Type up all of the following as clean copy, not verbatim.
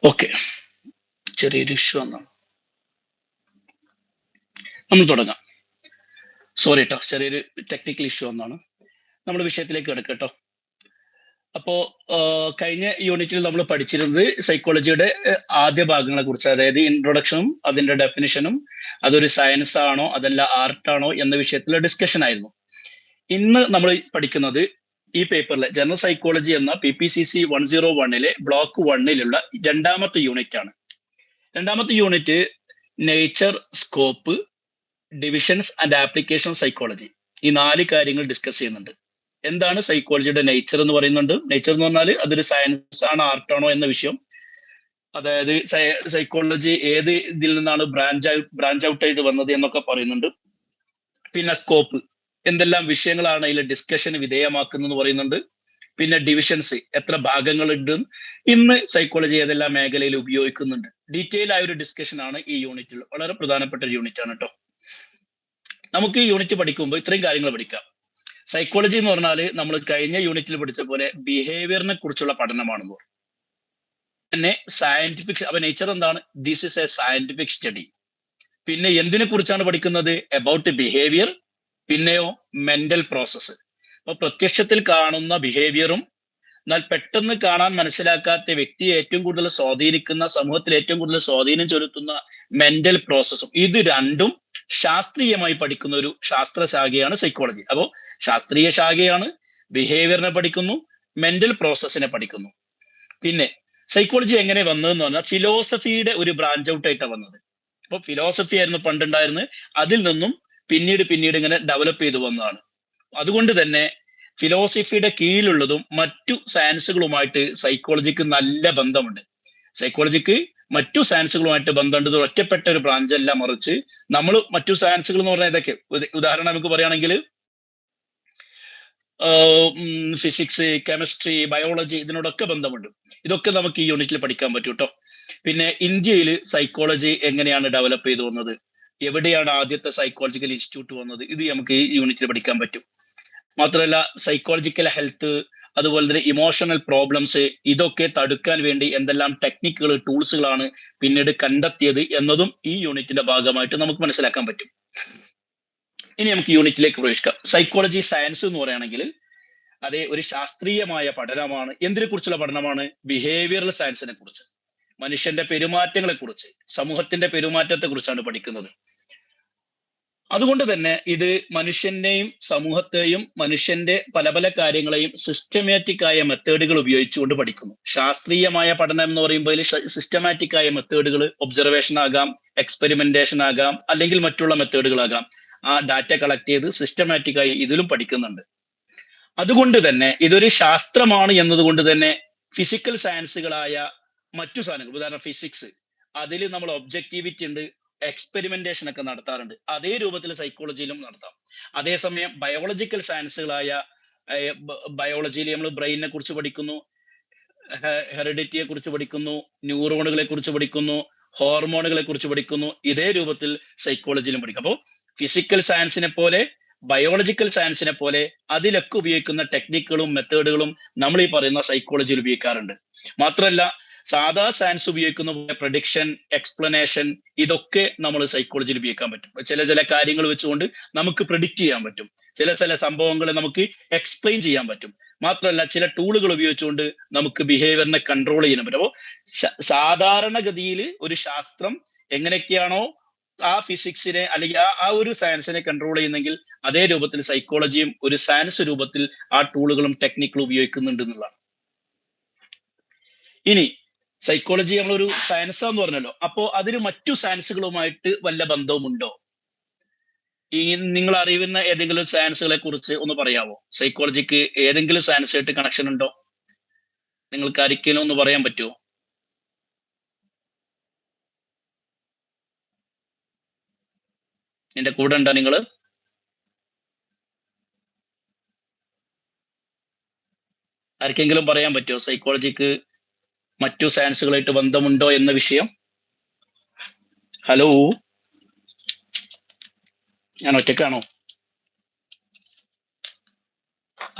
Okay, ചെറിയൊരു issue വന്നാണ്. നമ്മൾ തുടങ്ങാം. സോറി കേട്ടോ, ചെറിയൊരു ടെക്നിക്കൽ ഇഷ്യൂ വന്നാണ്. നമ്മൾ വിഷയത്തിലേക്ക് കിടക്കാം കേട്ടോ. അപ്പോ കഴിഞ്ഞ യൂണിറ്റിൽ നമ്മൾ പഠിച്ചിരുന്നത് സൈക്കോളജിയുടെ ആദ്യ ഭാഗങ്ങളെ കുറിച്ച്, അതായത് ഇൻട്രൊഡക്ഷനും അതിന്റെ ഡെഫിനിഷനും, അതൊരു സയൻസ് ആണോ അതല്ല ആർട്ടാണോ എന്ന വിഷയത്തിലുള്ള ഡിസ്കഷൻ ആയിരുന്നു. ഇന്ന് നമ്മൾ പഠിക്കുന്നത് ഈ പേപ്പറിലെ ജനറൽ സൈക്കോളജി എന്ന PPCC 101 ബ്ലോക്ക് 1 രണ്ടാമത്തെ യൂണിറ്റ് ആണ്. രണ്ടാമത്തെ unit nature, scope, divisions and application psychology, ഈ 4 കാര്യങ്ങൾ ഡിസ്കസ് ചെയ്യുന്നുണ്ട്. എന്താണ് സൈക്കോളജിയുടെ നേച്ചർ എന്ന് പറയുന്നുണ്ട്. നേച്ചർ എന്ന് പറഞ്ഞാൽ അതൊരു സയൻസ് ആണോ ആർട്ടാണോ എന്ന വിഷയം, അതായത് സൈക്കോളജി ഏത് ഇതിൽ നിന്നാണ് ബ്രാഞ്ച് ഔട്ട് ആയിട്ട് വന്നത് എന്നൊക്കെ പറയുന്നുണ്ട്. പിന്നെ സ്കോപ്പ്, എന്തെല്ലാം വിഷയങ്ങളാണ് അതിൽ ഡിസ്കഷന് വിധേയമാക്കുന്നത് പറയുന്നുണ്ട്. പിന്നെ ഡിവിഷൻസ്, എത്ര ഭാഗങ്ങളുണ്ട്, ഇന്ന് സൈക്കോളജി ഏതെല്ലാം മേഖലയിൽ ഉപയോഗിക്കുന്നുണ്ട്. ഡീറ്റെയിൽ ആയ ഒരു ഡിസ്കഷൻ ആണ് ഈ യൂണിറ്റിൽ. വളരെ പ്രധാനപ്പെട്ട ഒരു യൂണിറ്റ് ആണ് കേട്ടോ. നമുക്ക് ഈ യൂണിറ്റ് പഠിക്കുമ്പോൾ ഇത്രയും കാര്യങ്ങൾ പഠിക്കാം. സൈക്കോളജി എന്ന് പറഞ്ഞാൽ നമ്മൾ കഴിഞ്ഞ യൂണിറ്റിൽ പഠിച്ച പോലെ ബിഹേവിയറിനെ കുറിച്ചുള്ള പഠനമാണെന്ന് പറഞ്ഞു. പിന്നെ സയന്റിഫിക്, അപ്പൊ നേച്ചർ എന്താണ്? This is A scientific study. പിന്നെ എന്തിനെ കുറിച്ചാണ് പഠിക്കുന്നത്? About behaviour. പിന്നെയോ മെന്റൽ പ്രോസസ്സ്. അപ്പൊ പ്രത്യക്ഷത്തിൽ കാണുന്ന ബിഹേവിയറും, എന്നാൽ പെട്ടെന്ന് കാണാൻ മനസ്സിലാക്കാത്ത വ്യക്തിയെ ഏറ്റവും കൂടുതൽ സ്വാധീനിക്കുന്ന, സമൂഹത്തിൽ ഏറ്റവും കൂടുതൽ സ്വാധീനം ചെലുത്തുന്ന മെന്റൽ പ്രോസസ്സും, ഇത് രണ്ടും ശാസ്ത്രീയമായി പഠിക്കുന്ന ഒരു ശാസ്ത്ര ശാഖയാണ് സൈക്കോളജി. അപ്പോൾ ശാസ്ത്രീയ ശാഖയാണ്, ബിഹേവിയറിനെ പഠിക്കുന്നു, മെന്റൽ പ്രോസസ്സിനെ പഠിക്കുന്നു. പിന്നെ സൈക്കോളജി എങ്ങനെ വന്നതെന്ന് പറഞ്ഞാൽ ഫിലോസഫിയുടെ ഒരു ബ്രാഞ്ച് ഔട്ട് ആയിട്ടാണ് വന്നത്. അപ്പോൾ ഫിലോസഫി ആയിരുന്നു പണ്ടുണ്ടായിരുന്നത്, അതിൽ നിന്നും പിന്നീട് ഇങ്ങനെ ഡെവലപ്പ് ചെയ്തു വന്നതാണ്. അതുകൊണ്ട് തന്നെ ഫിലോസഫിയുടെ കീഴിലുള്ളതും മറ്റു സയൻസുകളുമായിട്ട് സൈക്കോളജിക്ക് നല്ല ബന്ധമുണ്ട്. സൈക്കോളജിക്ക് മറ്റു സയൻസുകളുമായിട്ട് ബന്ധമുണ്ട്. ഇത് ഒറ്റപ്പെട്ട ഒരു ബ്രാഞ്ച് അല്ല, മറിച്ച് നമ്മൾ മറ്റു സയൻസുകൾ എന്ന് പറഞ്ഞാൽ ഇതൊക്കെ ഉദാഹരണം നമുക്ക് പറയുകയാണെങ്കിൽ ഫിസിക്സ്, കെമിസ്ട്രി, ബയോളജി, ഇതിനോടൊക്കെ ബന്ധമുണ്ട്. ഇതൊക്കെ നമുക്ക് ഈ യൂണിറ്റിൽ പഠിക്കാൻ പറ്റും കേട്ടോ. പിന്നെ ഇന്ത്യയിൽ സൈക്കോളജി എങ്ങനെയാണ് ഡെവലപ്പ് ചെയ്തു വന്നത്, എവിടെയാണ് ആദ്യത്തെ സൈക്കോളജിക്കൽ ഇൻസ്റ്റിറ്റ്യൂട്ട് വന്നത്, ഇത് നമുക്ക് ഈ യൂണിറ്റിൽ പഠിക്കാൻ പറ്റും. മാത്രമല്ല സൈക്കോളജിക്കൽ ഹെൽത്ത്, അതുപോലെ തന്നെ ഇമോഷണൽ പ്രോബ്ലംസ്, ഇതൊക്കെ തടുക്കാൻ വേണ്ടി എന്തെല്ലാം ടെക്നിക്കുകൾ, ടൂൾസുകളാണ് പിന്നീട് കണ്ടെത്തിയത് എന്നതും ഈ യൂണിറ്റിന്റെ ഭാഗമായിട്ട് നമുക്ക് മനസ്സിലാക്കാൻ പറ്റും. ഇനി നമുക്ക് യൂണിറ്റിലേക്ക് പ്രവേശിക്കാം. സൈക്കോളജി സയൻസ് എന്ന് പറയുകയാണെങ്കിൽ അതേ ഒരു ശാസ്ത്രീയമായ പഠനമാണ്. എന്തിനെ കുറിച്ചുള്ള പഠനമാണ്? ബിഹേവിയറൽ സയൻസിനെ കുറിച്ച്, മനുഷ്യന്റെ പെരുമാറ്റങ്ങളെ കുറിച്ച്, സമൂഹത്തിന്റെ പെരുമാറ്റത്തെ കുറിച്ചാണ് പഠിക്കുന്നത്. അതുകൊണ്ട് തന്നെ ഇത് മനുഷ്യനെയും സമൂഹത്തെയും മനുഷ്യന്റെ പല പല കാര്യങ്ങളെയും സിസ്റ്റമാറ്റിക് ആയ മെത്തേഡുകൾ ഉപയോഗിച്ചുകൊണ്ട് പഠിക്കുന്നു. ശാസ്ത്രീയമായ പഠനം എന്ന് പറയുമ്പോൾ സിസ്റ്റമാറ്റിക് ആയ മെത്തേഡുകൾ, ഒബ്സർവേഷൻ ആകാം, എക്സ്പെരിമെന്റേഷൻ ആകാം, അല്ലെങ്കിൽ മറ്റുള്ള മെത്തേഡുകളാകാം. ആ ഡാറ്റ കളക്ട് ചെയ്ത് സിസ്റ്റമാറ്റിക് ആയി ഇതിലും പഠിക്കുന്നുണ്ട്. അതുകൊണ്ട് തന്നെ ഇതൊരു ശാസ്ത്രമാണ് എന്നതുകൊണ്ട് തന്നെ ഫിസിക്കൽ സയൻസുകളായ മറ്റു സാധനങ്ങൾ, ഉദാഹരണം ഫിസിക്സ്, അതിൽ നമ്മൾ ഒബ്ജക്ടിവിറ്റി ഉണ്ട്, എക്സ്പെരിമെന്റേഷൻ ഒക്കെ നടത്താറുണ്ട്. അതേ രൂപത്തിൽ സൈക്കോളജിയിലും നടത്താം. അതേസമയം ബയോളജിക്കൽ സയൻസുകളായ ബയോളജിയിൽ നമ്മൾ ബ്രെയിനിനെ കുറിച്ച് പഠിക്കുന്നു, ഹെറിഡിറ്റിയെ കുറിച്ച് പഠിക്കുന്നു, ന്യൂറോണുകളെ കുറിച്ച് പഠിക്കുന്നു, ഹോർമോണുകളെ കുറിച്ച് പഠിക്കുന്നു. ഇതേ രൂപത്തിൽ സൈക്കോളജിയിലും പഠിക്കും. അപ്പോൾ ഫിസിക്കൽ സയൻസിനെ പോലെ ബയോളജിക്കൽ സയൻസിനെ പോലെ അതിലൊക്കെ ഉപയോഗിക്കുന്ന ടെക്നിക്കുകളും മെത്തേഡുകളും നമ്മൾ ഈ പറയുന്ന സൈക്കോളജിയിൽ ഉപയോഗിക്കാറുണ്ട്. മാത്രമല്ല സാധാ സയൻസ് ഉപയോഗിക്കുന്ന പ്രഡിക്ഷൻ, എക്സ്പ്ലനേഷൻ, ഇതൊക്കെ നമ്മൾ സൈക്കോളജിയിൽ ഉപയോഗിക്കാൻ പറ്റും. ചില കാര്യങ്ങൾ വെച്ചുകൊണ്ട് നമുക്ക് പ്രെഡിക്റ്റ് ചെയ്യാൻ പറ്റും, ചില സംഭവങ്ങളെ നമുക്ക് എക്സ്പ്ലെയിൻ ചെയ്യാൻ പറ്റും. മാത്രമല്ല ചില ടൂളുകൾ ഉപയോഗിച്ചുകൊണ്ട് നമുക്ക് ബിഹേവിയറിനെ കൺട്രോൾ ചെയ്യാൻ പറ്റും. അപ്പോൾ സാധാരണഗതിയിൽ ഒരു ശാസ്ത്രം എങ്ങനെയൊക്കെയാണോ ആ ഫിസിക്സിനെ അല്ലെങ്കിൽ ആ ഒരു സയൻസിനെ കൺട്രോൾ ചെയ്യുന്നെങ്കിൽ, അതേ രൂപത്തിൽ സൈക്കോളജിയും ഒരു സയൻസ് രൂപത്തിൽ ആ ടൂളുകളും ടെക്നിക്കുകളും ഉപയോഗിക്കുന്നുണ്ട് എന്നുള്ളതാണ്. ഇനി സൈക്കോളജി നമ്മളൊരു സയൻസ് എന്ന് പറഞ്ഞല്ലോ, അപ്പോ അതിന് മറ്റു സയൻസുകളുമായിട്ട് വല്ല ബന്ധവുമുണ്ടോ? ഈ നിങ്ങൾ അറിയുന്ന ഏതെങ്കിലും സയൻസുകളെ കുറിച്ച് ഒന്ന് പറയാമോ? സൈക്കോളജിക്ക് ഏതെങ്കിലും സയൻസായിട്ട് കണക്ഷൻ ഉണ്ടോ? നിങ്ങൾക്ക് ആർക്കെങ്കിലും ഒന്ന് പറയാൻ പറ്റുമോ? എന്റെ കൂടെ ഉണ്ടോ നിങ്ങള്? ആർക്കെങ്കിലും പറയാൻ പറ്റുമോ സൈക്കോളജിക്ക് മറ്റു സയൻസുകളായിട്ട് ബന്ധമുണ്ടോ എന്ന വിഷയം? ഹലോ, ഞാൻ ഒറ്റക്കാണോ?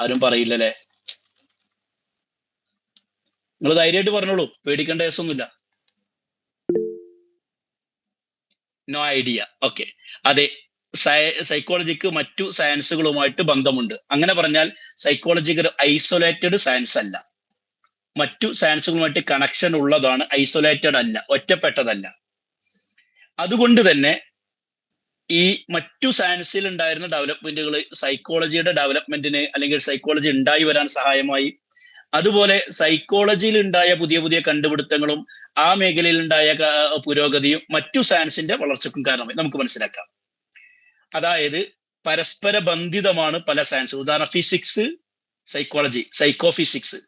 ആരും പറയില്ലല്ലേ? നിങ്ങൾ ധൈര്യമായിട്ട് പറഞ്ഞോളൂ, പേടിക്കേണ്ട കേസൊന്നുമില്ല. No idea. ഓക്കെ, അതെ. സൈക്കോളജിക്ക് മറ്റു സയൻസുകളുമായിട്ട് ബന്ധമുണ്ട്. അങ്ങനെ പറഞ്ഞാൽ സൈക്കോളജിക്ക് ഒരു ഐസൊലേറ്റഡ് സയൻസ് അല്ല. മറ്റു സയൻസുകളുമായിട്ട് കണക്ഷൻ ഉള്ളതാണ്, ഐസൊലേറ്റഡ് അല്ല, ഒറ്റപ്പെട്ടതല്ല. അതുകൊണ്ട് തന്നെ ഈ മറ്റു സയൻസിൽ ഉണ്ടായിരുന്ന ഡെവലപ്മെന്റുകൾ സൈക്കോളജിയുടെ ഡെവലപ്മെന്റിന് അല്ലെങ്കിൽ സൈക്കോളജി ഉണ്ടായി വരാൻ സഹായമായി. അതുപോലെ സൈക്കോളജിയിൽ ഉണ്ടായ പുതിയ പുതിയ കണ്ടുപിടുത്തങ്ങളും ആ മേഖലയിൽ ഉണ്ടായ പുരോഗതിയും മറ്റു സയൻസിന്റെ വളർച്ചയ്ക്കും കാരണമായി നമുക്ക് മനസ്സിലാക്കാം. അതായത് പരസ്പര ബന്ധിതമാണ് പല സയൻസ്. ഉദാഹരണം ഫിസിക്സ്, സൈക്കോളജി, സൈക്കോഫിസിക്സ്,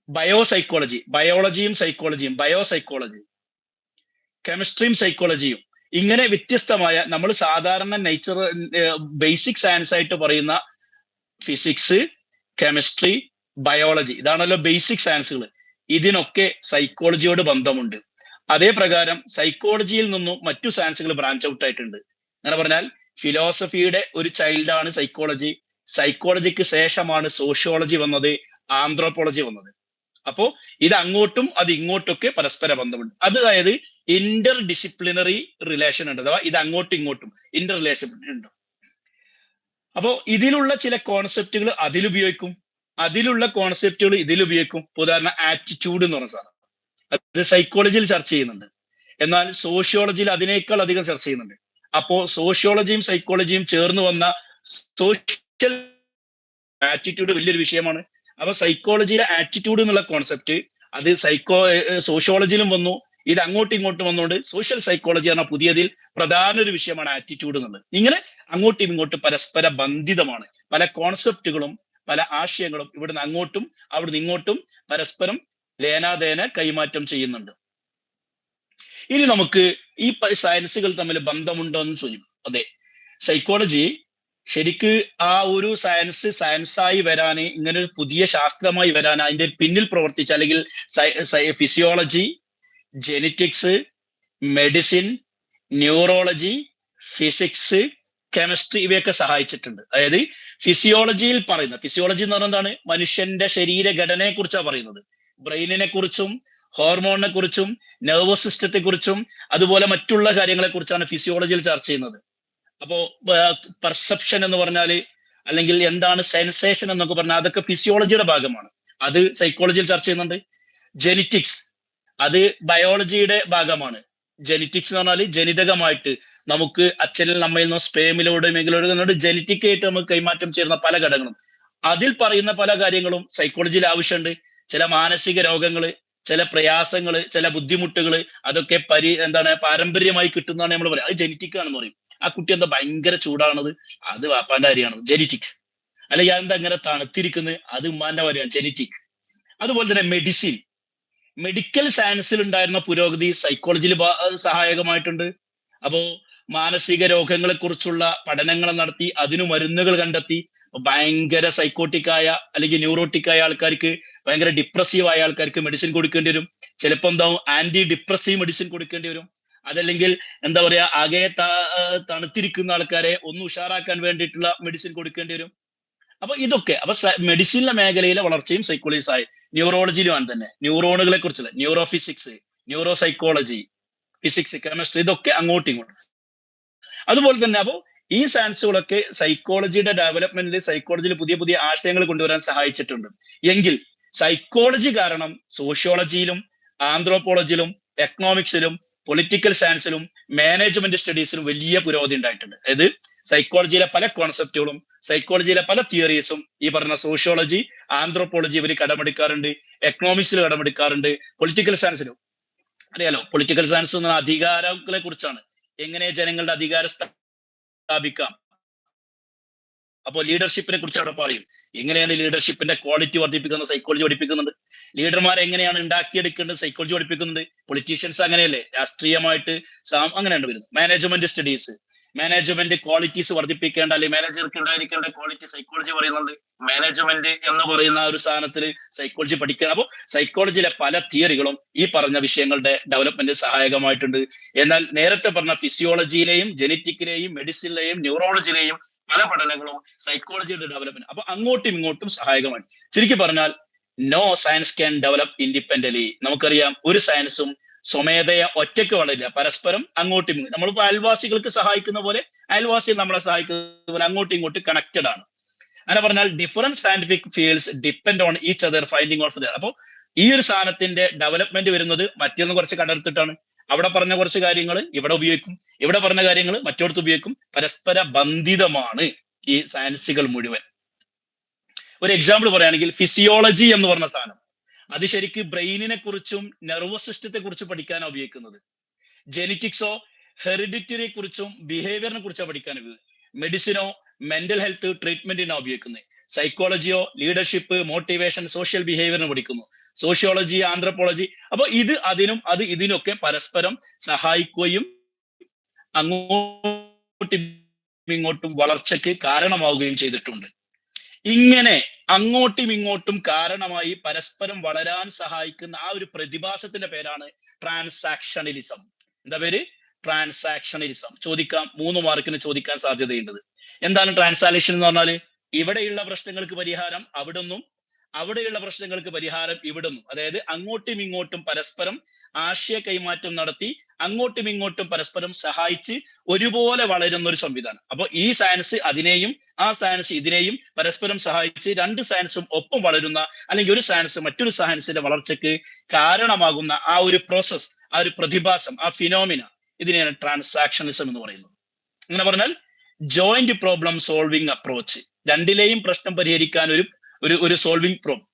ബയോസൈക്കോളജി, ബയോളജിയും സൈക്കോളജിയും, ബയോസൈക്കോളജി, കെമിസ്ട്രിയും സൈക്കോളജിയും, ഇങ്ങനെ വ്യത്യസ്തമായ നമ്മൾ സാധാരണ നേച്ചർ ബേസിക് സയൻസ് ആയിട്ട് പറയുന്ന ഫിസിക്സ്, കെമിസ്ട്രി, ബയോളജി, ഇതാണല്ലോ ബേസിക് സയൻസുകൾ. ഇതിനൊക്കെ സൈക്കോളജിയോട് ബന്ധമുണ്ട്. അതേ പ്രകാരം സൈക്കോളജിയിൽ നിന്നും മറ്റു സയൻസുകൾ ബ്രാഞ്ച് ഔട്ട് ആയിട്ടുണ്ട്. അങ്ങനെ പറഞ്ഞാൽ ഫിലോസഫിയുടെ ഒരു ചൈൽഡാണ് സൈക്കോളജി. സൈക്കോളജിക്ക് ശേഷമാണ് സോഷ്യോളജി വന്നത്, ആന്ത്രോപോളജി വന്നത്. അപ്പോ ഇത് അങ്ങോട്ടും അത് ഇങ്ങോട്ടൊക്കെ പരസ്പര ബന്ധമുണ്ട്. അതായത് ഇന്റർ ഡിസിപ്ലിനറി റിലേഷൻ ഉണ്ട്, അഥവാ ഇത് അങ്ങോട്ടും ഇങ്ങോട്ടും ഇന്റർ റിലേഷൻ ഉണ്ട്. അപ്പോ ഇതിലുള്ള ചില കോൺസെപ്റ്റുകൾ അതിലുപയോഗിക്കും, അതിലുള്ള കോൺസെപ്റ്റുകൾ ഇതിലുപയോഗിക്കും. ഉദാഹരണം ആറ്റിറ്റ്യൂഡ് എന്ന് പറഞ്ഞ സാധനം, അത് സൈക്കോളജിയിൽ ചർച്ച ചെയ്യുന്നുണ്ട്, എന്നാൽ സോഷ്യോളജിയിൽ അതിനേക്കാൾ അധികം ചർച്ച ചെയ്യുന്നുണ്ട്. അപ്പോ സോഷ്യോളജിയും സൈക്കോളജിയും ചേർന്ന് വന്ന സോഷ്യൽ ആറ്റിറ്റ്യൂഡ് വലിയൊരു വിഷയമാണ്. അപ്പൊ സൈക്കോളജിയിലെ ആറ്റിറ്റ്യൂഡ് എന്നുള്ള കോൺസെപ്റ്റ് അത് സോഷ്യോളജിയിലും വന്നു. ഇത് അങ്ങോട്ടും ഇങ്ങോട്ടും വന്നുകൊണ്ട് സോഷ്യൽ സൈക്കോളജി എന്ന പുതിയതിൽ പ്രധാന ഒരു വിഷയമാണ് ആറ്റിറ്റ്യൂഡ് എന്നുള്ളത്. ഇങ്ങനെ അങ്ങോട്ടും ഇങ്ങോട്ടും പരസ്പര ബന്ധിതമാണ്. പല കോൺസെപ്റ്റുകളും പല ആശയങ്ങളും ഇവിടുന്ന് അങ്ങോട്ടും അവിടുന്ന് ഇങ്ങോട്ടും പരസ്പരം ലേനാദേന കൈമാറ്റം ചെയ്യുന്നുണ്ട്. ഇനി നമുക്ക് ഈ സയൻസുകൾ തമ്മിൽ ബന്ധമുണ്ടോ എന്ന് ചോദിക്കും. അതെ, സൈക്കോളജി ശരിക്ക് ആ ഒരു സയൻസായി വരാൻ, ഇങ്ങനെ ഒരു പുതിയ ശാസ്ത്രമായി വരാൻ അതിന്റെ പിന്നിൽ പ്രവർത്തിച്ച, അല്ലെങ്കിൽ physiology, genetics, medicine, neurology, physics, chemistry, ഇവയൊക്കെ സഹായിച്ചിട്ടുണ്ട്. അതായത് ഫിസിയോളജിയിൽ പറയുന്നത്, ഫിസിയോളജി എന്ന് പറഞ്ഞാൽ എന്താണ്? മനുഷ്യന്റെ ശരീരഘടനയെ കുറിച്ചാണ് പറയുന്നത്. ബ്രെയിനിനെ കുറിച്ചും ഹോർമോണിനെ കുറിച്ചും നെർവസ് സിസ്റ്റത്തെ കുറിച്ചും അതുപോലെ മറ്റുള്ള കാര്യങ്ങളെ കുറിച്ചാണ് ഫിസിയോളജിയിൽ ചർച്ച ചെയ്യുന്നത്. അപ്പോ പെർസെപ്ഷൻ എന്ന് പറഞ്ഞാല്, അല്ലെങ്കിൽ എന്താണ് സെൻസേഷൻ എന്നൊക്കെ പറഞ്ഞാൽ അതൊക്കെ ഫിസിയോളജിയുടെ ഭാഗമാണ്. അത് സൈക്കോളജിയിൽ ചർച്ച ചെയ്യുന്നുണ്ട്. ജെനറ്റിക്സ് അത് ബയോളജിയുടെ ഭാഗമാണ്. ജെനറ്റിക്സ് എന്ന് പറഞ്ഞാൽ ജനിതകമായിട്ട് നമുക്ക് അച്ഛനിൽ നമ്മയിൽ നിന്നോ സ്പേമിലൂടെ മേഖലയോടെ ജെനറ്റിക് ആയിട്ട് നമുക്ക് കൈമാറ്റം ചെയ്യുന്ന പല ഘടകങ്ങളും, അതിൽ പറയുന്ന പല കാര്യങ്ങളും സൈക്കോളജിയിൽ ആവശ്യമുണ്ട്. ചില മാനസിക രോഗങ്ങള്, ചില പ്രയാസങ്ങള്, ചില ബുദ്ധിമുട്ടുകള്, അതൊക്കെ പാരമ്പര്യമായി കിട്ടുന്നതാണ് നമ്മൾ പറയാം. അത് ജെനറ്റിക് ആണെന്ന് പറയും. ആ കുട്ടി എന്താ ഭയങ്കര ചൂടാണത്, അത് വാപ്പാന്റെ കാര്യമാണ്, ജെനറ്റിക്സ്. അല്ലെങ്കിൽ അതെന്താ അങ്ങനെ തണുത്തിരിക്കുന്നത്, അത് ഉമ്മാന്റെ കാര്യമാണ്, ജെനറ്റിക്. അതുപോലെ തന്നെ മെഡിസിൻ, മെഡിക്കൽ സയൻസിൽ ഉണ്ടായിരുന്ന പുരോഗതി സൈക്കോളജിയിൽ സഹായകമായിട്ടുണ്ട്. അപ്പോ മാനസിക രോഗങ്ങളെ കുറിച്ചുള്ള പഠനങ്ങൾ നടത്തി അതിനു മരുന്നുകൾ കണ്ടെത്തി. ഭയങ്കര സൈക്കോട്ടിക്കായ അല്ലെങ്കിൽ ന്യൂറോട്ടിക്കായ ആൾക്കാർക്ക്, ഭയങ്കര ഡിപ്രസീവ് ആയ ആൾക്കാർക്ക് മെഡിസിൻ കൊടുക്കേണ്ടി വരും. ചിലപ്പോൾ എന്താവും, ആന്റി ഡിപ്രസീവ് മെഡിസിൻ കൊടുക്കേണ്ടി വരും. അതല്ലെങ്കിൽ എന്താ പറയാ, ആകെ തണുത്തിരിക്കുന്ന ആൾക്കാരെ ഒന്ന് ഉഷാറാക്കാൻ വേണ്ടിയിട്ടുള്ള മെഡിസിൻ കൊടുക്കേണ്ടി വരും. അപ്പൊ ഇതൊക്കെ മെഡിസിനിലെ മേഖലയിലെ വളർച്ചയും സൈക്കോളജി സഹായി. ന്യൂറോളജിയിലുമാണ് തന്നെ ന്യൂറോണുകളെ കുറിച്ചുള്ള neuro physics, neuro psychology, physics, chemistry, ഇതൊക്കെ അങ്ങോട്ടും ഇങ്ങോട്ടും. അതുപോലെ തന്നെ അപ്പോ ഈ സയൻസുകളൊക്കെ സൈക്കോളജിയുടെ ഡെവലപ്മെന്റിൽ, സൈക്കോളജിയിൽ പുതിയ പുതിയ ആശയങ്ങൾ കൊണ്ടുവരാൻ സഹായിച്ചിട്ടുണ്ട്. എങ്കിൽ സൈക്കോളജി കാരണം സോഷ്യോളജിയിലും ആന്ത്രോപോളജിയിലും എക്കണോമിക്സിലും പൊളിറ്റിക്കൽ സയൻസിലും മാനേജ്മെന്റ് സ്റ്റഡീസിലും വലിയ പുരോഗതി ഉണ്ടായിട്ടുണ്ട്. അതായത് സൈക്കോളജിയിലെ പല കോൺസെപ്റ്റുകളും സൈക്കോളജിയിലെ പല തിയറീസും ഈ പറഞ്ഞ സോഷ്യോളജി, ആന്ത്രോപോളജി ഇവർ കടമെടുക്കാറുണ്ട്, എക്കണോമിക്സിൽ കടമെടുക്കാറുണ്ട്, പൊളിറ്റിക്കൽ സയൻസിലും. അറിയാലോ, പൊളിറ്റിക്കൽ സയൻസ് എന്ന അധികാരങ്ങളെ കുറിച്ചാണ്. എങ്ങനെ ജനങ്ങളുടെ അധികാരം സ്ഥാപിക്കാം. അപ്പോൾ ലീഡർഷിപ്പിനെ കുറിച്ച് അവിടെ പറയും. എങ്ങനെയാണ് ലീഡർഷിപ്പിന്റെ ക്വാളിറ്റി വർദ്ധിപ്പിക്കുന്നത്, സൈക്കോളജി പഠിപ്പിക്കുന്നുണ്ട്. ലീഡർമാരെ എങ്ങനെയാണ് ഉണ്ടാക്കിയെടുക്കേണ്ടത്, സൈക്കോളജി പഠിപ്പിക്കുന്നുണ്ട്. പൊളിറ്റീഷ്യൻസ് അങ്ങനെയല്ലേ, രാഷ്ട്രീയമായിട്ട് അങ്ങനെയാണ് വരുന്നത്. മാനേജ്മെന്റ് സ്റ്റഡീസ്, മാനേജ്മെന്റ് ക്വാളിറ്റീസ് വർദ്ധിപ്പിക്കേണ്ട, അല്ലെങ്കിൽ മാനേജർക്ക് ഉണ്ടായിരിക്കേണ്ട ക്വാളിറ്റി സൈക്കോളജി പറയുന്നുണ്ട്. മാനേജ്മെന്റ് എന്ന് പറയുന്ന ഒരു സാധനത്തിൽ സൈക്കോളജി പഠിക്കണം. അപ്പോൾ സൈക്കോളജിയിലെ പല തിയറികളും ഈ പറഞ്ഞ വിഷയങ്ങളുടെ ഡെവലപ്മെന്റ് സഹായകമായിട്ടുണ്ട്. എന്നാൽ നേരത്തെ പറഞ്ഞ ഫിസിയോളജിയിലെയും ജെനറ്റിക്കിലെയും മെഡിസിനിലെയും ന്യൂറോളജിയിലെയും പല പഠനങ്ങളും സൈക്കോളജിയുടെ ഡെവലപ്മെന്റ്, അപ്പൊ അങ്ങോട്ടും ഇങ്ങോട്ടും സഹായകമാണ്. ചുരുക്കി പറഞ്ഞാൽ no science can develop independently. നമുക്കറിയാം, ഒരു സയൻസും സ്വമേധയ ഒറ്റയ്ക്ക് വളരില്ല, പരസ്പരം അങ്ങോട്ടും നമ്മളിപ്പോ അയൽവാസികൾക്ക് സഹായിക്കുന്ന പോലെ അയൽവാസികൾ നമ്മളെ സഹായിക്കുന്ന പോലെ അങ്ങോട്ടും ഇങ്ങോട്ടും കണക്റ്റഡ് ആണ്. അങ്ങനെ പറഞ്ഞാൽ different scientific fields depend on each other finding of the. അപ്പോൾ ഈ ഒരു സാധനത്തിന്റെ ഡെവലപ്മെന്റ് വരുന്നത് മറ്റൊന്ന് കുറച്ച് കണ്ടെടുത്തിട്ടാണ്. അവിടെ പറഞ്ഞ കുറച്ച് കാര്യങ്ങൾ ഇവിടെ ഉപയോഗിക്കും, ഇവിടെ പറഞ്ഞ കാര്യങ്ങൾ മറ്റോടത്ത് ഉപയോഗിക്കും. പരസ്പര ബന്ധിതമാണ് ഈ സയൻസുകൾ മുഴുവൻ. ഒരു എക്സാമ്പിൾ പറയുകയാണെങ്കിൽ ഫിസിയോളജി എന്ന് പറഞ്ഞ സാധനം, അത് ശരിക്കും ബ്രെയിനിനെ കുറിച്ചും നെർവസ് സിസ്റ്റത്തെ കുറിച്ച് പഠിക്കാനാണ് ഉപയോഗിക്കുന്നത്. ജെനറ്റിക്സോ ഹെറിഡിറ്ററിയെ കുറിച്ചും ബിഹേവിയറിനെ കുറിച്ചാണ് പഠിക്കാൻ ഉപയോഗിക്കുന്നത്. മെഡിസിനോ മെന്റൽ ഹെൽത്ത് ട്രീറ്റ്മെന്റിനാണ് ഉപയോഗിക്കുന്നത്. സൈക്കോളജിയോ ലീഡർഷിപ്പ് മോട്ടിവേഷൻ സോഷ്യൽ ബിഹേവിയറിന് പഠിക്കുന്നു. Sociology anthropology. അപ്പൊ ഇത് അതിനും അത് ഇതിനൊക്കെ പരസ്പരം സഹായിക്കുകയും അങ്ങോട്ടും ഇങ്ങോട്ടും വളർച്ചയ്ക്ക് കാരണമാവുകയും ചെയ്തിട്ടുണ്ട്. ഇങ്ങനെ അങ്ങോട്ടും ഇങ്ങോട്ടും കാരണമായി പരസ്പരം വളരാൻ സഹായിക്കുന്ന ആ ഒരു പ്രതിഭാസത്തിന്റെ പേരാണ് ട്രാൻസാക്ഷണലിസം. എന്താ പേര്? ട്രാൻസാക്ഷണലിസം. ചോദിക്കാം, 3 മാർക്കിന് ചോദിക്കാൻ സാധ്യതയുണ്ട്. എന്താണ് ട്രാൻസാലേഷൻ എന്ന് പറഞ്ഞാല്? ഇവിടെയുള്ള പ്രശ്നങ്ങൾക്ക് പരിഹാരം അവിടുന്നും, അവിടെയുള്ള പ്രശ്നങ്ങൾക്ക് പരിഹാരം ഇവിടുന്നും. അതായത് അങ്ങോട്ടും ഇങ്ങോട്ടും പരസ്പരം ആശയ കൈമാറ്റം നടത്തി അങ്ങോട്ടും ഇങ്ങോട്ടും പരസ്പരം സഹായിച്ച് ഒരുപോലെ വളരുന്ന ഒരു സംവിധാനം. അപ്പൊ ഈ സയൻസ് അതിനെയും ആ സയൻസ് ഇതിനെയും പരസ്പരം സഹായിച്ച് രണ്ട് സയൻസും ഒപ്പം വളരുന്ന, അല്ലെങ്കിൽ ഒരു സയൻസ് മറ്റൊരു സയൻസിന്റെ വളർച്ചയ്ക്ക് കാരണമാകുന്ന ആ ഒരു പ്രോസസ്, ആ ഒരു പ്രതിഭാസം, ആ ഫിനോമിന, ഇതിനെയാണ് ട്രാൻസാക്ഷനിസം എന്ന് പറയുന്നത്. അങ്ങനെ പറഞ്ഞാൽ ജോയിന്റ് പ്രോബ്ലം സോൾവിങ് അപ്രോച്ച്. രണ്ടിലെയും പ്രശ്നം പരിഹരിക്കാൻ ഒരു solving problem.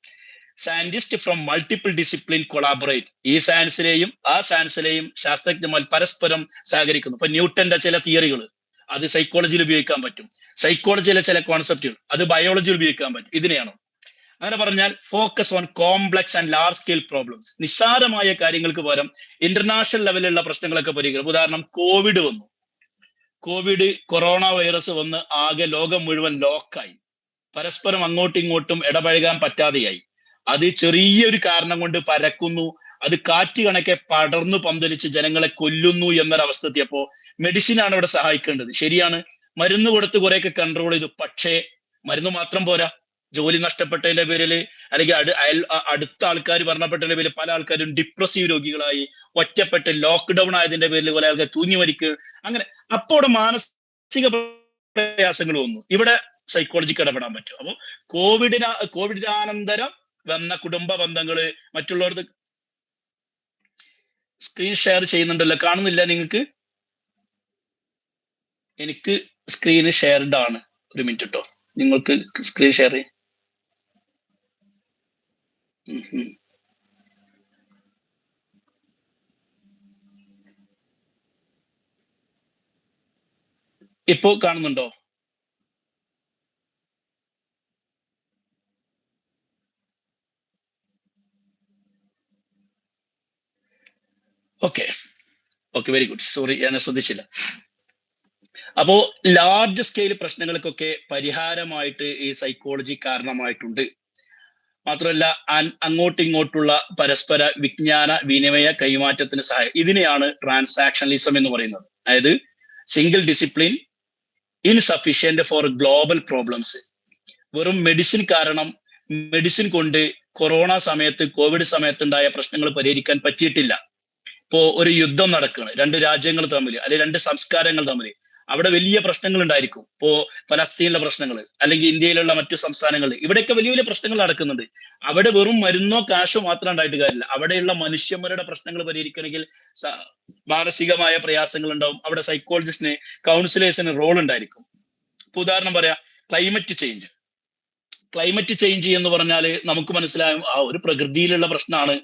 Scientist from multiple discipline collaborate. ഈ സയൻസിലെയും ആ സയൻസിലെയും ശാസ്ത്രജ്ഞന്മാർ പരസ്പരം സഹകരിക്കുന്നു. ഇപ്പൊ ന്യൂട്ടന്റെ ചില തിയറികൾ അത് സൈക്കോളജിയിൽ ഉപയോഗിക്കാൻ പറ്റും. സൈക്കോളജിയിലെ ചില കോൺസെപ്റ്റുകൾ അത് ബയോളജിയിൽ ഉപയോഗിക്കാൻ പറ്റും. ഇതിനെയാണ്. അങ്ങനെ പറഞ്ഞാൽ focus on complex and large scale problems. നിസ്സാരമായ കാര്യങ്ങൾക്ക് പകരം ഇന്റർനാഷണൽ ലെവലിലുള്ള പ്രശ്നങ്ങളൊക്കെ പരിഹരിക്കും. ഉദാഹരണം, കോവിഡ് വന്നു. കൊറോണ വൈറസ് വന്ന് ആകെ ലോകം മുഴുവൻ ലോക്കായി. പരസ്പരം അങ്ങോട്ടും ഇങ്ങോട്ടും ഇടപഴകാൻ പറ്റാതെയായി. അത് ചെറിയൊരു കാരണം കൊണ്ട് പരക്കുന്നു. അത് കാറ്റ് കണക്കെ പടർന്നു പന്തലിച്ച് ജനങ്ങളെ കൊല്ലുന്നു എന്നൊരവസ്ഥ എത്തിയപ്പോ മെഡിസിനാണ് ഇവിടെ സഹായിക്കേണ്ടത്. ശരിയാണ്, മരുന്ന് കൊടുത്ത് കുറെയൊക്കെ കൺട്രോൾ ചെയ്തു. പക്ഷേ മരുന്ന് മാത്രം പോരാ. ജോലി നഷ്ടപ്പെട്ടതിന്റെ പേരിൽ, അല്ലെങ്കിൽ അടുത്ത ആൾക്കാർ മരണപ്പെട്ടതിന്റെ പേരിൽ പല ആൾക്കാരും ഡിപ്രസീവ് രോഗികളായി, ഒറ്റപ്പെട്ട് ലോക്ക്ഡൌൺ ആയതിന്റെ പേരിൽ കുറെ ആൾക്കാർ തൂങ്ങി മരിക്കുക. അങ്ങനെ അപ്പോൾ മാനസിക പ്രയാസങ്ങൾ വന്നു. ഇവിടെ സൈക്കോളജിക്ക് ഇടപെടാൻ പറ്റും. അപ്പൊ കോവിഡിനാനന്തരം വന്ന കുടുംബ ബന്ധങ്ങള്, മറ്റുള്ളവർക്ക് സ്ക്രീൻ ഷെയർ ചെയ്യുന്നുണ്ടല്ലോ, കാണുന്നില്ല നിങ്ങൾക്ക്? എനിക്ക് സ്ക്രീന് ഷെയർഡ് ആണ്. ഒരു മിനിറ്റ് കേട്ടോ, നിങ്ങൾക്ക് സ്ക്രീൻ ഷെയർ ചെയ്യും. ഇപ്പോ കാണുന്നുണ്ടോ? Okay, very good. സോറി, ഞാൻ ശ്രദ്ധിച്ചില്ല. അപ്പോ ലാർജ് സ്കെയിൽ പ്രശ്നങ്ങൾക്കൊക്കെ പരിഹാരമായിട്ട് ഈ സൈക്കോളജി കാരണമായിട്ടുണ്ട്. മാത്രമല്ല അങ്ങോട്ടും ഇങ്ങോട്ടുള്ള പരസ്പര വിജ്ഞാന വിനിമയ കൈമാറ്റത്തിന് സഹായം. ഇതിനെയാണ് ട്രാൻസാക്ഷണലിസം എന്ന് പറയുന്നത്. അതായത് single discipline insufficient for global problems. വെറും മെഡിസിൻ കൊണ്ട് കൊറോണ സമയത്ത്, കോവിഡ് സമയത്ത് ഉണ്ടായ പ്രശ്നങ്ങൾ പരിഹരിക്കാൻ പറ്റിയിട്ടില്ല. ഇപ്പോ ഒരു യുദ്ധം നടക്കുകയാണ്, 2 രാജ്യങ്ങൾ തമ്മിൽ, അല്ലെങ്കിൽ 2 സംസ്കാരങ്ങൾ തമ്മിൽ. അവിടെ വലിയ പ്രശ്നങ്ങൾ ഉണ്ടായിരിക്കും. ഇപ്പോ ഫലസ്തീനിലെ പ്രശ്നങ്ങൾ, അല്ലെങ്കിൽ ഇന്ത്യയിലുള്ള മറ്റു സംസ്ഥാനങ്ങളിൽ, ഇവിടെയൊക്കെ വലിയ വലിയ പ്രശ്നങ്ങൾ നടക്കുന്നുണ്ട്. അവിടെ വെറും മരുന്നോ കാശോ മാത്രം ഉണ്ടായിട്ട് കാര്യമില്ല. അവിടെയുള്ള മനുഷ്യന്മാരുടെ പ്രശ്നങ്ങൾ പരിഹരിക്കണമെങ്കിൽ മാനസികമായ പ്രയാസങ്ങൾ ഉണ്ടാവും. അവിടെ സൈക്കോളജിസ്റ്റിന്, കൗൺസിലേഴ്സിന് റോൾ ഉണ്ടായിരിക്കും. ഇപ്പൊ ഉദാഹരണം പറയാം, ക്ലൈമറ്റ് ചേഞ്ച് എന്ന് പറഞ്ഞാൽ നമുക്ക് മനസ്സിലാവും, ആ ഒരു പ്രകൃതിയിലുള്ള പ്രശ്നമാണ്.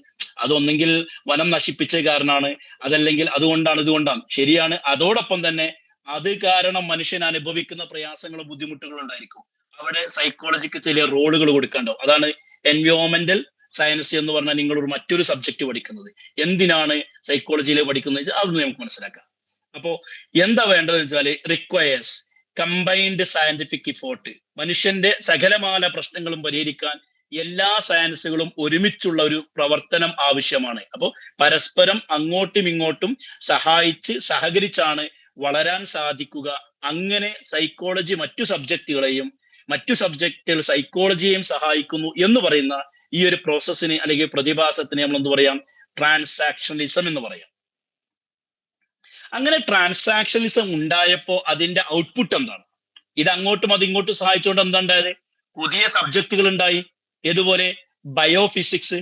അതൊന്നെങ്കിൽ വനം നശിപ്പിച്ച കാരണമാണ്, അതല്ലെങ്കിൽ ഇതുകൊണ്ടാണ്. ശരിയാണ്. അതോടൊപ്പം തന്നെ അത് കാരണം മനുഷ്യൻ അനുഭവിക്കുന്ന പ്രയാസങ്ങളും ബുദ്ധിമുട്ടുകളും ഉണ്ടായിരിക്കും. അവിടെ സൈക്കോളജിക്ക് ചില റോളുകൾ കൊടുക്കണ്ടാവും. അതാണ് എൻവയോൺമെന്റൽ സയൻസ് എന്ന് പറഞ്ഞാൽ നിങ്ങൾ മറ്റൊരു സബ്ജക്ട് പഠിക്കുന്നത്. എന്തിനാണ് സൈക്കോളജിയിൽ പഠിക്കുന്നത് അത് നമുക്ക് മനസ്സിലാക്കാം. അപ്പോ എന്താ വേണ്ടതെന്ന് വെച്ചാൽ റിക്വയേഴ്സ് കമ്പൈൻഡ് സയന്റിഫിക് എഫോർട്ട്. മനുഷ്യന്റെ സകലമായ പ്രശ്നങ്ങളും പരിഹരിക്കാൻ എല്ലാ സയൻസുകളും ഒരുമിച്ചുള്ള ഒരു പ്രവർത്തനം ആവശ്യമാണ്. അപ്പോൾ പരസ്പരം അങ്ങോട്ടും ഇങ്ങോട്ടും സഹകരിച്ചാണ് വളരാൻ സാധിക്കുക. അങ്ങനെ സൈക്കോളജി മറ്റു സബ്ജക്റ്റുകൾ സൈക്കോളജിയെയും സഹായിക്കുന്നു എന്ന് പറയുന്ന ഈ ഒരു പ്രോസസ്സിന്, അല്ലെങ്കിൽ പ്രതിഭാസത്തിന് നമ്മൾ എന്ത് പറയാം? ട്രാൻസാക്ഷണലിസം എന്ന് പറയാം. അങ്ങനെ ട്രാൻസാക്ഷണലിസം ഉണ്ടായപ്പോ അതിന്റെ ഔട്ട്പുട്ട് എന്താണ്? ഇത് അങ്ങോട്ടും അതിങ്ങോട്ടും സഹായിച്ചുകൊണ്ട് എന്താ ഉണ്ടായത്? പുതിയ സബ്ജക്റ്റുകൾ ഉണ്ടായി. ഏതുപോലെ biophysics,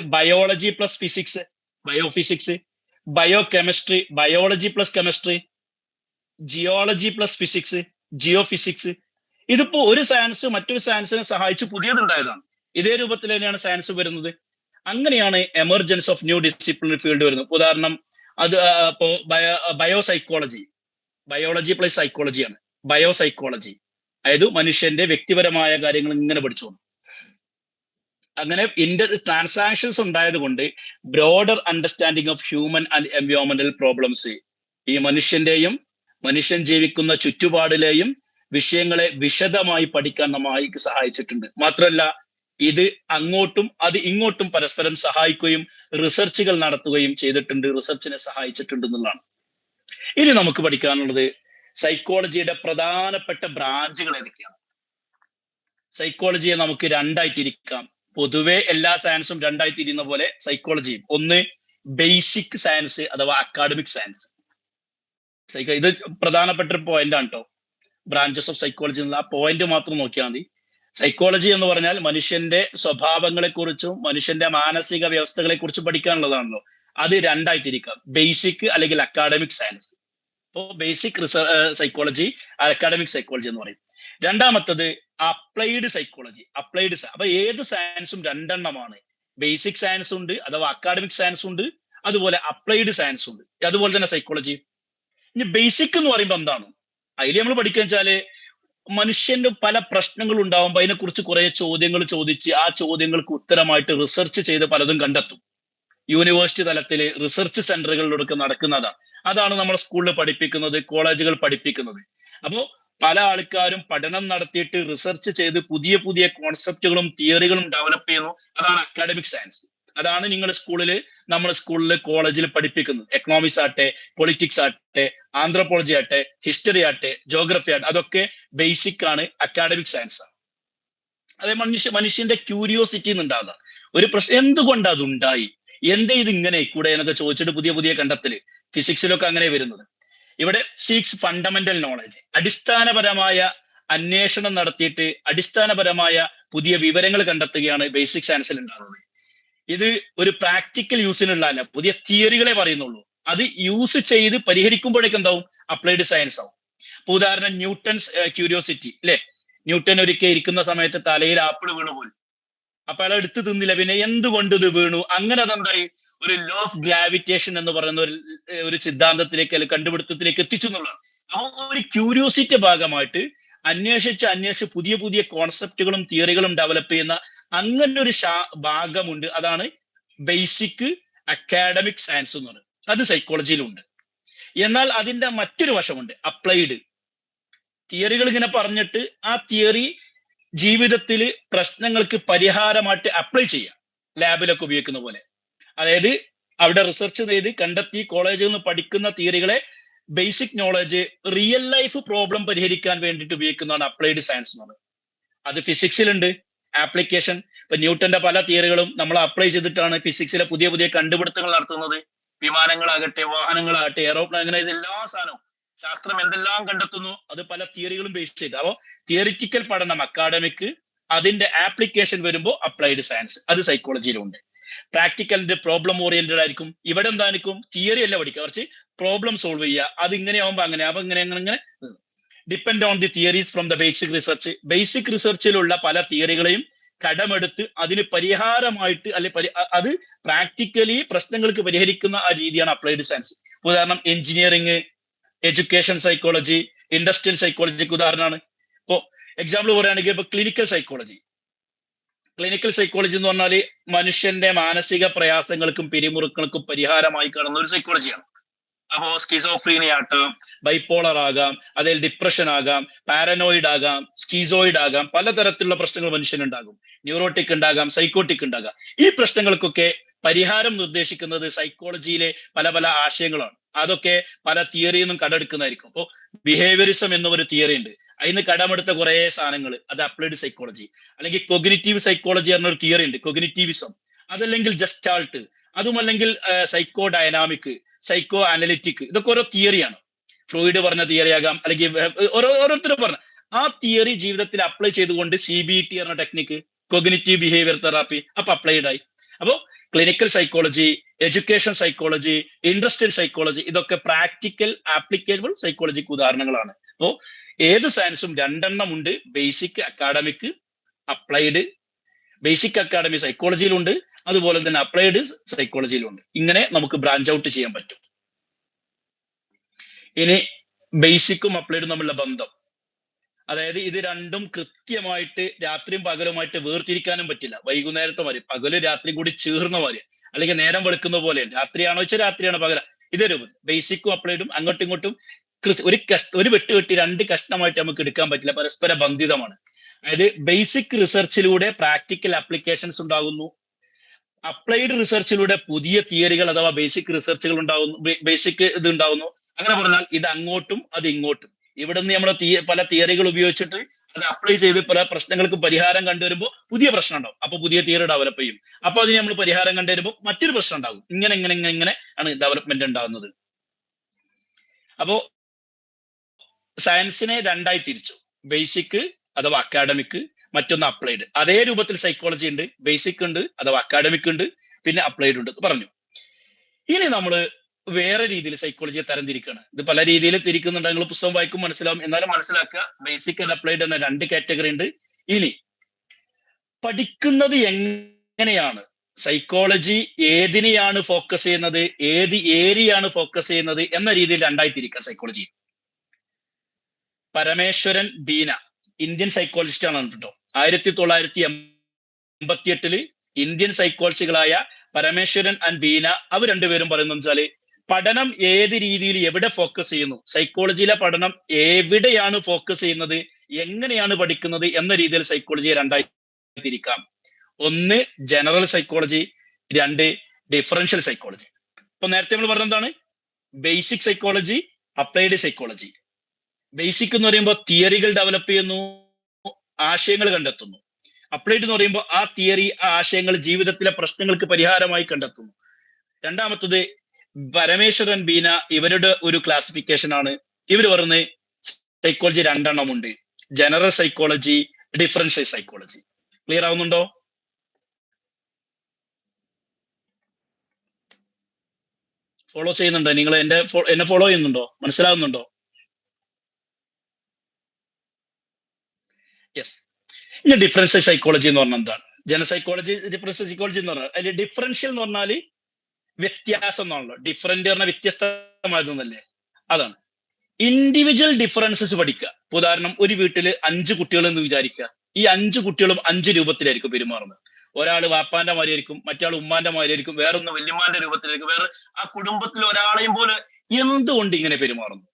biology plus physics, biophysics, biochemistry, biology plus chemistry, geology plus physics, geophysics. ഇതിപ്പോ ഒരു സയൻസ് മറ്റൊരു സയൻസിനെ സഹായിച്ച് പുതിയതുണ്ടായതാണ്. ഇതേ രൂപത്തിൽ തന്നെയാണ് സയൻസ് വരുന്നത്. അങ്ങനെയാണ് emergence of new disciplinary field വരുന്നത്. ഉദാഹരണം അത് ഇപ്പോ ബയോസൈക്കോളജി, ബയോളജി പ്ലസ് സൈക്കോളജിയാണ് ബയോസൈക്കോളജി. അതായത് മനുഷ്യന്റെ വ്യക്തിപരമായ കാര്യങ്ങൾ ഇങ്ങനെ പഠിച്ചു. അങ്ങനെ ട്രാൻസാക്ഷൻസ് ഉണ്ടായത് കൊണ്ട് broader understanding of human and എൻവയോൺമെന്റൽ പ്രോബ്ലംസ്, ഈ മനുഷ്യൻ ജീവിക്കുന്ന ചുറ്റുപാടിലെയും വിഷയങ്ങളെ വിശദമായി പഠിക്കാൻ നമ്മെ സഹായിച്ചിട്ടുണ്ട്. മാത്രമല്ല ഇത് അങ്ങോട്ടും അത് ഇങ്ങോട്ടും പരസ്പരം സഹായിക്കുകയും റിസർച്ചുകൾ നടത്തുകയും ചെയ്തിട്ടുണ്ട്, റിസർച്ചിനെ സഹായിച്ചിട്ടുണ്ട് എന്നുള്ളതാണ്. ഇനി നമുക്ക് പഠിക്കാനുള്ളത് സൈക്കോളജിയുടെ പ്രധാനപ്പെട്ട ബ്രാഞ്ചുകൾ ഏതൊക്കെയാണ്. സൈക്കോളജിയെ നമുക്ക് രണ്ടായി തിരിക്കാം. പൊതുവെ എല്ലാ സയൻസും രണ്ടായി തിരിയുന്ന പോലെ സൈക്കോളജിയും. ഒന്ന് ബേസിക് സയൻസ് അഥവാ അക്കാഡമിക് സയൻസ്. ഇത് പ്രധാനപ്പെട്ട ഒരു പോയിന്റ് ആണ് കേട്ടോ. ബ്രാഞ്ചസ് ഓഫ് സൈക്കോളജി എന്നുള്ള ആ പോയിന്റ് മാത്രം നോക്കിയാൽ മതി. സൈക്കോളജി എന്ന് പറഞ്ഞാൽ മനുഷ്യന്റെ സ്വഭാവങ്ങളെ കുറിച്ചും മനുഷ്യന്റെ മാനസിക വ്യവസ്ഥകളെ കുറിച്ചും പഠിക്കാനുള്ളതാണല്ലോ. അത് രണ്ടായി തിരിക്കാം, ബേസിക് അല്ലെങ്കിൽ അക്കാഡമിക് സയൻസ്. അപ്പോൾ ബേസിക് സൈക്കോളജി, അക്കാഡമിക് സൈക്കോളജി എന്ന് പറയും. രണ്ടാമത്തത് അപ്ലൈഡ് സൈക്കോളജി. അപ്പൊ ഏത് സയൻസും രണ്ടെണ്ണമാണ്. ബേസിക് സയൻസ് ഉണ്ട് അഥവാ അക്കാഡമിക് സയൻസ് ഉണ്ട്, അതുപോലെ അപ്ലൈഡ് സയൻസ് ഉണ്ട്, അതുപോലെ തന്നെ സൈക്കോളജി. ഇനി ബേസിക് എന്ന് പറയുമ്പോൾ എന്താണ്? അതിൽ നമ്മൾ പഠിക്കുക വെച്ചാല് മനുഷ്യന്റെ പല പ്രശ്നങ്ങൾ ഉണ്ടാവുമ്പോൾ അതിനെക്കുറിച്ച് കുറെ ചോദ്യങ്ങൾ ചോദിച്ച് ആ ചോദ്യങ്ങൾക്ക് ഉത്തരമായിട്ട് റിസർച്ച് ചെയ്ത് പലതും കണ്ടെത്തും. യൂണിവേഴ്സിറ്റി തലത്തിൽ റിസർച്ച് സെന്ററുകളിലൊക്കെ നടക്കുന്നതാണ്. അതാണ് നമ്മുടെ സ്കൂളിൽ പഠിപ്പിക്കുന്നത്, കോളേജുകൾ പഠിപ്പിക്കുന്നത്. അപ്പോൾ പല ആൾക്കാരും പഠനം നടത്തിയിട്ട് റിസർച്ച് ചെയ്ത് പുതിയ പുതിയ കോൺസെപ്റ്റുകളും തിയറികളും ഡെവലപ്പ് ചെയ്യുന്നു. അതാണ് അക്കാഡമിക് സയൻസ്. അതാണ് നമ്മൾ സ്കൂളിൽ കോളേജിൽ പഠിപ്പിക്കുന്നത്. എക്കണോമിക്സ് ആട്ടെ, പൊളിറ്റിക്സ് ആട്ടെ, ആന്ത്രോപോളജി ആട്ടെ, ഹിസ്റ്ററി ആട്ടെ, ജോഗ്രഫി ആട്ടെ, അതൊക്കെ ബേസിക് ആണ്, അക്കാഡമിക് സയൻസ് ആണ്. അതേ മനുഷ്യന്റെ ക്യൂരിയോസിറ്റി ഉണ്ടാകുക, ഒരു പ്രശ്നം എന്തുകൊണ്ട് അതുണ്ടായി, എന്തേ ഇത് ഇങ്ങനെ കൂടെ എന്നൊക്കെ ചോദിച്ചിട്ട് പുതിയ പുതിയ കണ്ടെത്തല്. ഫിസിക്സിലൊക്കെ അങ്ങനെ വരുന്നത്. ഇവിടെ സീക്സ് ഫണ്ടമെന്റൽ നോളജ്, അടിസ്ഥാനപരമായ അന്വേഷണം നടത്തിയിട്ട് അടിസ്ഥാനപരമായ പുതിയ വിവരങ്ങൾ കണ്ടെത്തുകയാണ് ബേസിക് സയൻസിൽ ഉണ്ടാകുന്നത്. ഇത് ഒരു പ്രാക്ടിക്കൽ യൂസിനുള്ളതല്ല, പുതിയ തിയറികളെ പറയുന്നുള്ളൂ. അത് യൂസ് ചെയ്ത് പരിഹരിക്കുമ്പോഴേക്കും എന്താവും? അപ്ലൈഡ് സയൻസ് ആവും. ഇപ്പൊ ഉദാഹരണം ന്യൂട്ടൺസ് ക്യൂരിയോസിറ്റി അല്ലെ. ന്യൂട്ടൺ ഒരിക്കൽ ഇരിക്കുന്ന സമയത്ത് തലയിൽ ആപ്പിൾ വീണു പോലും. അപ്പൊ അയാൾ എടുത്ത് തിന്നില്ല. പിന്നെ എന്തുകൊണ്ട് ഇത് വീണു? അങ്ങനെ അതെന്തായി? ഒരു ലോ ഓഫ് ഗ്രാവിറ്റേഷൻ എന്ന് പറയുന്ന ഒരു സിദ്ധാന്തത്തിലേക്ക് അല്ലെങ്കിൽ കണ്ടുപിടുത്തത്തിലേക്ക് എത്തിച്ചു എന്നുള്ളതാണ്. അപ്പൊ ഒരു ക്യൂരിയോസിറ്റി ഭാഗമായിട്ട് അന്വേഷിച്ച് പുതിയ പുതിയ കോൺസെപ്റ്റുകളും തിയറികളും ഡെവലപ്പ് ചെയ്യുന്ന അങ്ങനെ ഒരു ഭാഗമുണ്ട്. അതാണ് ബേസിക് അക്കാഡമിക് സയൻസ് എന്ന് പറയുന്നത്. അത് സൈക്കോളജിയിലുണ്ട്. എന്നാൽ അതിന്റെ മറ്റൊരു വശമുണ്ട്, അപ്ലൈഡ്. തിയറികൾ ഇങ്ങനെ പറഞ്ഞിട്ട് ആ തിയറി ജീവിതത്തിൽ പ്രശ്നങ്ങൾക്ക് പരിഹാരമായിട്ട് അപ്ലൈ ചെയ്യാം, ലാബിലൊക്കെ ഉപയോഗിക്കുന്ന പോലെ. അതായത് അവിടെ റിസർച്ച് ചെയ്ത് കണ്ടെത്തി കോളേജിൽ നിന്ന് പഠിക്കുന്ന തിയറികളെ basic knowledge real life problem പരിഹരിക്കാൻ വേണ്ടിയിട്ട് ഉപയോഗിക്കുന്നതാണ് അപ്ലൈഡ് സയൻസ് എന്ന് പറയുന്നത്. അത് ഫിസിക്സിലുണ്ട് ആപ്ലിക്കേഷൻ. ഇപ്പൊ ന്യൂട്ടന്റെ പല തിയറികളും നമ്മൾ അപ്ലൈ ചെയ്തിട്ടാണ് ഫിസിക്സിലെ പുതിയ പുതിയ കണ്ടുപിടുത്തങ്ങൾ നടത്തുന്നത്. വിമാനങ്ങളാകട്ടെ, വാഹനങ്ങളാകട്ടെ, എയറോപ്ലെയിൻ, അങ്ങനെ ഇതെല്ലാ സാധനവും ശാസ്ത്രം എന്തെല്ലാം കണ്ടെത്തുന്നു അത് പല തിയറികളും ബേസ് ചെയ്ത്. അപ്പോൾ തിയറിറ്റിക്കൽ പഠനം അക്കാഡമിക്, അതിന്റെ ആപ്ലിക്കേഷൻ വരുമ്പോൾ അപ്ലൈഡ് സയൻസ്, അത് സൈക്കോളജിയിലുണ്ട്. പ്രാക്ടിക്കലിന്റെ പ്രോബ്ലം ഓറിയന്റഡ് ആയിരിക്കും. ഇവിടെ എന്തായിരിക്കും? തിയറി അല്ല പഠിക്കുക, കുറച്ച് പ്രോബ്ലം സോൾവ് ചെയ്യുക. അത് ഇങ്ങനെ ആവുമ്പോൾ അങ്ങനെ depend on the theories from the basic research. Basic റിസർച്ചിലുള്ള പല തിയറികളെയും കടമെടുത്ത് അതിന് പരിഹാരമായിട്ട് അത് പ്രാക്ടിക്കലി പ്രശ്നങ്ങൾക്ക് പരിഹരിക്കുന്ന ആ രീതിയാണ് അപ്ലൈഡ് സയൻസ്. ഉദാഹരണം engineering, education psychology, industrial psychologic ഉദാഹരണമാണ്. ഇപ്പോ എക്സാമ്പിൾ പറയുകയാണെങ്കിൽ ഇപ്പൊ ക്ലിനിക്കൽ സൈക്കോളജി എന്ന് പറഞ്ഞാൽ മനുഷ്യന്റെ മാനസിക പ്രയാസങ്ങൾക്കും പിരിമുറുക്കങ്ങൾക്കും പരിഹാരമായി കാണുന്ന ഒരു സൈക്കോളജിയാണ്. അപ്പോ സ്കിസോഫ്രീനിയ ആകാം, ബൈപ്പോളർ ആകാം, അതിൽ ഡിപ്രഷൻ ആകാം, പാരനോയിഡ് ആകാം, സ്കീസോയിഡ് ആകാം, പലതരത്തിലുള്ള പ്രശ്നങ്ങൾ മനുഷ്യനുണ്ടാകും. ന്യൂറോട്ടിക് ഉണ്ടാകാം, സൈക്കോട്ടിക് ഉണ്ടാകാം. ഈ പ്രശ്നങ്ങൾക്കൊക്കെ പരിഹാരം നിർദ്ദേശിക്കുന്നത് സൈക്കോളജിയിലെ പല പല ആശയങ്ങളാണ്. അതൊക്കെ പല തിയറിയിൽ നിന്നും കടമെടുക്കുന്നതായിരിക്കും. അപ്പോൾ ബിഹേവിയറിസം എന്ന ഒരു തിയറി ഉണ്ട്, അതിന് കടമെടുത്ത കുറെ സാധനങ്ങൾ, അത് അപ്ലൈഡ് സൈക്കോളജി. അല്ലെങ്കിൽ കൊഗ്നിറ്റീവ് സൈക്കോളജി എന്നൊരു തിയറി ഉണ്ട്, കൊഗ്നിറ്റീവിസം. അതല്ലെങ്കിൽ ജസ്റ്റാൾട്ട്, അതുമല്ലെങ്കിൽ സൈക്കോ ഡൈനാമിക്, സൈക്കോ അനലിറ്റിക്, ഇതൊക്കെ ഓരോ തിയറിയാണ്. ഫ്രോയിഡ് പറഞ്ഞ തിയറി ആകാം, അല്ലെങ്കിൽ ഓരോരുത്തരും പറഞ്ഞ ആ തിയറി ജീവിതത്തിൽ അപ്ലൈ ചെയ്തുകൊണ്ട് CBT എന്ന ടെക്നിക്ക്, കൊഗ്നിറ്റീവ് ബിഹേവിയർ തെറാപ്പി അപ്പൊ അപ്ലൈഡ് ആയി. അപ്പോ clinical psychology, education psychology, industrial psychology, ഇതൊക്കെ പ്രാക്ടിക്കൽ ആപ്ലിക്കബിൾ സൈക്കോളജിക്ക് ഉദാഹരണങ്ങളാണ്. അപ്പോ ഏത് സയൻസും രണ്ടെണ്ണം ഉണ്ട്, basic, academic, applied. Basic academy സൈക്കോളജിയിലുണ്ട്, അതുപോലെ തന്നെ അപ്ലൈഡ് സൈക്കോളജിയിലുണ്ട്. ഇങ്ങനെ നമുക്ക് ബ്രാഞ്ച് ഔട്ട് ചെയ്യാൻ പറ്റും. ഇനി ബേസിക്കും അപ്ലൈഡും തമ്മിലുള്ള ബന്ധം, അതായത് ഇത് രണ്ടും കൃത്യമായിട്ട് രാത്രിയും പകലുമായിട്ട് വേർതിരിക്കാനും പറ്റില്ല. വൈകുന്നേരത്തെ മാതിരി പകല് രാത്രി കൂടി ചേർന്ന മാതിരി, അല്ലെങ്കിൽ നേരം വെളുക്കുന്ന പോലെ. രാത്രിയാണോ വെച്ചാൽ രാത്രിയാണ്, പകല. ഇതൊരു ബേസിക്കും അപ്ലൈഡും അങ്ങോട്ടും ഇങ്ങോട്ടും ഒരു വെട്ടി രണ്ട് കഷ്ണമായിട്ട് നമുക്ക് എടുക്കാൻ പറ്റില്ല, പരസ്പര ബന്ധിതമാണ്. അതായത് ബേസിക് റിസർച്ചിലൂടെ പ്രാക്ടിക്കൽ ആപ്ലിക്കേഷൻസ് ഉണ്ടാകുന്നു, അപ്ലൈഡ് റിസർച്ചിലൂടെ പുതിയ തിയറികൾ അഥവാ ബേസിക് റിസർച്ചുകൾ ഉണ്ടാകുന്നു, ബേസിക് ഇത് ഉണ്ടാകുന്നു. അങ്ങനെ പറഞ്ഞാൽ ഇത് അങ്ങോട്ടും അത് ഇങ്ങോട്ടും. ഇവിടെ നിന്ന് നമ്മൾ പല തിയറികൾ ഉപയോഗിച്ചിട്ട് അത് അപ്ലൈ ചെയ്ത് പല പ്രശ്നങ്ങൾക്ക് പരിഹാരം കണ്ടുവരുമ്പോൾ പുതിയ പ്രശ്നം ഉണ്ടാവും, അപ്പൊ പുതിയ തിയറി ഡെവലപ്പ് ചെയ്യും. അപ്പൊ അതിന് നമ്മൾ പരിഹാരം കണ്ടുവരുമ്പോൾ മറ്റൊരു പ്രശ്നം ഉണ്ടാകും. ഇങ്ങനെ ആണ് ഡെവലപ്മെന്റ് ഉണ്ടാകുന്നത്. അപ്പോ സയൻസിനെ രണ്ടായി തിരിച്ചു, ബേസിക് അഥവാ അക്കാഡമിക്, മറ്റൊന്ന് അപ്ലൈഡ്. അതേ രൂപത്തിൽ സൈക്കോളജി ഉണ്ട്, ബേസിക് ഉണ്ട് അഥവാ അക്കാഡമിക് ഉണ്ട്, പിന്നെ അപ്ലൈഡ് ഉണ്ട് പറഞ്ഞു. ഇനി നമ്മൾ വേറെ രീതിയിൽ സൈക്കോളജിയെ തരംതിരിക്കുകയാണ്. ഇത് പല രീതിയിൽ തിരിക്കുന്നുണ്ട്, നിങ്ങൾ പുസ്തകം വായിക്കും മനസ്സിലാവും. എന്നാലും മനസ്സിലാക്കുക, ബേസിക് ആൻഡ് അപ്ലൈഡ് എന്ന രണ്ട് കാറ്റഗറി ഉണ്ട്. ഇനി പഠിക്കുന്നത് എങ്ങനെയാണ്, സൈക്കോളജി ഏതിനെയാണ് ഫോക്കസ് ചെയ്യുന്നത്, ഏത് ഏരിയയാണ് ഫോക്കസ് ചെയ്യുന്നത് എന്ന രീതിയിൽ രണ്ടായി തിരിക്കുക psychology. Parameswaran Beena Indian psychologist ആണ് കേട്ടോ. 1988 ഇന്ത്യൻ സൈക്കോളജികളായ പരമേശ്വരൻ ആൻഡ് ബീന അവർ രണ്ടുപേരും പറയുന്നത് വെച്ചാല്, പഠനം ഏത് രീതിയിൽ എവിടെ ഫോക്കസ് ചെയ്യുന്നു, സൈക്കോളജിയിലെ പഠനം എവിടെയാണ് ഫോക്കസ് ചെയ്യുന്നത്, എങ്ങനെയാണ് പഠിക്കുന്നത് എന്ന രീതിയിൽ സൈക്കോളജിയെ രണ്ടായി തിരിക്കാം. ഒന്ന് ജനറൽ സൈക്കോളജി, രണ്ട് ഡിഫറൻഷ്യൽ സൈക്കോളജി. ഇപ്പൊ നേരത്തെ നമ്മൾ പറഞ്ഞ എന്താണ്, basic psychology, applied psychology. Basic എന്ന് പറയുമ്പോൾ തിയറികൾ ഡെവലപ്പ് ചെയ്യുന്നു, ആശയങ്ങൾ കണ്ടെത്തുന്നു. അപ്ലൈഡ് എന്ന് പറയുമ്പോൾ ആ തിയറി, ആ ആശയങ്ങൾ ജീവിതത്തിലെ പ്രശ്നങ്ങൾക്ക് പരിഹാരമായി കണ്ടെത്തുന്നു. രണ്ടാമത്തത് പരമേശ്വരൻ ബീന ഇവരുടെ ഒരു ക്ലാസിഫിക്കേഷൻ ആണ്. ഇവർ പറയുന്നത് സൈക്കോളജി രണ്ടെണ്ണം ഉണ്ട്, general psychology, differential psychology. Clear ആവുന്നുണ്ടോ? ഫോളോ ചെയ്യുന്നുണ്ടോ നിങ്ങൾ? എന്നെ ഫോളോ ചെയ്യുന്നുണ്ടോ? മനസ്സിലാവുന്നുണ്ടോ? യെസ്. ഇനി ഡിഫറൻഷ്യൽ സൈക്കോളജി എന്ന് പറഞ്ഞാൽ എന്താണ്? ജനറൽ സൈക്കോളജി, ഡിഫറൻഷ്യൽ സൈക്കോളജി എന്ന് പറഞ്ഞാൽ അതിൽ ഡിഫറൻഷ്യൽ എന്ന് പറഞ്ഞാല് വ്യത്യാസം എന്നാണല്ലോ. ഡിഫറൻറ്റ് പറഞ്ഞാൽ വ്യത്യസ്തമായതെന്നല്ലേ, അതാണ്. ഇൻഡിവിജ്വൽ ഡിഫറൻസസ് പഠിക്കുക. ഉദാഹരണം, ഒരു വീട്ടിൽ 5 കുട്ടികൾ എന്ന് വിചാരിക്കുക. ഈ 5 കുട്ടികളും 5 രൂപത്തിലായിരിക്കും പെരുമാറുന്നത്. ഒരാൾ വാപ്പാന്റെ മാതിരിയായിരിക്കും, മറ്റാൾ ഉമ്മാന്റെ മാതിരിയായിരിക്കും, വേറൊന്ന് വല്യമ്മാന്റെ രൂപത്തിലായിരിക്കും, വേറെ ആ കുടുംബത്തിൽ ഒരാളെയും പോലെ. എന്തുകൊണ്ട് ഇങ്ങനെ പെരുമാറുന്നു?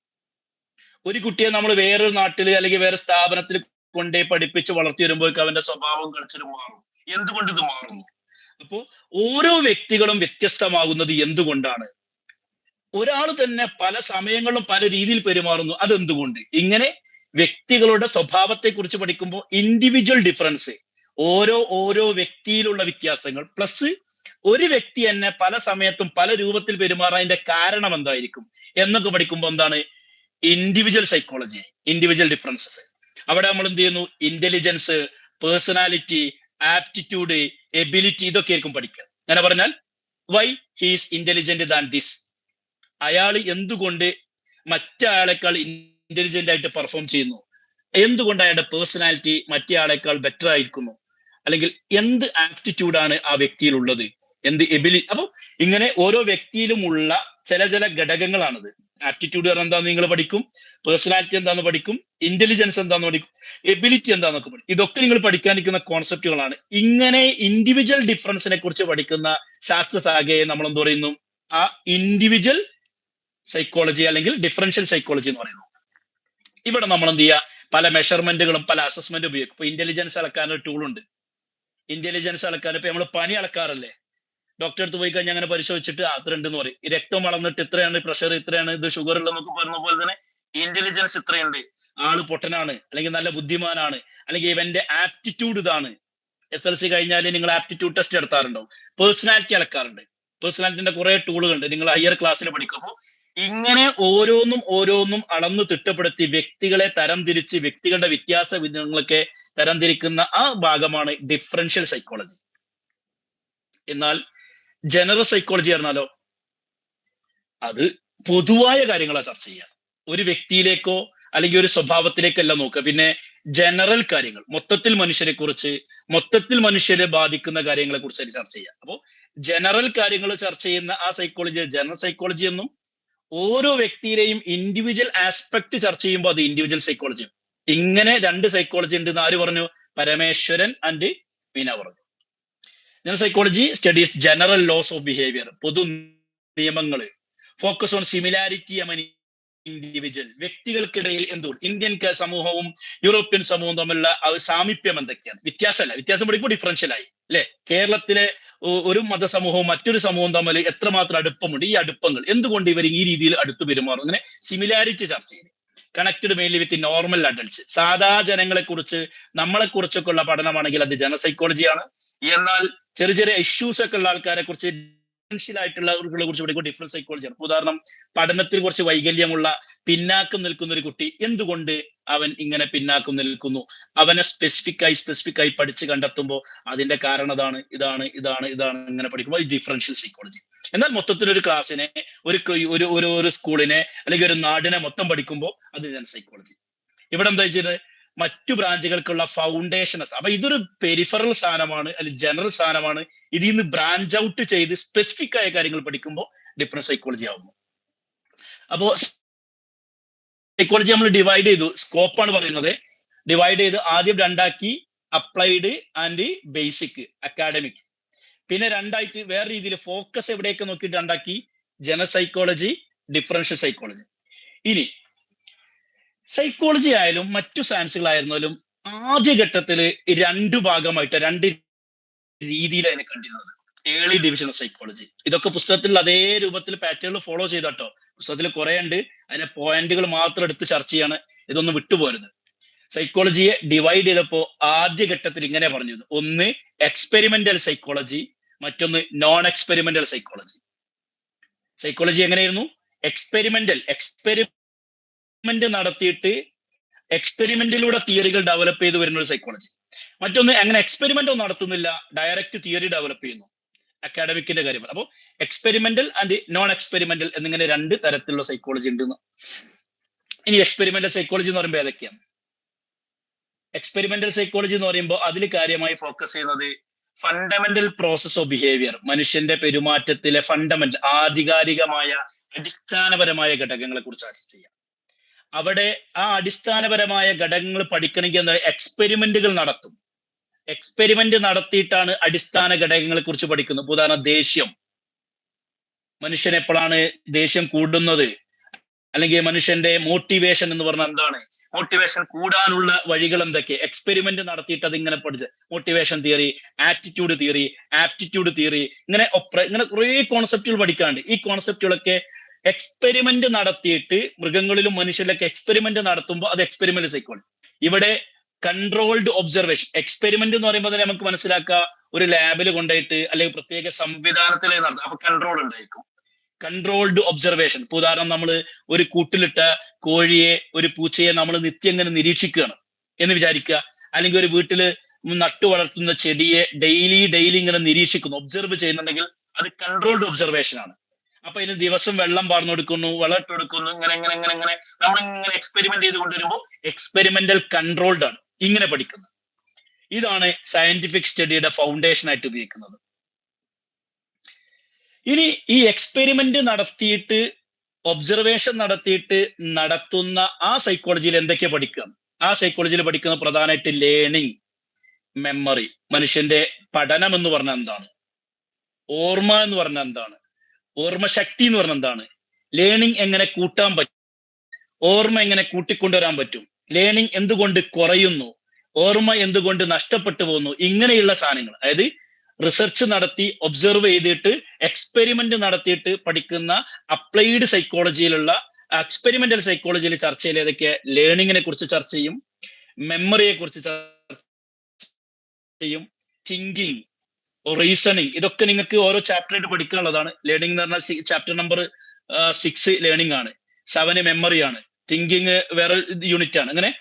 ഒരു കുട്ടിയെ നമ്മൾ വേറൊരു നാട്ടിൽ അല്ലെങ്കിൽ വേറെ സ്ഥാപനത്തിൽ കൊണ്ടേ പഠിപ്പിച്ച് വളർത്തി വരുമ്പോഴേക്കും അവന്റെ സ്വഭാവം കൾച്ചറും മാറും. എന്തുകൊണ്ട് ഇത് മാറുന്നു? അപ്പോ ഓരോ വ്യക്തികളും വ്യത്യസ്തമാകുന്നത് എന്തുകൊണ്ടാണ്? ഒരാൾ തന്നെ പല സമയങ്ങളിലും പല രീതിയിൽ പെരുമാറുന്നു, അതെന്തുകൊണ്ട്? ഇങ്ങനെ വ്യക്തികളുടെ സ്വഭാവത്തെ കുറിച്ച് പഠിക്കുമ്പോൾ ഇൻഡിവിജ്വൽ ഡിഫറൻസ്, ഓരോ വ്യക്തിയിലുള്ള വ്യത്യാസങ്ങൾ, പ്ലസ് ഒരു വ്യക്തി തന്നെ പല സമയത്തും പല രൂപത്തിൽ പെരുമാറാതിന്റെ കാരണം എന്തായിരിക്കും എന്നൊക്കെ പഠിക്കുമ്പോൾ എന്താണ് ഇൻഡിവിജ്വൽ സൈക്കോളജി, ഇൻഡിവിജ്വൽ ഡിഫറൻസസ്. അവിടെ നമ്മൾ എന്ത് ചെയ്യുന്നു, ഇന്റലിജൻസ്, പേഴ്സണാലിറ്റി, ആപ്റ്റിറ്റ്യൂഡ്, എബിലിറ്റി, ഇതൊക്കെ ആയിരിക്കും പഠിക്കുക. അങ്ങനെ പറഞ്ഞാൽ Y he's intelligent than this, അയാൾ എന്തുകൊണ്ട് മറ്റയാളെക്കാൾ ഇന്റലിജന്റ് ആയിട്ട് പെർഫോം ചെയ്യുന്നു, എന്തുകൊണ്ട് അയാളുടെ പേഴ്സണാലിറ്റി മറ്റേ ആളെക്കാൾ ബെറ്റർ ആയിരിക്കുന്നു, അല്ലെങ്കിൽ എന്ത് ആപ്റ്റിറ്റ്യൂഡാണ് ആ വ്യക്തിയിൽ ഉള്ളത്, എന്ത് എബിലിറ്റി. അപ്പൊ ഇങ്ങനെ ഓരോ വ്യക്തിയിലുമുള്ള ചില ഘടകങ്ങളാണിത്. ആപ്റ്റിറ്റ്യൂഡ് പറഞ്ഞാൽ എന്താന്ന് നിങ്ങൾ പഠിക്കും, പേഴ്സണാലിറ്റി എന്താന്ന് പഠിക്കും, ഇന്റലിജൻസ് എന്താന്ന് പഠിക്കും, എബിലിറ്റി എന്താന്നൊക്കെ പഠിക്കും. ഇതൊക്കെ നിങ്ങൾ പഠിക്കാനിരിക്കുന്ന കോൺസെപ്റ്റുകളാണ്. ഇങ്ങനെ ഇൻഡിവിജ്വൽ ഡിഫറൻസിനെ കുറിച്ച് പഠിക്കുന്ന ശാസ്ത്രശാഖയെ നമ്മൾ എന്ത് പറയുന്നു, ആ ഇൻഡിവിജ്വൽ സൈക്കോളജി അല്ലെങ്കിൽ ഡിഫറൻഷ്യൽ സൈക്കോളജി എന്ന് പറയുന്നു. ഇവിടെ നമ്മൾ എന്ത് ചെയ്യുക, പല മെഷർമെന്റുകളും പല അസസ്മെന്റ് ഉപയോഗിക്കും. ഇപ്പൊ ഇന്റലിജൻസ് അളക്കാൻ ഒരു ടൂൾ ഉണ്ട്. ഇന്റലിജൻസ് അളക്കാൻ ഇപ്പൊ നമ്മൾ പനി അളക്കാറല്ലേ, ഡോക്ടറെ അടുത്ത് പോയി കഴിഞ്ഞാൽ അങ്ങനെ പരിശോധിച്ചിട്ട് അത്ര ഉണ്ടെന്ന് പറയും. രക്തം വളർന്നിട്ട് ഇത്രയാണ്, പ്രഷർ ഇത്രയാണ്, ഇത് ഷുഗർ ഉള്ളതെന്നൊക്കെ പറഞ്ഞ പോലെ തന്നെ ഇന്റലിജൻസ് ഇത്രയുണ്ട്, ആള് പൊട്ടനാണ്, അല്ലെങ്കിൽ നല്ല ബുദ്ധിമാനാണ്, അല്ലെങ്കിൽ ഇവന്റെ ആപ്റ്റിറ്റ്യൂഡ് ഇതാണ്, SLC കഴിഞ്ഞാൽ നിങ്ങൾ ആപ്റ്റിറ്റ്യൂഡ് ടെസ്റ്റ് നടത്താറുണ്ടാവും, പേഴ്സണാലിറ്റി അളക്കാറുണ്ട്, പേഴ്സണാലിറ്റിന്റെ കുറെ ടൂളുകളുണ്ട് നിങ്ങൾ ഹയർ ക്ലാസ്സിൽ പഠിക്കുമ്പോൾ. ഇങ്ങനെ ഓരോന്നും അളന്ന് തിട്ടപ്പെടുത്തി വ്യക്തികളെ തരംതിരിച്ച് വ്യക്തികളുടെ വ്യത്യാസ വിധങ്ങളൊക്കെ തരംതിരിക്കുന്ന ആ ഭാഗമാണ് ഡിഫറൻഷ്യൽ സൈക്കോളജി. എന്നാൽ ജനറൽ സൈക്കോളജി പറഞ്ഞാലോ അത് പൊതുവായ കാര്യങ്ങളാണ് ചർച്ച ചെയ്യുക. ഒരു വ്യക്തിയിലേക്കോ അല്ലെങ്കിൽ ഒരു സ്വഭാവത്തിലേക്കല്ല നോക്കുക, പിന്നെ ജനറൽ കാര്യങ്ങൾ, മൊത്തത്തിൽ മനുഷ്യരെ കുറിച്ച്, മൊത്തത്തിൽ മനുഷ്യരെ ബാധിക്കുന്ന കാര്യങ്ങളെ കുറിച്ച് ചർച്ച ചെയ്യുക. അപ്പോൾ ജനറൽ കാര്യങ്ങൾ ചർച്ച ചെയ്യുന്ന ആ സൈക്കോളജി ജനറൽ സൈക്കോളജി എന്നും, ഓരോ വ്യക്തിയിലെയും ഇൻഡിവിജ്വൽ ആസ്പെക്ട് ചർച്ച ചെയ്യുമ്പോൾ അത് ഇൻഡിവിജ്വൽ സൈക്കോളജി. ഇങ്ങനെ രണ്ട് സൈക്കോളജി ഉണ്ട് എന്ന് ആര് പറഞ്ഞു? പരമേശ്വരൻ ആൻഡ് മീന പറഞ്ഞു. General psychology studies general laws of behaviour, പൊതു നിയമങ്ങൾ, focus on similarity among individual, വ്യക്തികൾക്കിടയിൽ ഇന്ത്യൻ സമൂഹവും യൂറോപ്യൻ സമൂഹവും തമ്മിലുള്ള സാമീപ്യം എന്തൊക്കെയാണ്, വ്യത്യാസമല്ല, വ്യത്യാസം പഠിക്കുമ്പോൾ ഡിഫറൻഷ്യൽ ആയി അല്ലെ. കേരളത്തിലെ ഒരു മതസമൂഹവും മറ്റൊരു സമൂഹവും തമ്മിൽ എത്രമാത്രം അടുപ്പമുണ്ട്, ഈ അടുപ്പങ്ങൾ എന്തുകൊണ്ട് ഇവർ ഈ രീതിയിൽ അടുത്തു പെരുമാറും, അങ്ങനെ സിമിലാരിറ്റി ചർച്ച ചെയ്യുന്നത്. Connected mainly with normal adults, സാധാ ജനങ്ങളെ കുറിച്ച് നമ്മളെ കുറിച്ചൊക്കെ ഉള്ള പഠനമാണെങ്കിൽ അത് ജനറൽ സൈക്കോളജിയാണ്. എന്നാൽ ചെറിയ ചെറിയ ഇഷ്യൂസ് ഒക്കെ ഉള്ള ആൾക്കാരെ കുറിച്ച് ആയിട്ടുള്ളവരെ കുറിച്ച് പഠിക്കുമ്പോൾ ഡിഫറൻറ്റ് സൈക്കോളജിയാണ്. ഉദാഹരണം, പഠനത്തിൽ കുറച്ച് വൈകല്യമുള്ള പിന്നാക്കം നിൽക്കുന്ന ഒരു കുട്ടി, എന്തുകൊണ്ട് അവൻ ഇങ്ങനെ പിന്നാക്കം നിൽക്കുന്നു, അവനെ സ്പെസിഫിക് ആയി പഠിച്ച് കണ്ടെത്തുമ്പോൾ അതിന്റെ കാരണം ഇതാണ് ഇങ്ങനെ പഠിക്കുമ്പോൾ ഡിഫറൻഷ്യൽ സൈക്കോളജി. എന്നാൽ മൊത്തത്തിൽ ഒരു ക്ലാസ്സിനെ, ഒരു സ്കൂളിനെ അല്ലെങ്കിൽ ഒരു നാടിനെ മൊത്തം പഠിക്കുമ്പോൾ അത് ജനറൽ സൈക്കോളജി. ഇവിടെ എന്താ വെച്ചാൽ മറ്റു ബ്രാഞ്ചുകൾക്കുള്ള ഫൗണ്ടേഷൻ. അപ്പൊ ഇതൊരു പെരിഫറൽ സാധനമാണ്, അല്ലെങ്കിൽ ജനറൽ സാധനമാണ്. ഇതിൽ നിന്ന് ബ്രാഞ്ച് ഔട്ട് ചെയ്ത് സ്പെസിഫിക് ആയ കാര്യങ്ങൾ പഠിക്കുമ്പോൾ ഡിഫറൻറ്റ് സൈക്കോളജി ആവുന്നു. അപ്പോ സൈക്കോളജി നമ്മൾ ഡിവൈഡ് ചെയ്തു, സ്കോപ്പാണ് പറയുന്നത്. ഡിവൈഡ് ചെയ്ത് ആദ്യം രണ്ടാക്കി, അപ്ലൈഡ് ആൻഡ് ബേസിക്, അക്കാഡമിക്. പിന്നെ രണ്ടായിട്ട് വേറെ രീതിയിൽ ഫോക്കസ് എവിടെയൊക്കെ നോക്കിയിട്ട് രണ്ടാക്കി, ജനറൽ സൈക്കോളജി, ഡിഫറൻഷ്യൽ സൈക്കോളജി. ഇനി സൈക്കോളജി ആയാലും മറ്റു സയൻസുകളായിരുന്നാലും ആദ്യഘട്ടത്തിൽ രണ്ട് ഭാഗമായിട്ട്, രണ്ട് രീതിയിലാണ് കണ്ടിരുന്നത്. Early division of psychology. ഇതൊക്കെ പുസ്തകത്തിൽ അതേ രൂപത്തിൽ പാറ്റേണുകൾ ഫോളോ ചെയ്തട്ടോ. പുസ്തകത്തിൽ കുറെ ഉണ്ട്, അതിന്റെ പോയിന്റുകൾ മാത്രം എടുത്ത് ചർച്ച ചെയ്യാണ്, ഇതൊന്നും വിട്ടുപോരുത്. സൈക്കോളജിയെ ഡിവൈഡ് ചെയ്തപ്പോൾ ആദ്യഘട്ടത്തിൽ ഇങ്ങനെ പറഞ്ഞിരുന്നു: ഒന്ന് എക്സ്പെരിമെന്റൽ സൈക്കോളജി, മറ്റൊന്ന് നോൺ എക്സ്പെരിമെന്റൽ സൈക്കോളജി. സൈക്കോളജി എങ്ങനെയായിരുന്നു? എക്സ്പെരിമെന്റ് നടത്തിയിട്ട് എക്സ്പെരിമെന്റിലൂടെ തിയറികൾ ഡെവലപ്പ് ചെയ്ത് വരുന്ന ഒരു സൈക്കോളജി. മറ്റൊന്ന് അങ്ങനെ എക്സ്പെരിമെന്റ് ഒന്നും നടത്തുന്നില്ല, ഡയറക്റ്റ് തിയറി ഡെവലപ്പ് ചെയ്യുന്നു, അക്കാഡമിക്കിന്റെ കാര്യം. അപ്പോൾ എക്സ്പെരിമെന്റൽ ആൻഡ് നോൺ എക്സ്പെരിമെന്റൽ എന്നിങ്ങനെ രണ്ട് തരത്തിലുള്ള സൈക്കോളജി ഉണ്ട്. ഇനി എക്സ്പെരിമെന്റൽ സൈക്കോളജി എന്ന് പറയുമ്പോൾ ഏതൊക്കെയാണ്? എക്സ്പെരിമെന്റൽ സൈക്കോളജി എന്ന് പറയുമ്പോൾ അതിൽ കാര്യമായി ഫോക്കസ് ചെയ്യുന്നത് ഫണ്ടമെന്റൽ പ്രോസസ് ഓഫ് ബിഹേവിയർ, മനുഷ്യന്റെ പെരുമാറ്റത്തിലെ ഫണ്ടമെന്റൽ, ആധികാരികമായ അടിസ്ഥാനപരമായ ഘടകങ്ങളെ കുറിച്ച് ചർച്ച ചെയ്യാം. അവിടെ ആ അടിസ്ഥാനപരമായ ഘടകങ്ങൾ പഠിക്കണമെങ്കിൽ എന്താ? എക്സ്പെരിമെന്റുകൾ നടത്തും. എക്സ്പെരിമെന്റ് നടത്തിയിട്ടാണ് അടിസ്ഥാന ഘടകങ്ങളെ കുറിച്ച് പഠിക്കുന്നത്. ഉദാഹരണം, ദേഷ്യം, മനുഷ്യൻ എപ്പോഴാണ് ദേഷ്യം കൂടുന്നത്, അല്ലെങ്കിൽ മനുഷ്യന്റെ മോട്ടിവേഷൻ എന്ന് പറഞ്ഞാൽ എന്താണ്, മോട്ടിവേഷൻ കൂടാനുള്ള വഴികൾ എന്തൊക്കെ, എക്സ്പെരിമെന്റ് നടത്തിയിട്ട് അതിങ്ങനെ പഠിച്ച് motivation theory, attitude theory, aptitude theory, ഇങ്ങനെ കുറെ കോൺസെപ്റ്റുകൾ പഠിക്കാണ്ട്. ഈ കോൺസെപ്റ്റുകളൊക്കെ എക്സ്പെരിമെന്റ് നടത്തിയിട്ട് മൃഗങ്ങളിലും മനുഷ്യരിലൊക്കെ എക്സ്പെരിമെന്റ് നടത്തുമ്പോൾ അത് എക്സ്പെരിമെന്റ് സൈക്കോളജി. ഇവിടെ കൺട്രോൾഡ് ഒബ്സർവേഷൻ. എക്സ്പെരിമെന്റ് എന്ന് പറയുമ്പോൾ തന്നെ നമുക്ക് മനസ്സിലാക്കുക, ഒരു ലാബിൽ കൊണ്ടുപോയിട്ട് അല്ലെങ്കിൽ പ്രത്യേക സംവിധാനത്തിൽ നടത്തുക, അപ്പൊ കൺട്രോൾ ഉണ്ടായിരിക്കും. Controlled observation. ഇപ്പൊ ഉദാഹരണം, നമ്മൾ ഒരു കൂട്ടിലിട്ട കോഴിയെ, ഒരു പൂച്ചയെ നമ്മൾ നിത്യം ഇങ്ങനെ നിരീക്ഷിക്കുകയാണ് എന്ന് വിചാരിക്കുക, അല്ലെങ്കിൽ ഒരു വീട്ടിൽ നട്ടു വളർത്തുന്ന ചെടിയെ ഡെയിലി ഇങ്ങനെ നിരീക്ഷിക്കുന്നു, ഒബ്സർവ് ചെയ്യുന്നുണ്ടെങ്കിൽ അത് കൺട്രോൾഡ് ഒബ്സർവേഷൻ ആണ്. അപ്പൊ ഇതിന് ദിവസം വെള്ളം പാർന്നു കൊടുക്കുന്നു, വളം ഇട്ട് കൊടുക്കുന്നു, ഇങ്ങനെ നമ്മളിങ്ങനെ എക്സ്പെരിമെന്റ് ചെയ്ത് കൊണ്ടുവരുമ്പോൾ എക്സ്പെരിമെന്റൽ കൺട്രോൾഡ് ആണ്. ഇങ്ങനെ പഠിക്കുന്നത്. ഇതാണ് സയന്റിഫിക് സ്റ്റഡിയുടെ ഫൗണ്ടേഷൻ ആയിട്ട് ഉപയോഗിക്കുന്നത്. ഇനി ഈ എക്സ്പെരിമെന്റ് നടത്തിയിട്ട്, ഒബ്സർവേഷൻ നടത്തിയിട്ട് നടത്തുന്ന ആ സൈക്കോളജിയിൽ എന്തൊക്കെ പഠിക്കുക? ആ സൈക്കോളജിയിൽ പഠിക്കുന്ന പ്രധാനമായിട്ട് ലേണിംഗ്, മെമ്മറി. മനുഷ്യന്റെ പഠനം എന്ന് പറഞ്ഞാൽ എന്താണ്, ഓർമ്മ എന്ന് പറഞ്ഞാൽ എന്താണ്, ഓർമ്മ ശക്തി എന്ന് പറഞ്ഞാൽ എന്താണ്, ലേണിംഗ് എങ്ങനെ കൂട്ടാൻ പറ്റും, ഓർമ്മ എങ്ങനെ കൂട്ടിക്കൊണ്ടുവരാൻ പറ്റും, ലേണിംഗ് എന്തുകൊണ്ട് കുറയുന്നു, ഓർമ്മ എന്തുകൊണ്ട് നഷ്ടപ്പെട്ടു പോകുന്നു, ഇങ്ങനെയുള്ള സാധനങ്ങൾ. അതായത് റിസർച്ച് നടത്തി, ഒബ്സർവ് ചെയ്തിട്ട്, എക്സ്പെരിമെന്റ് നടത്തിയിട്ട് പഠിക്കുന്ന അപ്ലൈഡ് സൈക്കോളജിയിലുള്ള, എക്സ്പെരിമെന്റൽ സൈക്കോളജിയിൽ ചർച്ച ചെയ്യൽ ഏതൊക്കെ? ലേണിങ്ങിനെ കുറിച്ച് ചർച്ച ചെയ്യും, മെമ്മറിയെ കുറിച്ച് ചർച്ച ചെയ്യും, തിങ്കിങ്, റീസണിങ്, ഇതൊക്കെ നിങ്ങൾക്ക് ഓരോ ചാപ്റ്റർ ആയിട്ട് പഠിക്കാനുള്ളതാണ്. ലേണിംഗ് എന്ന് പറഞ്ഞാൽ ചാപ്റ്റർ നമ്പർ 6 ലേണിംഗ് ആണ്, 7 മെമ്മറി ആണ്, തിങ്കിങ് വേറെ യൂണിറ്റ് ആണ്. അങ്ങനെ